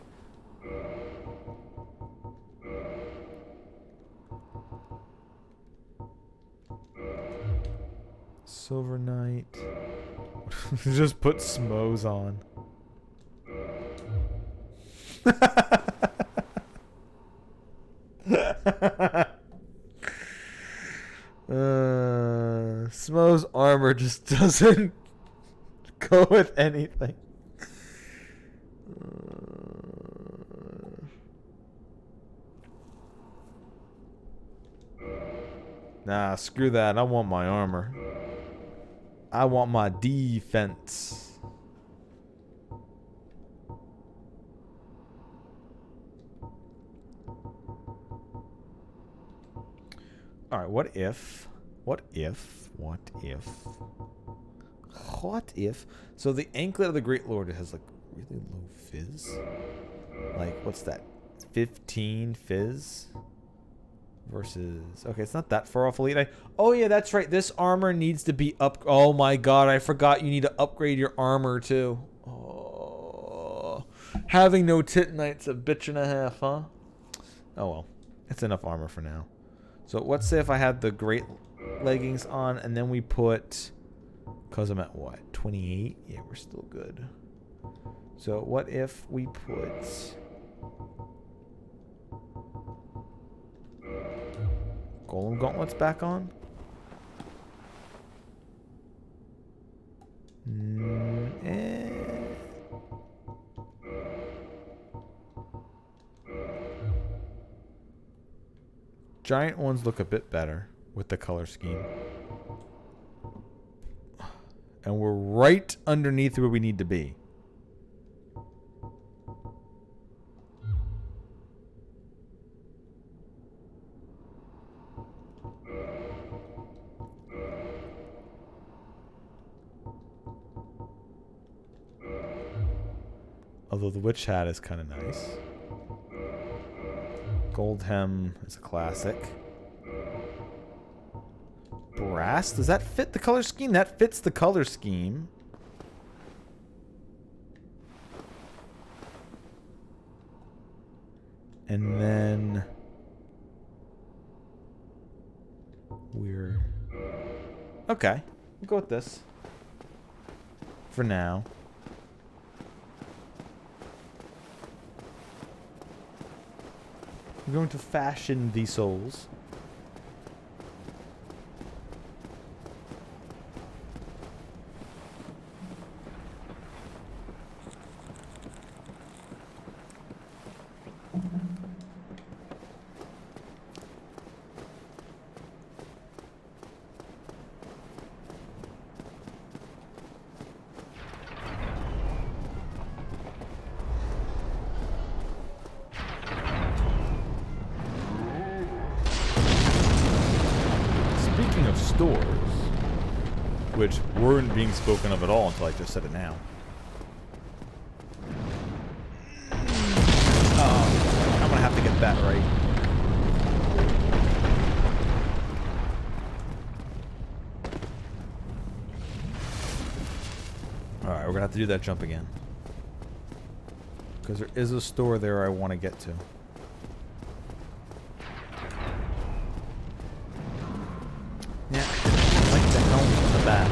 Silver Knight. Just put Smough on. Smough's armor just doesn't go with anything. Nah, screw that. I want my armor. I want my defense. Alright, what if... So the anklet of the Great Lord has like really low fizz. Like, what's that? 15 fizz? Versus... Okay, it's not that far off Elite. Oh yeah, that's right. This armor needs to be up... Oh my god, I forgot you need to upgrade your armor too. Oh, having no Titanite's a bitch and a half, huh? Oh well. It's enough armor for now. So let's say if I had the great leggings on and then we put... Because I'm at what? 28? Yeah, we're still good. So what if we put... Golem gauntlets back on? Giant ones look a bit better with the color scheme. And we're right underneath where we need to be. Although the witch hat is kind of nice. Gold hem is a classic. Brass? Does that fit the color scheme? That fits the color scheme. And then... we're... Okay. We'll go with this. For now. We're going to fashion the souls. Which weren't being spoken of at all until I just said it now. Oh, I'm gonna have to get that right. Alright, we're gonna have to do that jump again. Because there is a store there I want to get to. Yeah. Back.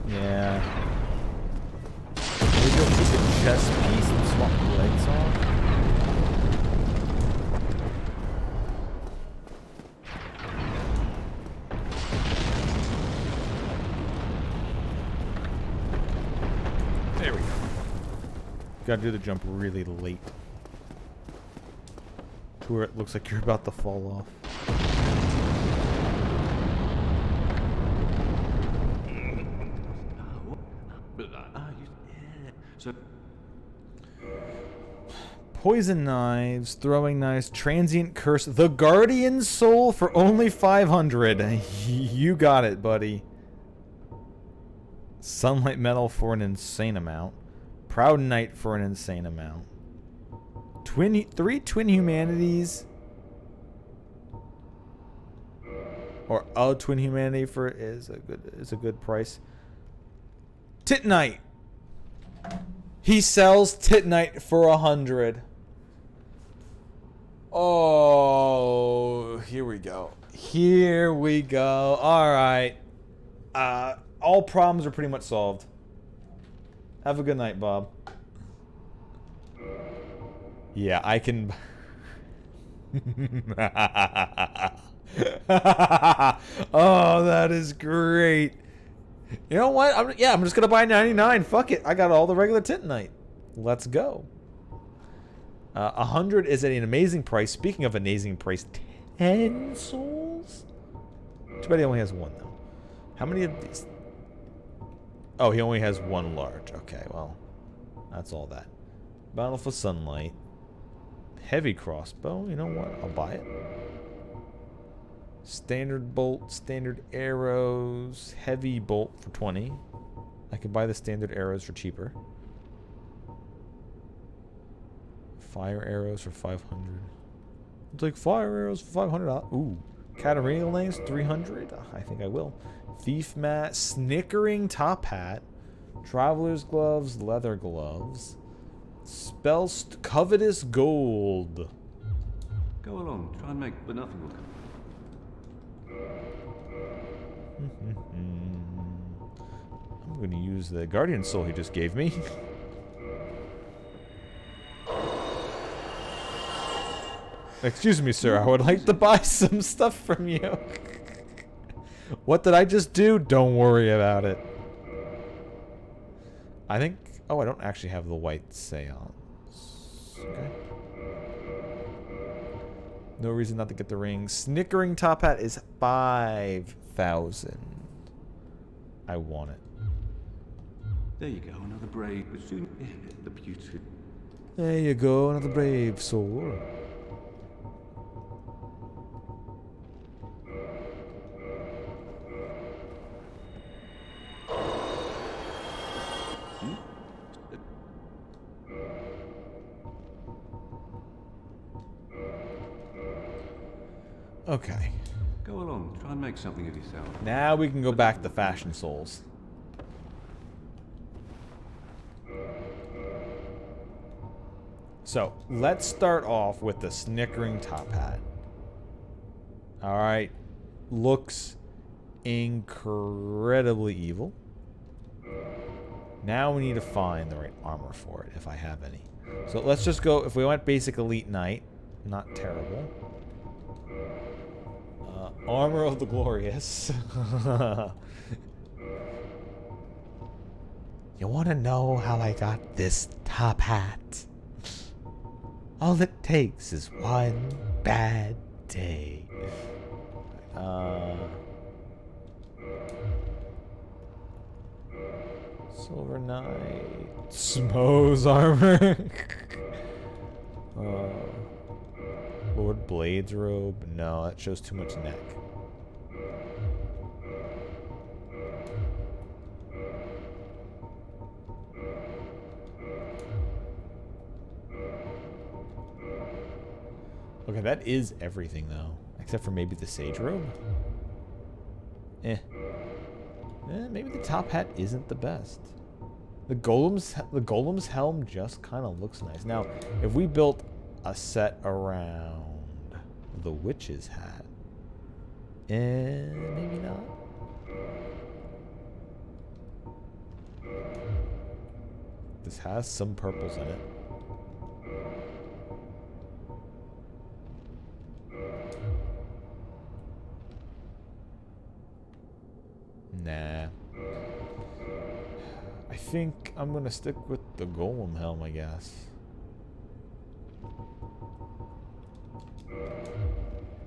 Yeah. Maybe I'll keep the chest piece and swap the legs off. There we go. Gotta do the jump really late. To where it looks like you're about to fall off. Poison knives, throwing knives, transient curse, the guardian soul for only 500. You got it, buddy. Sunlight metal for an insane amount. Proud knight for an insane amount. Three twin humanities. Or a twin humanity for is a good price. Titanite. He sells Titanite for 100. Oh, here we go. Here we go. All right. All problems are pretty much solved. Have a good night, Bob. Yeah, I can... Oh, that is great. You know what? I'm just gonna buy 99. Fuck it. I got all the regular Titanite. Let's go. 100 is at an amazing price. Speaking of amazing price, 10 souls? Too bad he only has one, though. How many of these? Oh, he only has one large. Okay, well, that's all that. Bountiful Sunlight. Heavy crossbow. You know what? I'll buy it. Standard bolt, standard arrows, heavy bolt for 20. I could buy the standard arrows for cheaper. Fire arrows for 500. I'll take fire arrows for 500. Ooh. Catarrhal names, 300. I think I will. Thief mat, snickering top hat, traveler's gloves, leather gloves, covetous gold. Go along, try and make, but nothing will come. I'm going to use the guardian soul he just gave me. Excuse me, sir. I would like to buy some stuff from you. What did I just do? Don't worry about it. I think... Oh, I don't actually have the white seance. Okay. No reason not to get the ring. Snickering top hat is 5,000. I want it. There you go, another brave, but soon the beauty. There you go, another brave soul. Okay. Go along, try and make something of yourself. Now we can go back to Fashion Souls. So, let's start off with the snickering top hat. Alright. Looks incredibly evil. Now we need to find the right armor for it, if I have any. So let's just go, if we went basic elite knight, not terrible. Armor of the Glorious. You want to know how I got this top hat? All it takes is one bad day. Silver Knight. Smough's armor. Lord Blade's robe. No, that shows too much neck. Okay, that is everything though, except for maybe the sage robe. Maybe the top hat isn't the best. The golem's helm just kind of looks nice. Now, if we built a set around the witch's hat, maybe not. This has some purples in it. Nah. I think I'm gonna stick with the golem helm, I guess.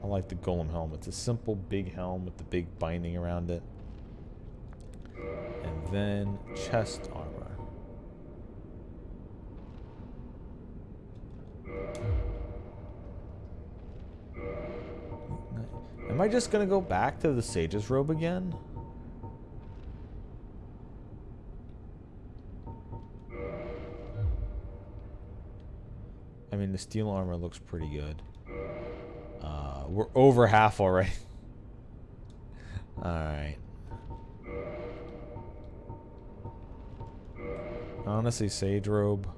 I like the golem helm. It's a simple big helm with the big binding around it. And then chest armor. Am I just gonna go back to the sage's robe again? I mean, the steel armor looks pretty good. We're over half already. Alright. Honestly, sage robe.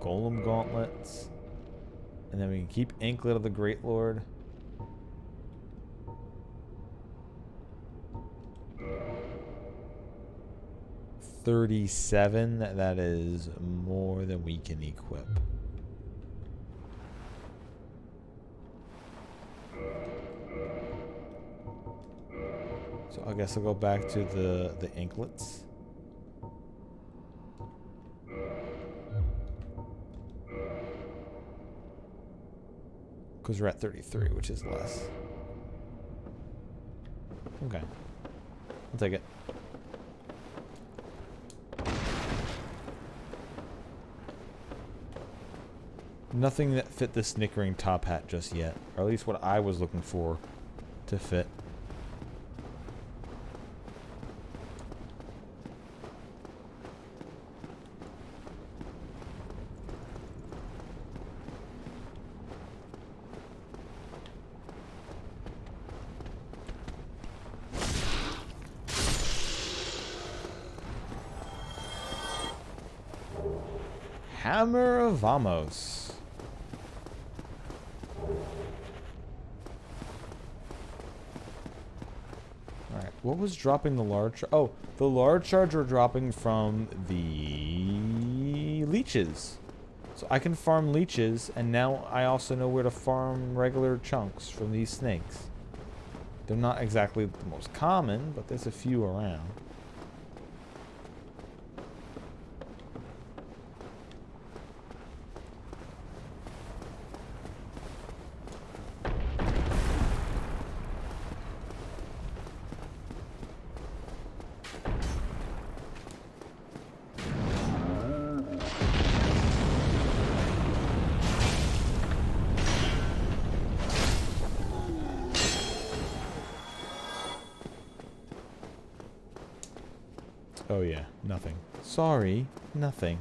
Golem gauntlets. And then we can keep Anklet of the Great Lord. 37. That is more than we can equip. So I guess I'll go back to the anklets. Because we're at 33, which is less. Okay. I'll take it. Nothing that fit the snickering top hat just yet. Or at least what I was looking for to fit. Hammer of Vamos. Alright, what was dropping the large... Oh, the large charge were dropping from the leeches. So I can farm leeches, and now I also know where to farm regular chunks from these snakes. They're not exactly the most common, but there's a few around. Oh yeah, nothing. Sorry, nothing.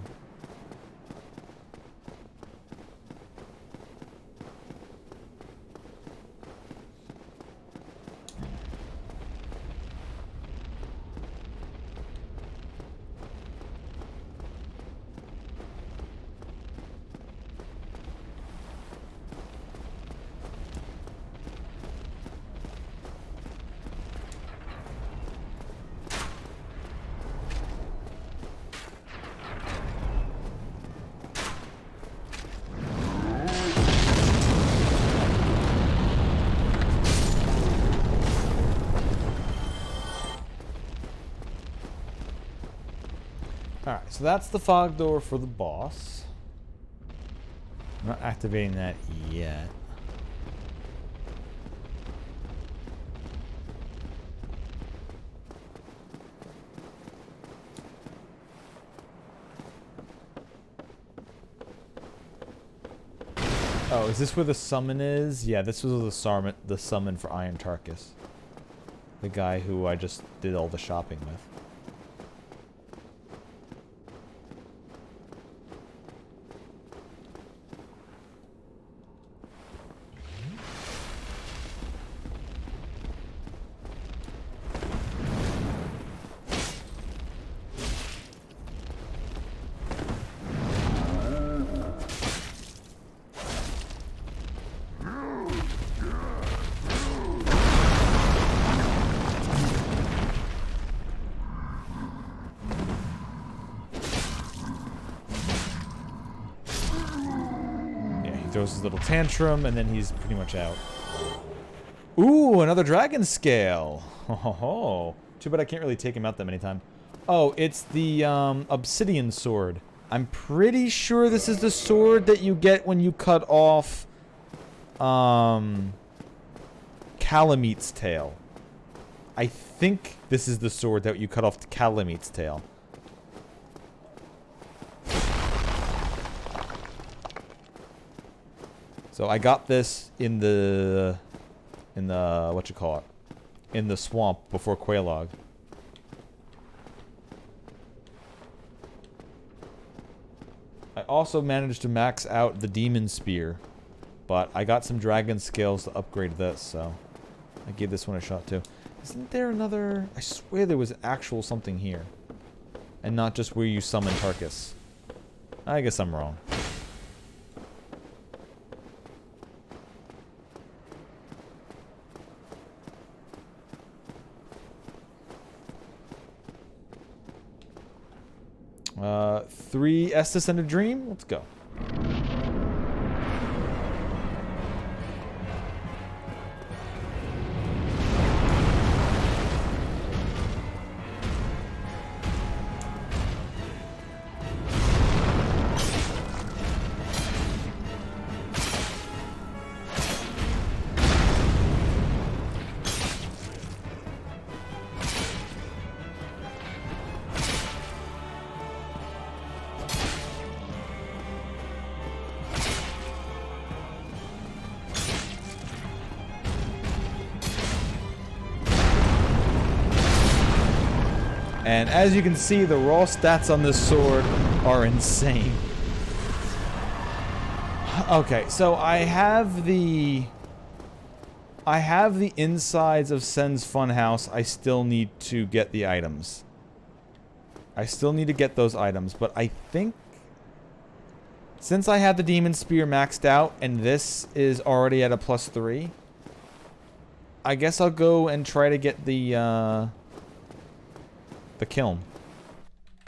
Alright, so that's the fog door for the boss. I'm not activating that yet. Oh, is this where the summon is? Yeah, this was the summon for Iron Tarkus. The guy who I just did all the shopping with. Throws his little tantrum, and then he's pretty much out. Ooh, another dragon scale. Oh, too bad I can't really take him out that many times. Oh, it's the obsidian sword. I'm pretty sure this is the sword that you get when you cut off Calamete's tail. I think this is the sword that you cut off Calamete's tail. So I got this in the what you call it, in the swamp before Quelaag. I also managed to max out the demon spear, but I got some dragon scales to upgrade this, so I gave this one a shot too. Isn't there another? I swear there was actual something here, and not just where you summon Tarkus. I guess I'm wrong. 3 Estus and a Dream. Let's go. And as you can see, the raw stats on this sword are insane. Okay, so I have the insides of Sen's Funhouse. I still need to get the items. I still need to get those items, but I think since I have the Demon Spear maxed out and this is already at a +3, I guess I'll go and try to get the kiln.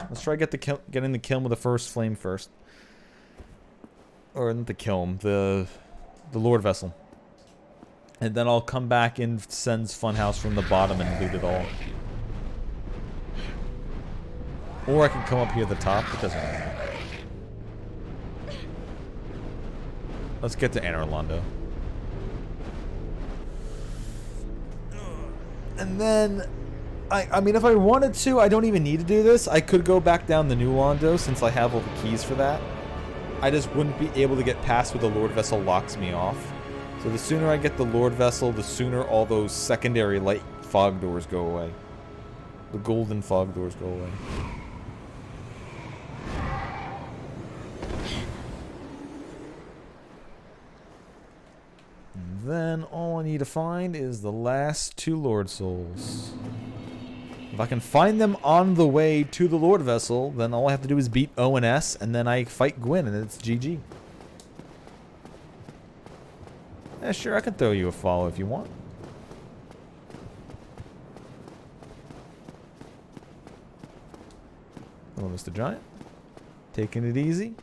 Let's try to get getting the kiln with the first flame first. Or not the kiln, the Lordvessel. And then I'll come back in Sen's Funhouse from the bottom and loot it all. Or I can come up here at the top. It doesn't really matter. Let's get to Anor Londo. And then I mean, if I wanted to, I don't even need to do this. I could go back down the new Londo since I have all the keys for that. I just wouldn't be able to get past where the Lordvessel locks me off. So the sooner I get the Lordvessel, the sooner all those secondary light fog doors go away. The golden fog doors go away. And then all I need to find is the last 2 Lord Souls. If I can find them on the way to the Lordvessel, then all I have to do is beat O and S, and then I fight Gwyn, and it's GG. Yeah, sure, I can throw you a follow if you want. Hello, Mr. Giant. Taking it easy.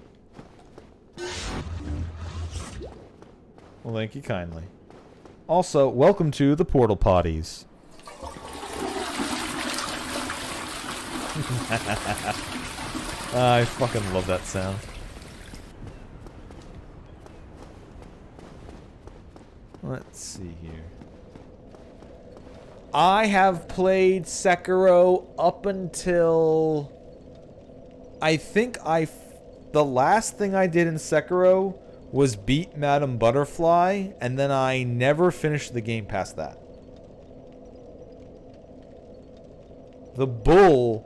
Well, thank you kindly. Also, welcome to the Portal Potties. I fucking love that sound. Let's see here. I have played Sekiro up until I think the last thing I did in Sekiro was beat Madame Butterfly, and then I never finished the game past that. The bull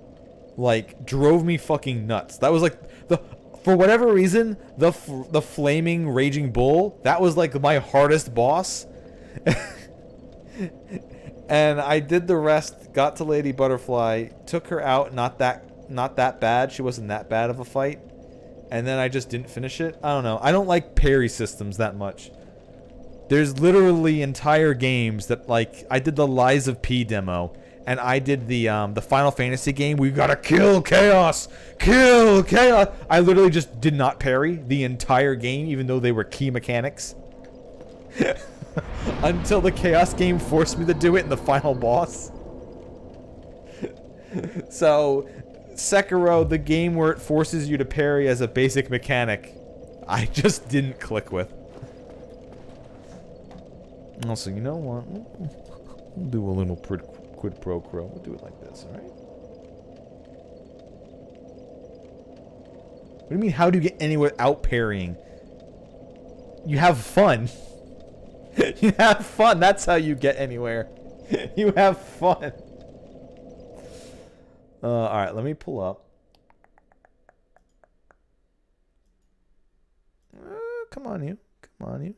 like drove me fucking nuts. That was like for whatever reason, the flaming raging bull, that was like my hardest boss. And I did the rest, got to Lady Butterfly, took her out, not that bad. She wasn't that bad of a fight. And then I just didn't finish it. I don't know. I don't like parry systems that much. There's literally entire games that, like, I did the Lies of P demo. And I did the Final Fantasy game. We gotta kill chaos! Kill chaos! I literally just did not parry the entire game, even though they were key mechanics. Until the chaos game forced me to do it in the final boss. So, Sekiro, the game where it forces you to parry as a basic mechanic, I just didn't click with. Also, you know what? We'll do a little quid pro quo. We'll do it like this, alright? What do you mean, how do you get anywhere without parrying? You have fun. You have fun. That's how you get anywhere. You have fun. Alright, let me pull up. Come on, you. Come on, you.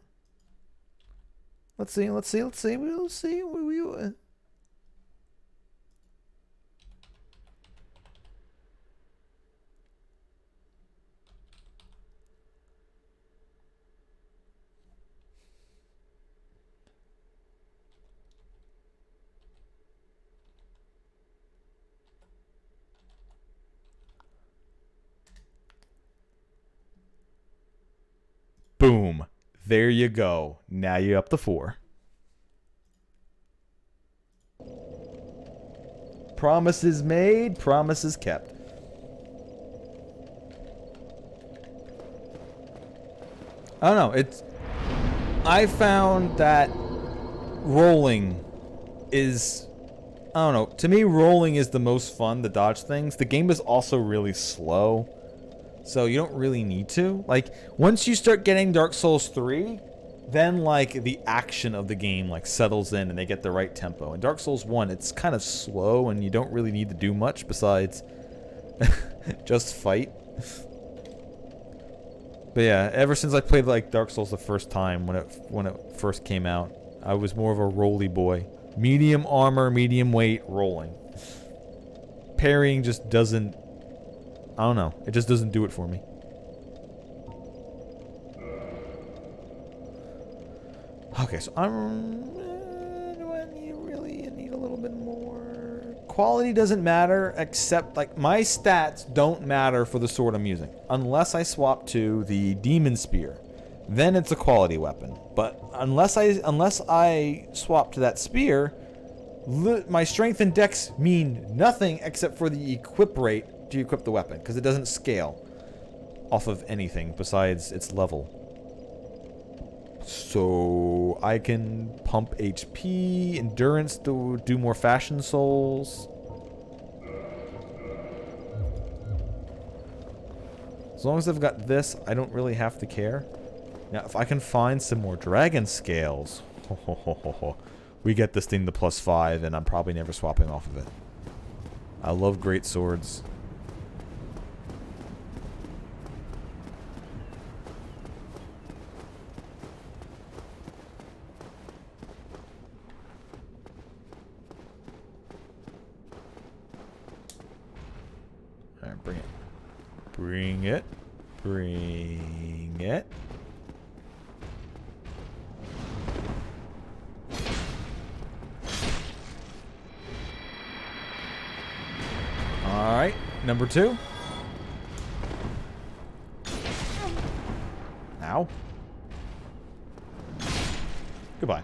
Let's see. We'll see. Boom. There you go. Now you're up to 4. Promises made, promises kept. I don't know. I found that rolling is, I don't know. To me, rolling is the most fun to dodge things. The game is also really slow, so you don't really need to. Like, once you start getting Dark Souls 3, then, like, the action of the game, like, settles in and they get the right tempo. In Dark Souls 1, it's kind of slow and you don't really need to do much besides just fight. But yeah, ever since I played, like, Dark Souls the first time when it first came out, I was more of a rolly boy. Medium armor, medium weight, rolling. Parrying just doesn't, I don't know, it just doesn't do it for me. Okay, so do I need a little bit more? Quality doesn't matter, except, like, my stats don't matter for the sword I'm using. Unless I swap to the Demon Spear. Then it's a quality weapon. But unless I swap to that spear, my strength and dex mean nothing except for the equip rate to equip the weapon. Because it doesn't scale off of anything besides its level. So I can pump HP, endurance to do more fashion souls. As long as I've got this, I don't really have to care. Now, if I can find some more dragon scales, we get this thing to +5, and I'm probably never swapping off of it. I love great swords. Alright, bring it. Bring it. Bring it. Alright, number 2. Ow. Goodbye.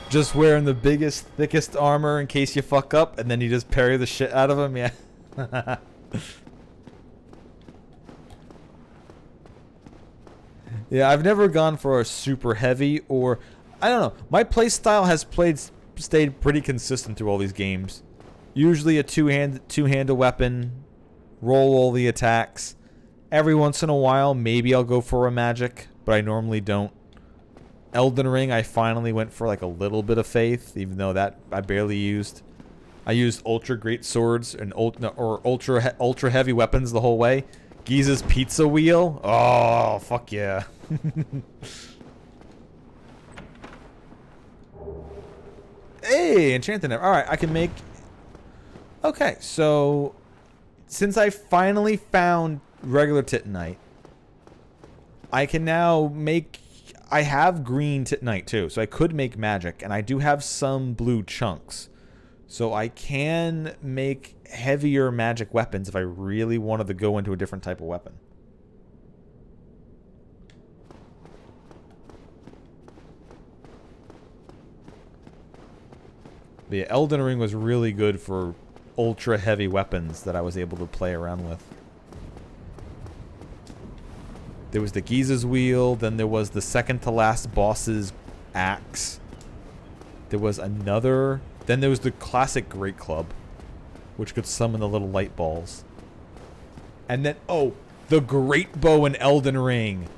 Just wearing the biggest, thickest armor in case you fuck up, and then you just parry the shit out of him, yeah. Yeah, I've never gone for a super heavy or, I don't know, my playstyle has stayed pretty consistent through all these games. Usually a two-handed weapon, roll all the attacks. Every once in a while, maybe I'll go for a magic, but I normally don't. Elden Ring, I finally went for like a little bit of faith, even though that I barely used. I used ultra great swords and ultra heavy weapons the whole way. Giza's pizza wheel. Oh, fuck yeah. Hey, enchanted. All right, I can make. Okay, so since I finally found regular Titanite, I can now make. I have green Titanite too, so I could make magic, and I do have some blue chunks. So I can make heavier magic weapons if I really wanted to go into a different type of weapon. But yeah, Elden Ring was really good for ultra heavy weapons that I was able to play around with. There was the Giza's wheel, then there was the second to last boss's axe. There was another, then there was the classic Great Club, which could summon the little light balls. And then, oh, the Great Bow in Elden Ring.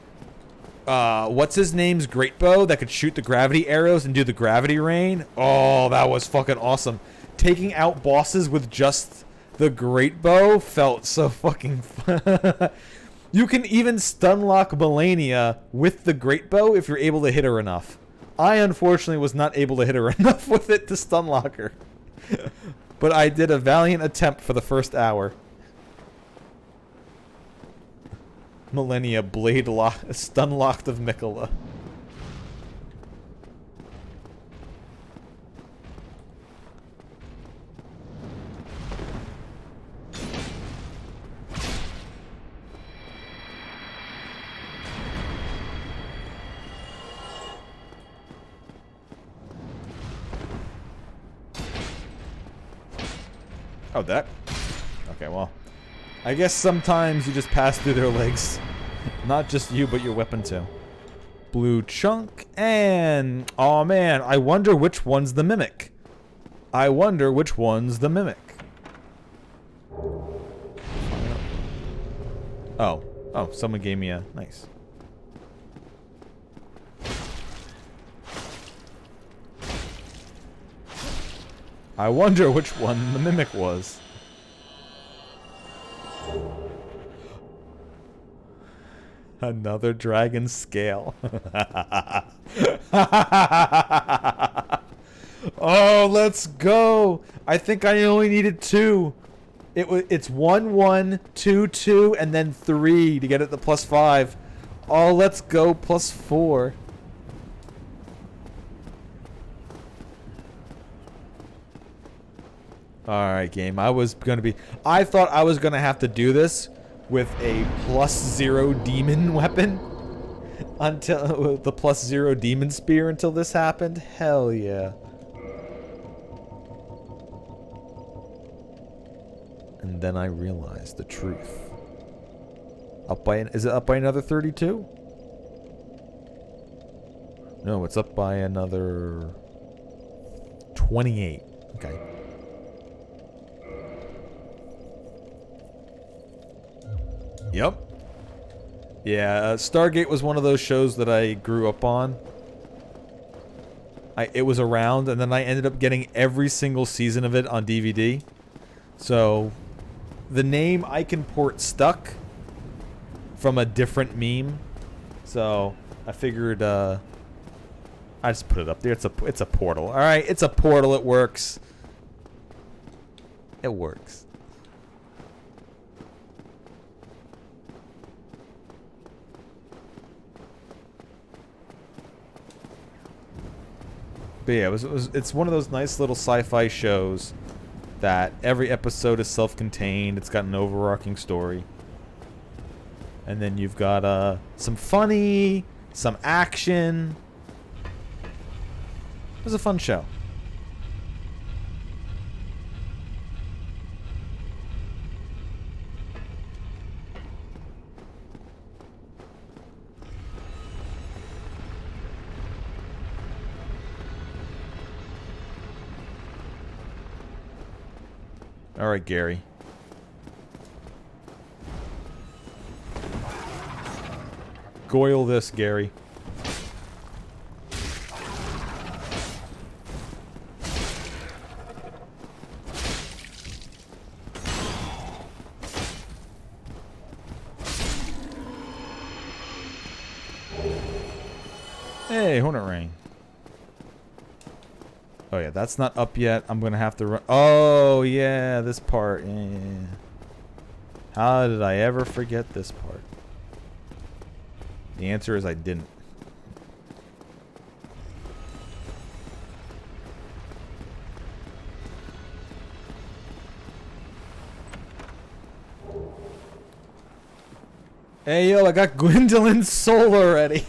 What's his name's Great Bow that could shoot the gravity arrows and do the gravity rain? Oh, that was fucking awesome. Taking out bosses with just the Great Bow felt so fucking fun. You can even stunlock Melania with the Great Bow if you're able to hit her enough. I unfortunately was not able to hit her enough with it to stunlock her. But I did a valiant attempt for the first hour. Millennia blade stunlocked of Mikola. Oh, that? Okay, well. I guess sometimes you just pass through their legs. Not just you, but your weapon too. Blue chunk, and... oh man, I wonder which one's the mimic. I wonder which one's the mimic. Oh. Oh, someone gave me a... nice. I wonder which one the mimic was. Another dragon scale. Oh, let's go. I think I only needed 2. It's 1, 1, 2, 2, and then 3 to get it to +5. Oh, let's go +4. Alright, game. I thought I was gonna have to do this with a +0 demon weapon. Until the +0 demon spear until this happened. Hell yeah. And then I realized the truth. Is it up by another 32? No, it's up by another 28. Okay. Yep. Yeah, Stargate was one of those shows that I grew up on. It was around, and then I ended up getting every single season of it on DVD. So, the name Iconport stuck from a different meme. So, I figured, I just put it up there. It's a portal. Alright, it's a portal. It works. It works. But yeah, it's one of those nice little sci-fi shows that every episode is self-contained. It's got an overarching story. And then you've got some funny, some action. It was a fun show. Alright, Gary. Goyle this, Gary. Hey, Hornet Ring. Oh yeah, that's not up yet. I'm gonna have to run. Oh yeah, this part. Yeah. How did I ever forget this part? The answer is I didn't. Hey yo, I got Gwendolyn's soul already.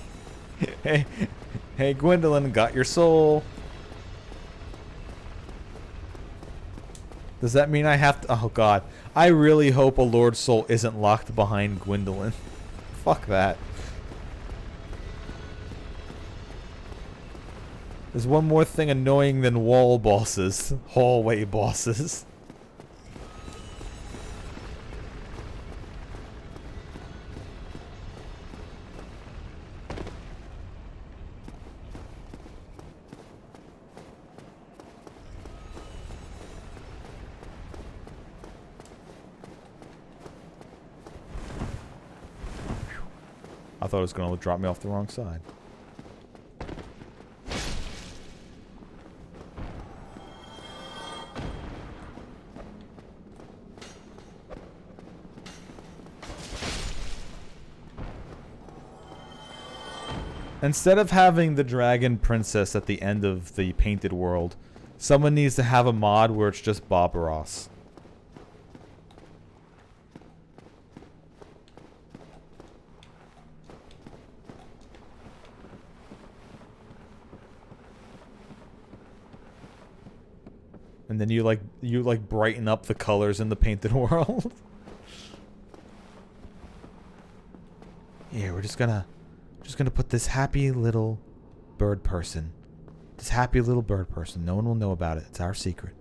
Hey Gwendolyn, got your soul. Does that mean I have to... oh god. I really hope a Lord Soul isn't locked behind Gwendolyn. Fuck that. There's one more thing annoying than wall bosses. Hallway bosses. I thought it was going to drop me off the wrong side. Instead of having the dragon princess at the end of the painted world, someone needs to have a mod where it's just Bob Ross. and then you brighten up the colors in the painted world. Here, we're just gonna put this happy little bird person. This happy little bird person. No one will know about it. It's our secret.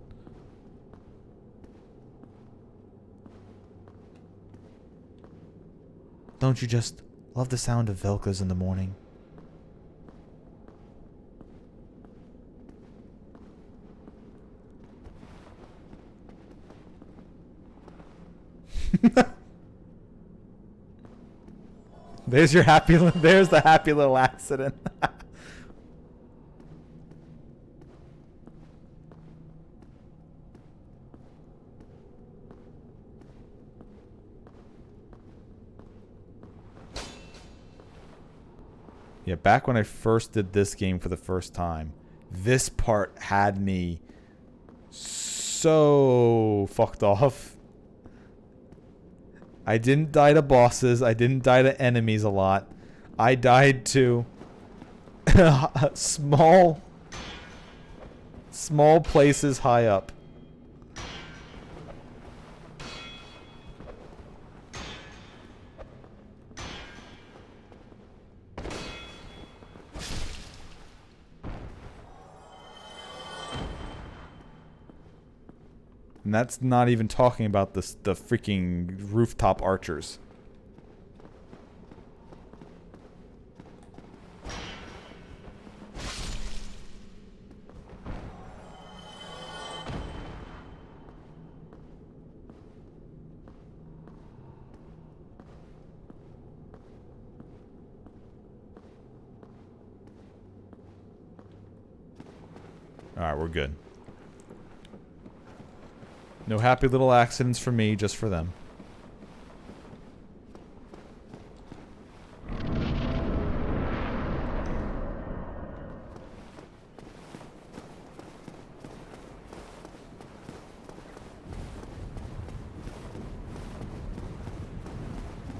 Don't you just love the sound of Velkas in the morning? There's your there's the happy little accident. Yeah, back when I first did this game for the first time, this part had me so fucked off. I didn't die to bosses. I didn't die to enemies a lot. I died to small places high up. And that's not even talking about the freaking rooftop archers. Alright, we're good. No happy little accidents for me, just for them.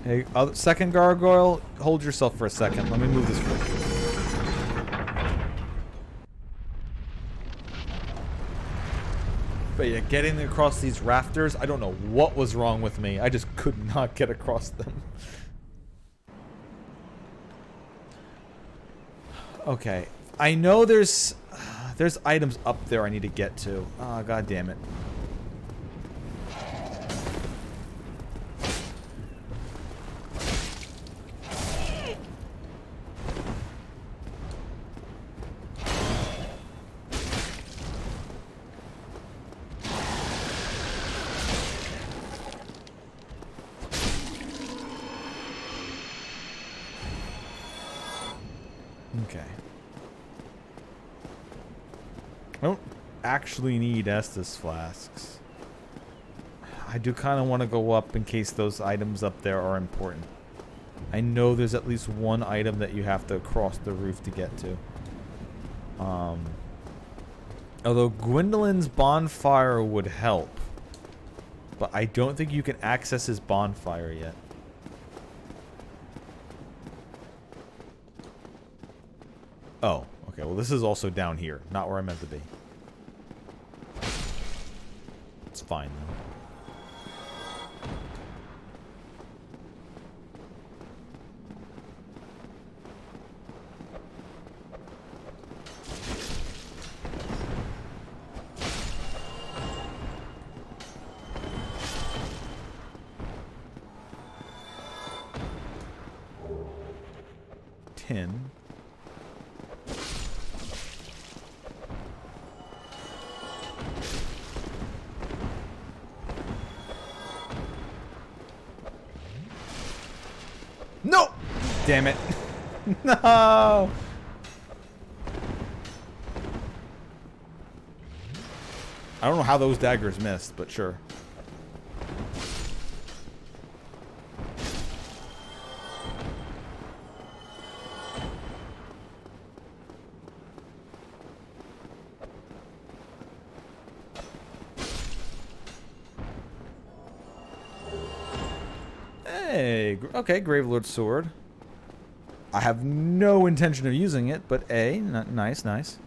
Hey, second gargoyle, hold yourself for a second. Let me move this for you. But yeah, getting across these rafters, I don't know what was wrong with me. I just could not get across them. Okay, I know there's items up there I need to get to. Oh, god damn it. Okay. I don't actually need Estus flasks. I do kind of want to go up in case those items up there are important. I know there's at least one item that you have to cross the roof to get to. Although Gwendolyn's bonfire would help. But I don't think you can access his bonfire yet. Oh, okay. Well, this is also down here, not where I'm meant to be. It's fine, though. Tin. No! Damn it. No! I don't know how those daggers missed, but sure. Hey, okay, Gravelord's sword. I have no intention of using it, but nice, nice.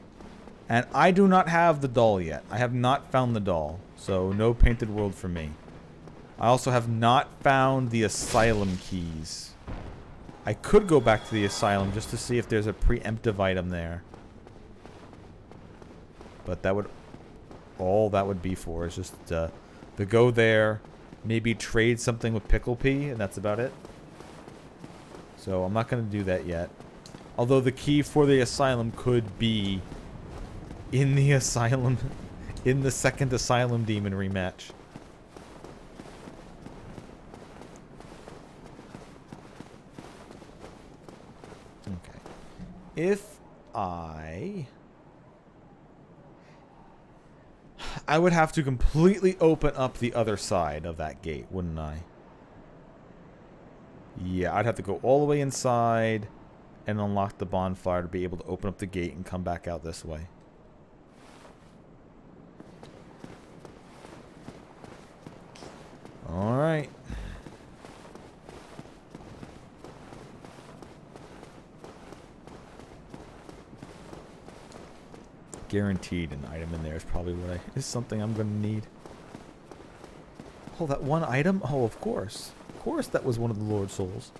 And I do not have the doll yet. I have not found the doll. So no painted world for me. I also have not found the asylum keys. I could go back to the asylum just to see if there's a preemptive item there. But that would... all that would be for is just to go there, maybe trade something with Pickle Pea, and that's about it. So I'm not going to do that yet. Although the key for the asylum could be in the asylum, in the second asylum demon rematch. Okay. If I would have to completely open up the other side of that gate, wouldn't I? Yeah, I'd have to go all the way inside and unlock the bonfire to be able to open up the gate and come back out this way. Alright. Guaranteed an item in there is probably what is something I'm gonna need. Oh, that one item? Oh, of course. Of course that was one of the Lord Souls.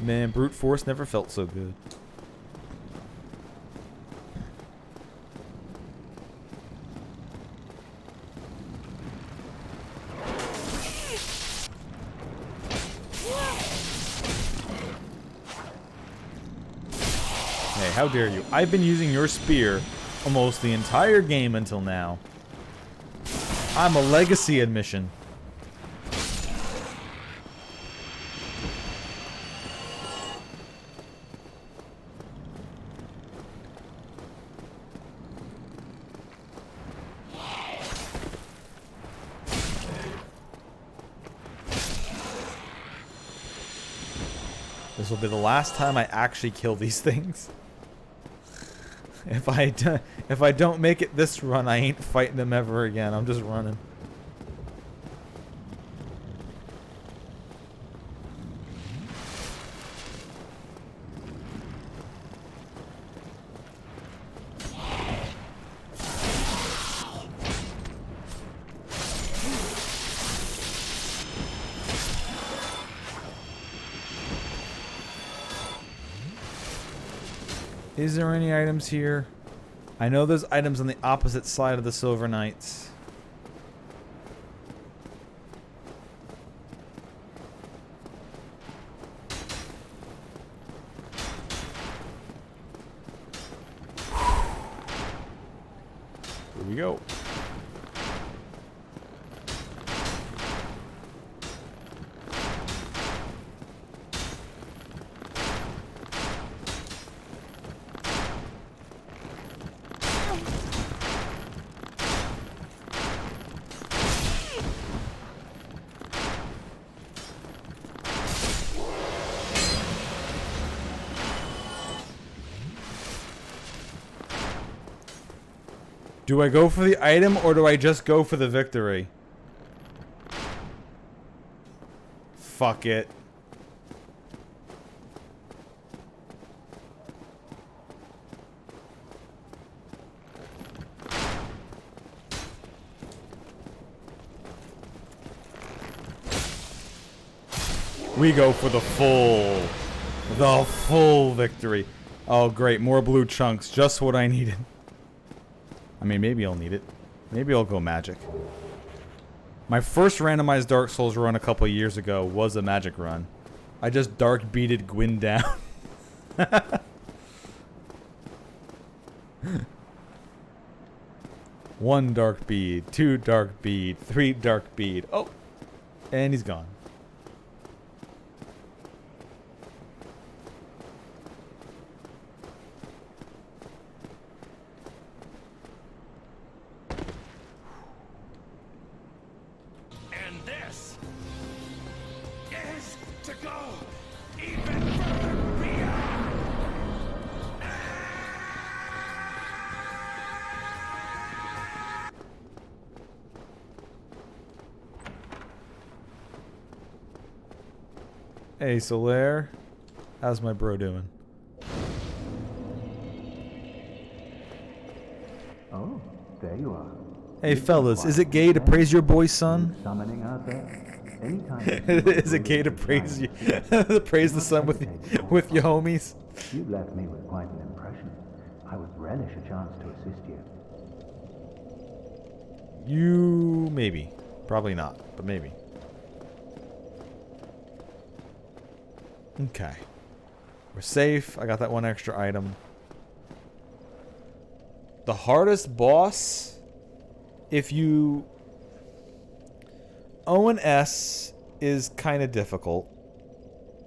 Man, brute force never felt so good. Hey, how dare you? I've been using your spear almost the entire game until now. I'm a legacy admission. This will be the last time I actually kill these things. If I don't make it this run, I ain't fighting them ever again. I'm just running. Is there any items here? I know there's items on the opposite side of the Silver Knights. Here we go. Do I go for the item or do I just go for the victory? Fuck it. We go for the full victory. Oh great, more blue chunks, just what I needed. I mean, maybe I'll need it. Maybe I'll go magic. My first randomized Dark Souls run a couple years ago was a magic run. I just dark beated Gwyn down. One dark bead, two dark bead, three dark bead. Oh, and he's gone. Hey, Solaire. How's my bro doing? Oh, there you are. Hey, fellas, is it gay to praise your boy's son? Summoning out there. Anytime Is it gay to praise you? Praise the son with your homies? You left me with quite an impression. I would relish a chance to assist you. You maybe. Probably not, but maybe. Okay. We're safe. I got that one extra item. The hardest boss, if you... O and S is kind of difficult.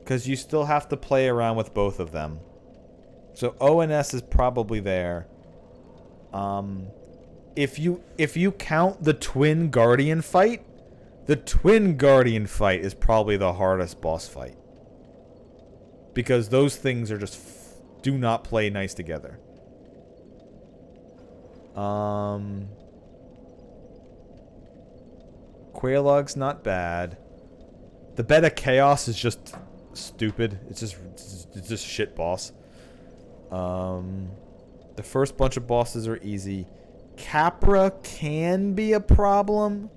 Because you still have to play around with both of them. So O and S is probably there. If you count the Twin Guardian fight, the Twin Guardian fight is probably the hardest boss fight. Because those things are just do not play nice together. Quelaag's not bad. The Beta Chaos is just stupid. It's just shit boss. The first bunch of bosses are easy. Capra can be a problem.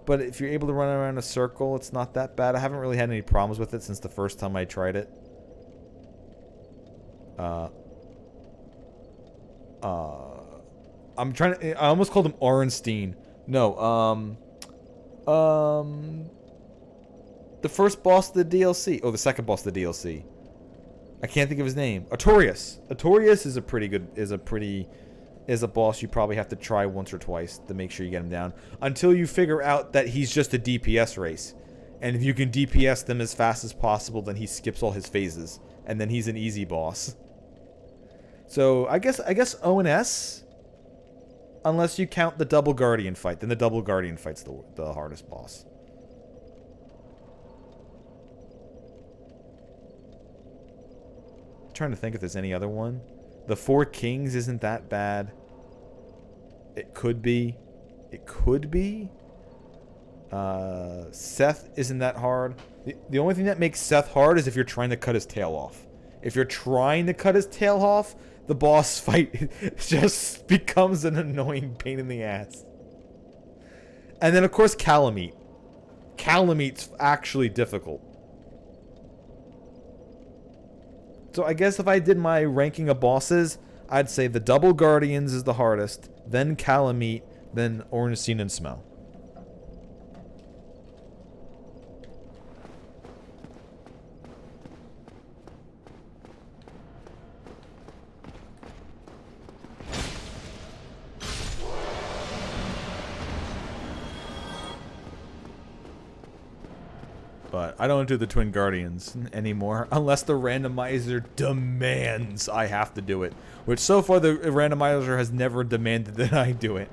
But if you're able to run around a circle, it's not that bad. I haven't really had any problems with it since the first time I tried it. I'm trying to... I almost called him Ornstein. No, the first boss of the DLC. Oh, the second boss of the DLC. I can't think of his name. Artorias. Artorias is a pretty good... Is a boss you probably have to try once or twice to make sure you get him down. Until you figure out that he's just a DPS race. And if you can DPS them as fast as possible, then he skips all his phases. And then he's an easy boss. So, I guess O and S... Unless you count the Double Guardian fight. Then the Double Guardian fight's the hardest boss. I'm trying to think if there's any other one. The Four Kings isn't that bad. It could be. It could be. Seth isn't that hard. The only thing that makes Seth hard is if you're trying to cut his tail off. If you're trying to cut his tail off, the boss fight just becomes an annoying pain in the ass. And then, of course, Calamite. Calamite's actually difficult. So I guess if I did my ranking of bosses, I'd say the Double Guardians is the hardest, then Calamite, then Ornstein and Smough. But I don't do the Twin Guardians anymore unless the randomizer demands I have to do it. Which so far the randomizer has never demanded that I do it.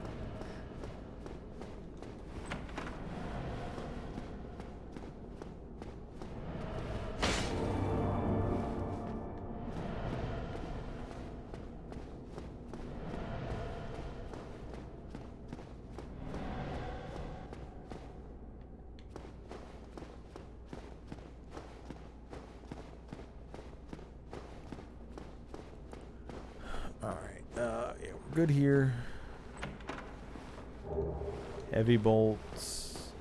Good here. Heavy bolts.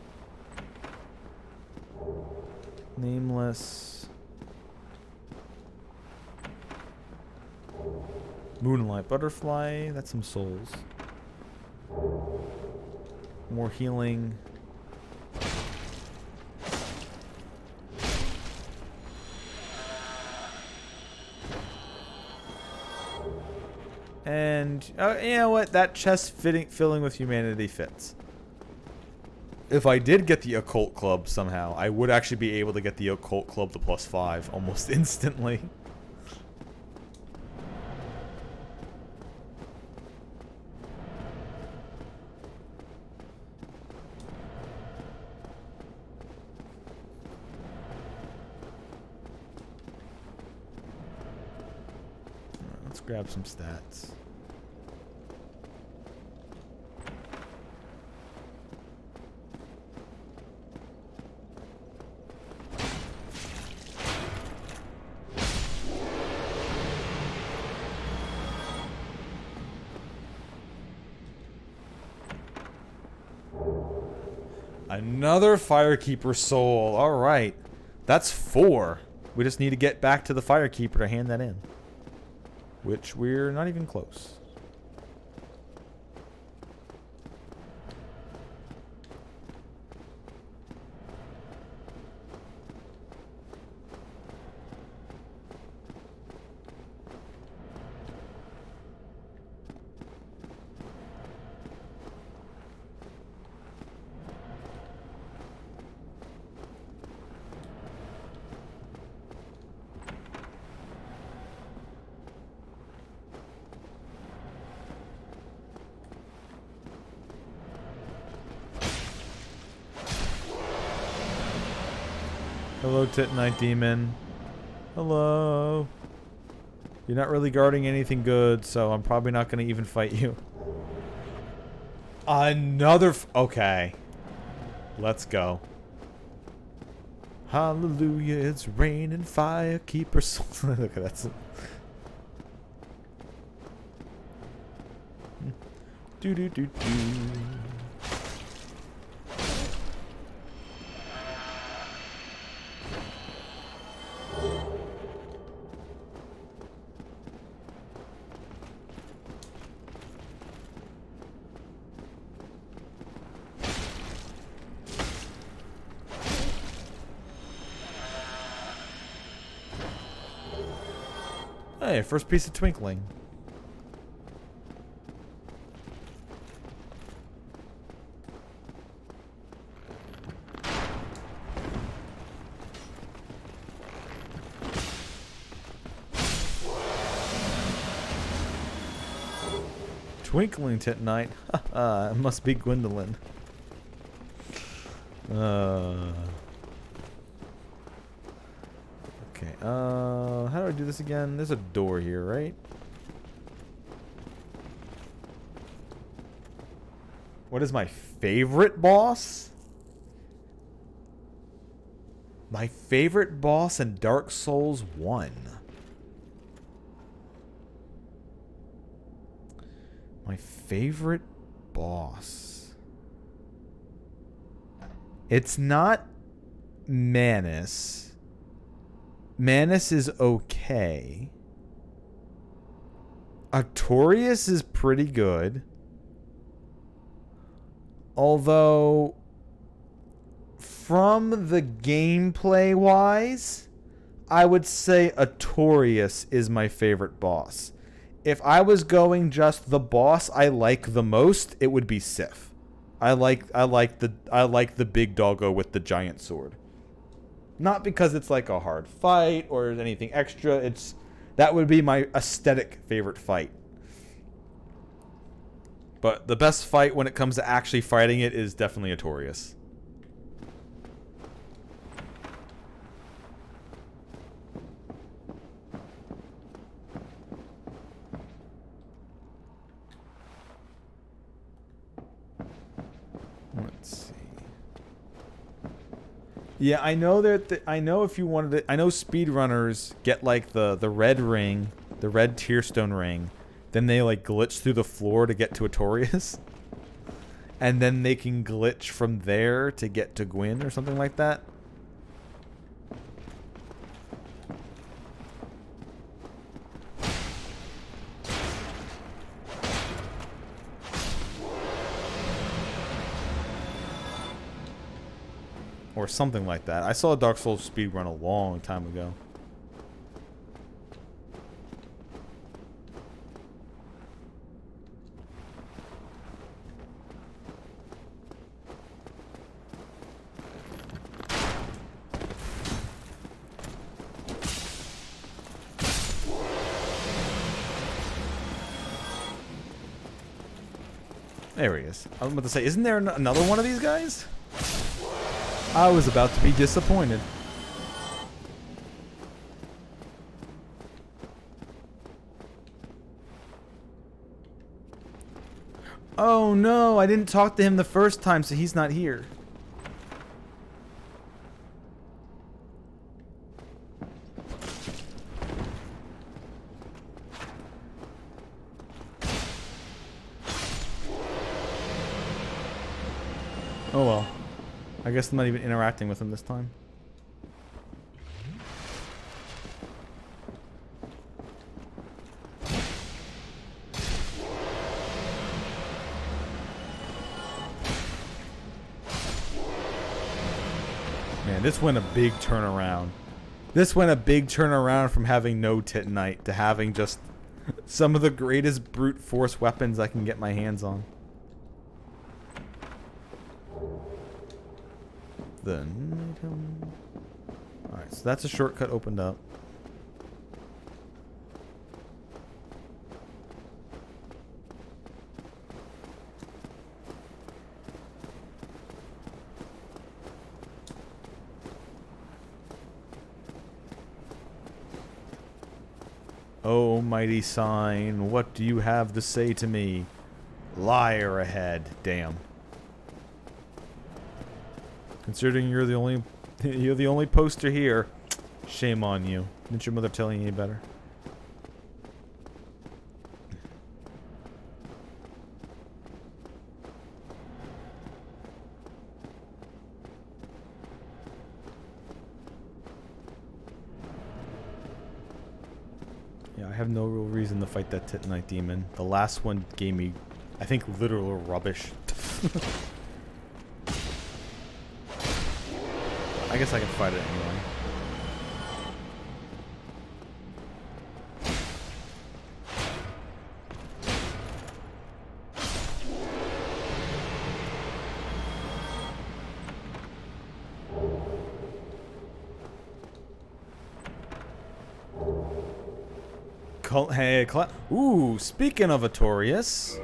Nameless. Moonlight butterfly. That's some souls. More healing. And, you know what? That chest filling with humanity fits. If I did get the Occult Club somehow, I would actually be able to get the Occult Club to +5 almost instantly. Let's grab some stats. Another Firekeeper soul. Alright. That's 4. We just need to get back to the Firekeeper to hand that in. Which we're not even close. Hello, Titanite Demon. Hello. You're not really guarding anything good, so I'm probably not going to even fight you. Another... okay. Let's go. Hallelujah, it's raining fire, keeper soul. Okay, that's it. Do do do do. Hey, first piece of twinkling. Twinkling Titanite. Haha, it must be Gwendolyn. Okay, how do I do this again? There's a door here, right? What is my favorite boss? My favorite boss in Dark Souls 1. My favorite boss. It's not Manus. Manus is okay. Artorias is pretty good. Although, from the gameplay wise, I would say Artorias is my favorite boss. If I was going just the boss I like the most, it would be Sif. I like the big doggo with the giant sword. Not because it's like a hard fight or anything extra. That would be my aesthetic favorite fight. But the best fight when it comes to actually fighting it is definitely Artorias. Let's see. Yeah, I know that. I know if you wanted to. I know speedrunners get like the red ring, the red tearstone ring. Then they like glitch through the floor to get to Artorias. And then they can glitch from there to get to Gwyn or something like that. Or something like that. I saw a Dark Souls speedrun a long time ago. There he is. I was about to say, isn't there another one of these guys? I was about to be disappointed. Oh no, I didn't talk to him the first time, so he's not here. Oh well. I guess I'm not even interacting with him this time. Man, this went a big turnaround. This went a big turnaround from having no Titanite to having just some of the greatest brute force weapons I can get my hands on. Alright, so that's a shortcut opened up. Oh, mighty sign, what do you have to say to me? Liar ahead. Damn. Considering you're the only poster here, shame on you. Didn't your mother tell you any better? Yeah, I have no real reason to fight that Titanite demon. The last one gave me, I think, literal rubbish. I guess I can fight it anyway. Hey, ooh, speaking of Artorias,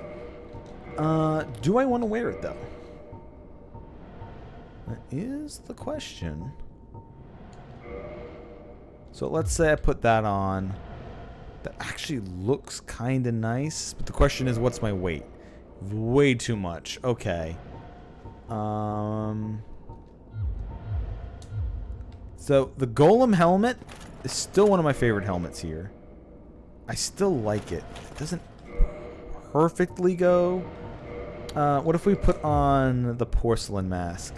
do I want to wear it though? That is the question. So let's say I put that on. That actually looks kind of nice, but the question is, what's my weight? Way too much. Okay. So the Golem helmet is still one of my favorite helmets here. I still like it. It doesn't perfectly go. What if we put on the porcelain mask?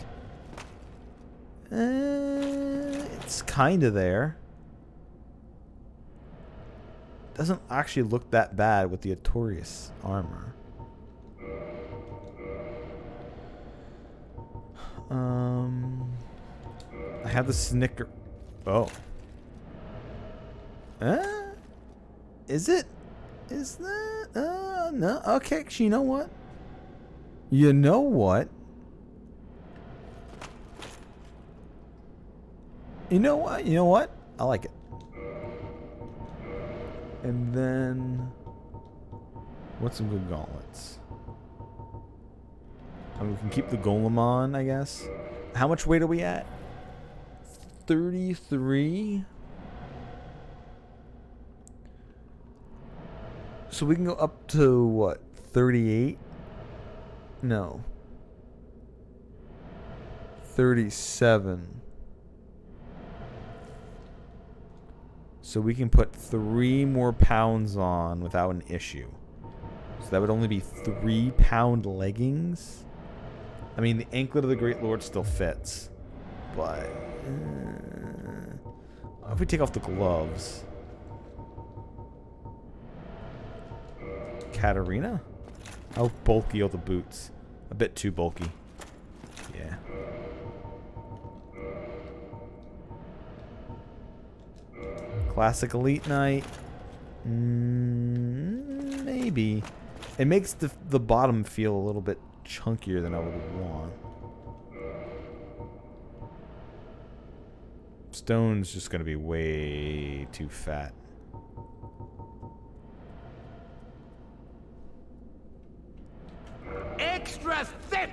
It's kind of there. Doesn't actually look that bad with the Artorias armor. I have the snicker. Oh. Is it? Is that? No. Okay, actually, you know what? You know what? You know what? You know what? I like it. And then, what's some good gauntlets? I mean, we can keep the Golem on, I guess. How much weight are we at? 33. So we can go up to what? 38? No. 37. So we can put 3 more pounds on without an issue. So that would only be 3-pound leggings. I mean, the anklet of the Great Lord still fits. But if we take off the gloves. Katarina? How bulky are the boots? A bit too bulky. Yeah. Classic Elite Knight. Maybe. It makes the bottom feel a little bit chunkier than I would want. Stone's just going to be way too fat. Extra thick!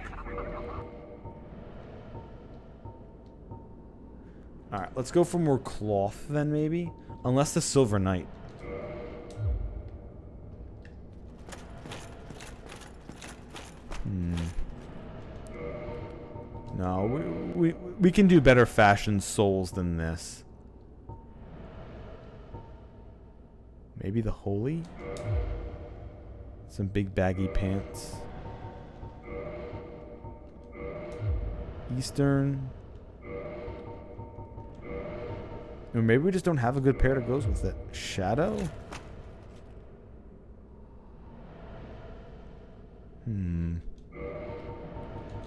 Alright, let's go for more cloth then, maybe. Unless the Silver Knight. No, we can do better fashion souls than this. Maybe the Holy? Some big baggy pants. Eastern. Or maybe we just don't have a good pair that goes with it. Shadow?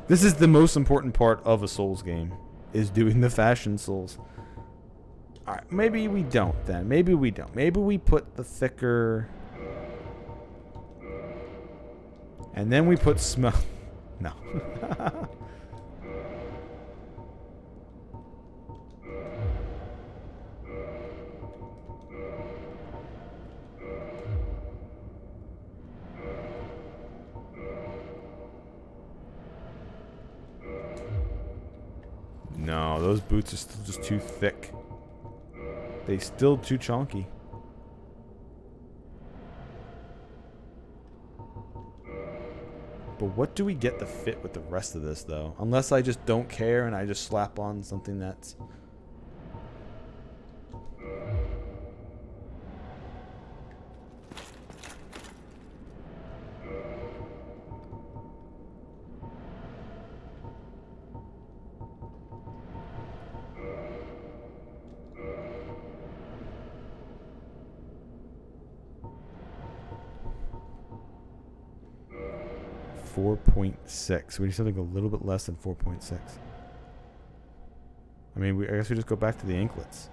This is the most important part of a Souls game, is doing the fashion Souls. Alright, maybe we don't then. Maybe we don't. Maybe we put the thicker... And then we put Smough. No. No, those boots are still just too thick. They still too chunky. But what do we get to fit with the rest of this, though? Unless I just don't care and I just slap on something that's... .6. We need something a little bit less than 4.6. I mean, I guess we just go back to the anklets.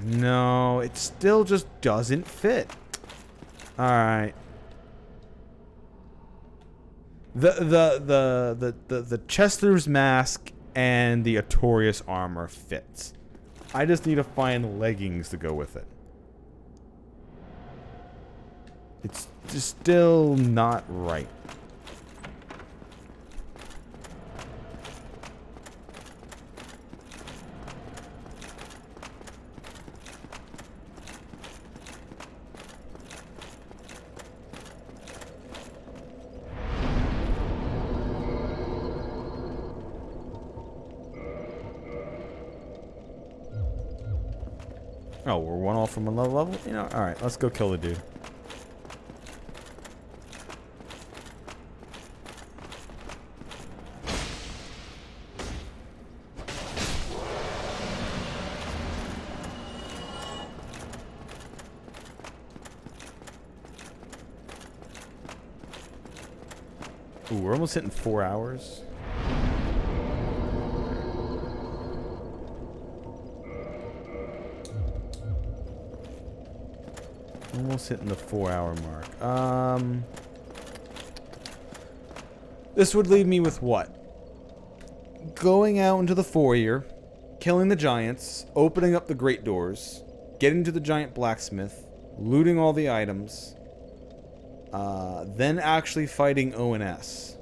No, it still just doesn't fit. All right. The Chester's mask and the Artorias armor fits. I just need to find leggings to go with it. It's just still not right. Oh, we're one off from another level? You know, alright, let's go kill the dude. Ooh, we're almost hitting 4 hours. Almost hitting the 4-hour mark. This would leave me with what? Going out into the foyer, killing the giants, opening up the great doors, getting to the giant blacksmith, looting all the items, then actually fighting ONS,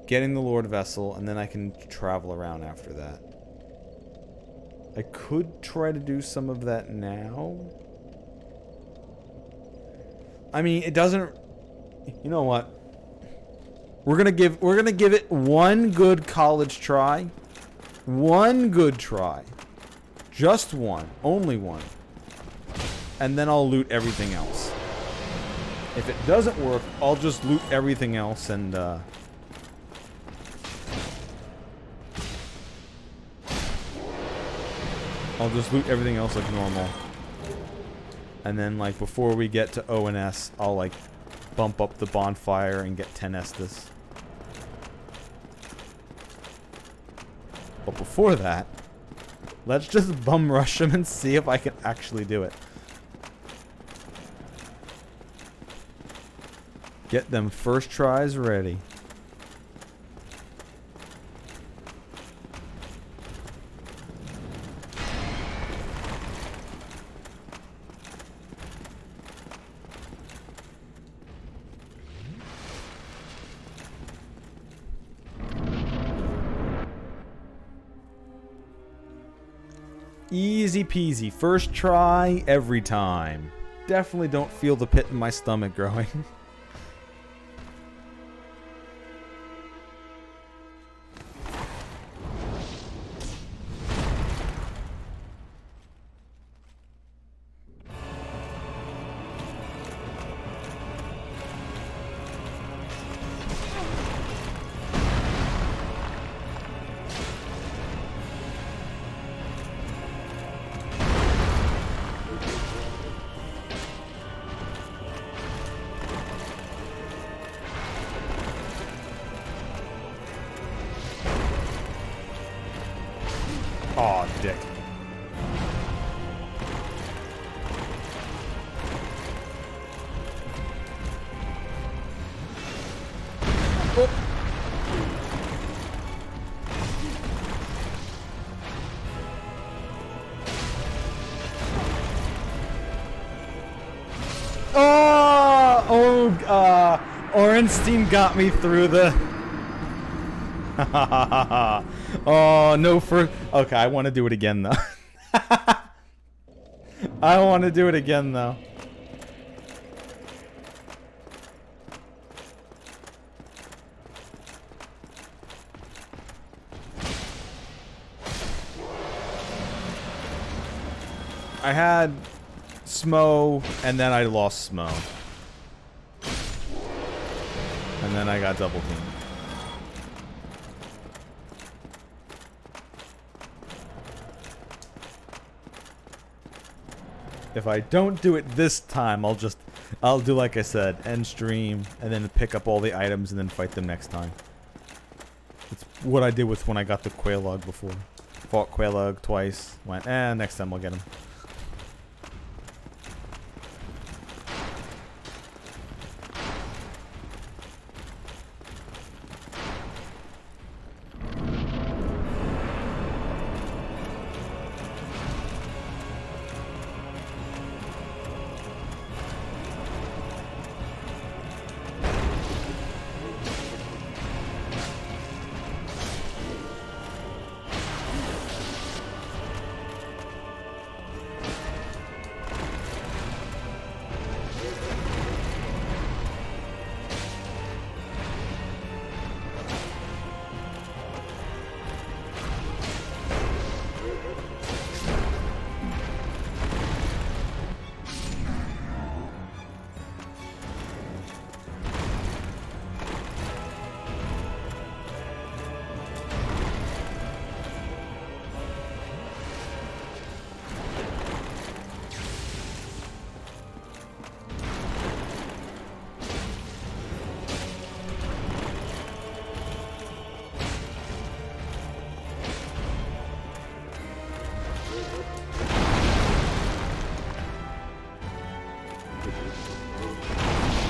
getting the Lordvessel, and then I can travel around after that. I could try to do some of that now. I mean, it doesn't... You know what? We're gonna give it one good college try. One good try. Just one. Only one. And then I'll loot everything else. If it doesn't work, I'll just loot everything else and, I'll just loot everything else like normal. And then, like, before we get to ONS, I'll, like, bump up the bonfire and get 10 Estus. But before that, let's just bum rush them and see if I can actually do it. Get them first tries ready. Easy peasy. First try, every time. Definitely don't feel the pit in my stomach growing. Ornstein got me through the... Oh, no for... Okay, I want to do it again, though. I want to do it again, though. I had Smough, and then I lost Smough. And then I got double teamed. If I don't do it this time, I'll do like I said, end stream, and then pick up all the items and then fight them next time. It's what I did with when I got the Quelaag before. Fought Quelaag twice, went, next time I'll get him.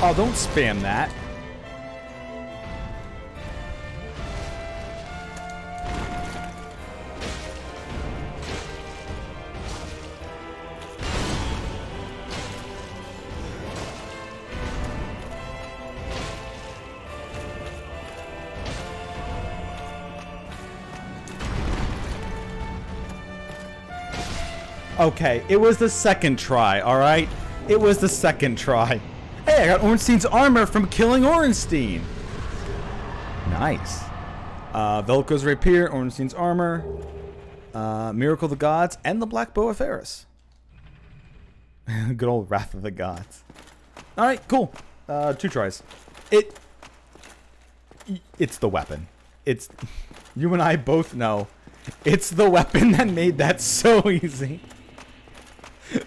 Oh, don't spam that. Okay, it was the second try, alright? It was the second try. Hey, I got Ornstein's armor from killing Ornstein. Nice. Velko's Rapier, Ornstein's armor, Miracle of the Gods, and the Black Bow of Ferris. Good old Wrath of the Gods. Alright, cool. 2 tries. It's the weapon. It's... You and I both know. It's the weapon that made that so easy.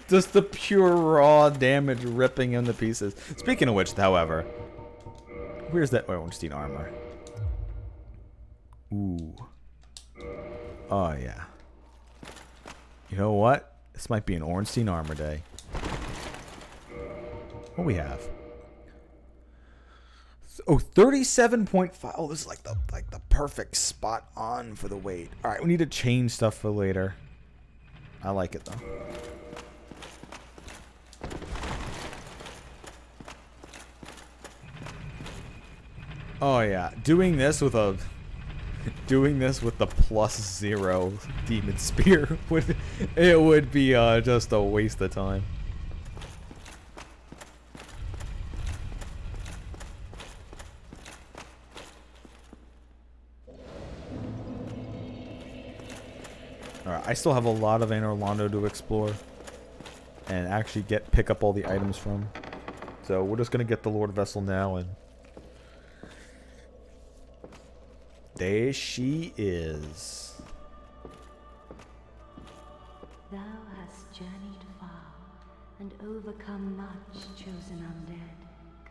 Just the pure raw damage ripping him to pieces. Speaking of which, however, where's that Ornstein armor? Ooh. Oh, yeah. You know what? This might be an Ornstein armor day. What do we have? Oh, 37.5. Oh, this is like the perfect spot on for the weight. All right, we need to change stuff for later. I like it though. Oh yeah, doing this with the +0 demon spear would be just a waste of time. Alright, I still have a lot of Anor Londo to explore and actually pick up all the items from. So we're just gonna get the Lordvessel now, and there she is. Thou hast journeyed far and overcome much, chosen undead.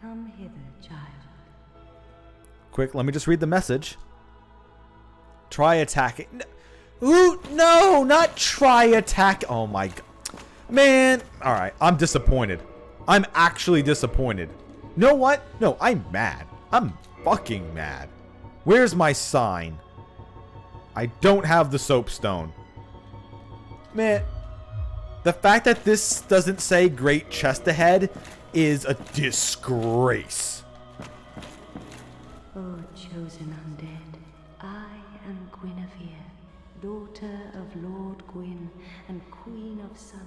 Come hither, child. Quick, let me just read the message. Try attacking. Ooh, no, not try attack. Oh my god. Man. Alright, I'm disappointed. I'm actually disappointed. You know what? No, I'm mad. I'm fucking mad. Where's my sign? I don't have the soapstone. Man. The fact that this doesn't say great chest ahead is a disgrace. O chosen undead, I am Guinevere, daughter of Lord Gwyn and Queen of Sunlight.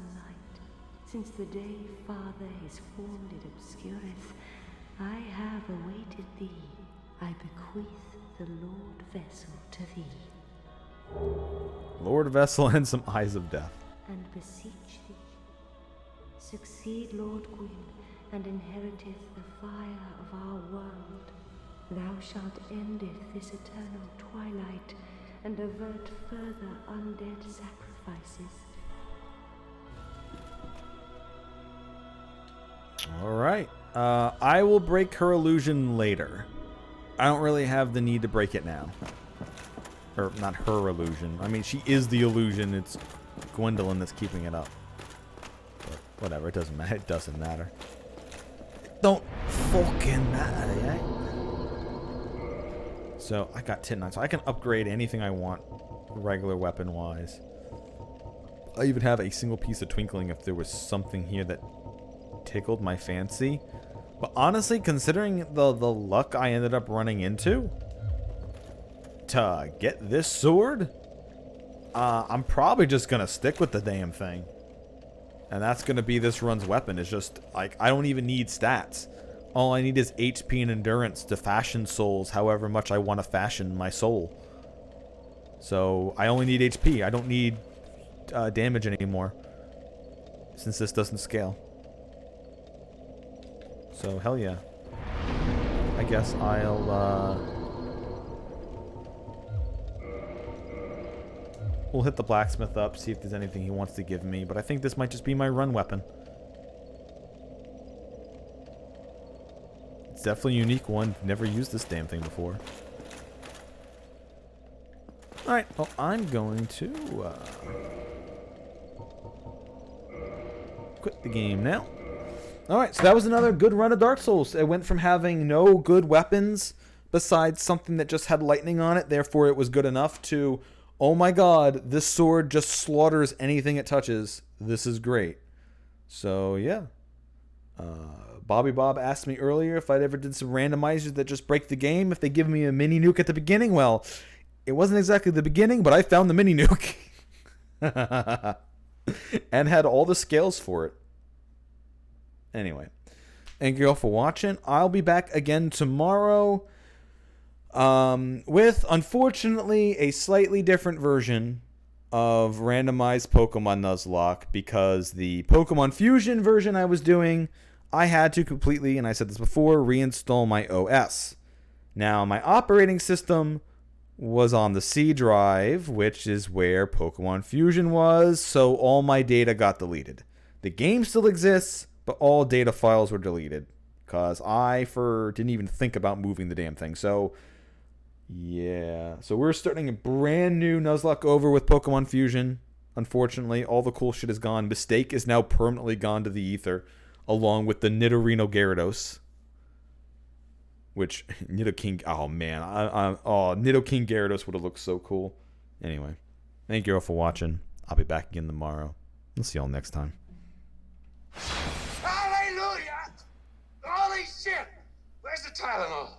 Since the day Father his form did obscureth, I have awaited thee. I bequeath the Lordvessel to thee. Lordvessel and some eyes of death. And beseech thee, succeed Lord Gwyn, and inheriteth the fire of our world. Thou shalt endeth this eternal twilight, and avert further undead sacrifices. Alright. I will break her illusion later. I don't really have the need to break it now. Or, not her illusion. I mean, she is the illusion. It's Gwendolyn that's keeping it up. But whatever, it doesn't matter. It doesn't matter. It don't fucking matter, yeah? So, I got Titanite. So I can upgrade anything I want, regular weapon-wise. I even have a single piece of twinkling if there was something here that tickled my fancy. But honestly, considering the luck I ended up running into to get this sword, I'm probably just gonna stick with the damn thing. And that's gonna be this run's weapon. It's just, like, I don't even need stats. All I need is HP and endurance to fashion souls however much I want to fashion my soul. So, I only need HP. I don't need damage anymore, since this doesn't scale. So, hell yeah. I guess we'll hit the blacksmith up, see if there's anything he wants to give me, but I think this might just be my run weapon. It's definitely a unique one. Never used this damn thing before. Alright, well, I'm going to quit the game now. Alright, so that was another good run of Dark Souls. It went from having no good weapons besides something that just had lightning on it, therefore it was good enough, to, oh my god, this sword just slaughters anything it touches. This is great. So, yeah. Bobby Bob asked me earlier if I'd ever did some randomizers that just break the game. If they give me a mini nuke at the beginning, well, it wasn't exactly the beginning, but I found the mini nuke. And had all the scales for it. Anyway, thank you all for watching. I'll be back again tomorrow with, unfortunately, a slightly different version of randomized Pokemon Nuzlocke, because the Pokemon Fusion version I was doing, I had to completely, and I said this before, reinstall my OS. Now, my operating system was on the C drive, which is where Pokemon Fusion was, so all my data got deleted. The game still exists, but all data files were deleted, because I didn't even think about moving the damn thing. So, yeah. So we're starting a brand new Nuzlocke over with Pokemon Fusion. Unfortunately, all the cool shit is gone. Mistake is now permanently gone to the ether, along with the Nidorino Gyarados. Which, Nidoking, oh man, Nidoking Gyarados would have looked so cool. Anyway, thank you all for watching. I'll be back again tomorrow. I'll see y'all next time. Hallelujah! Holy shit! Where's the Tylenol?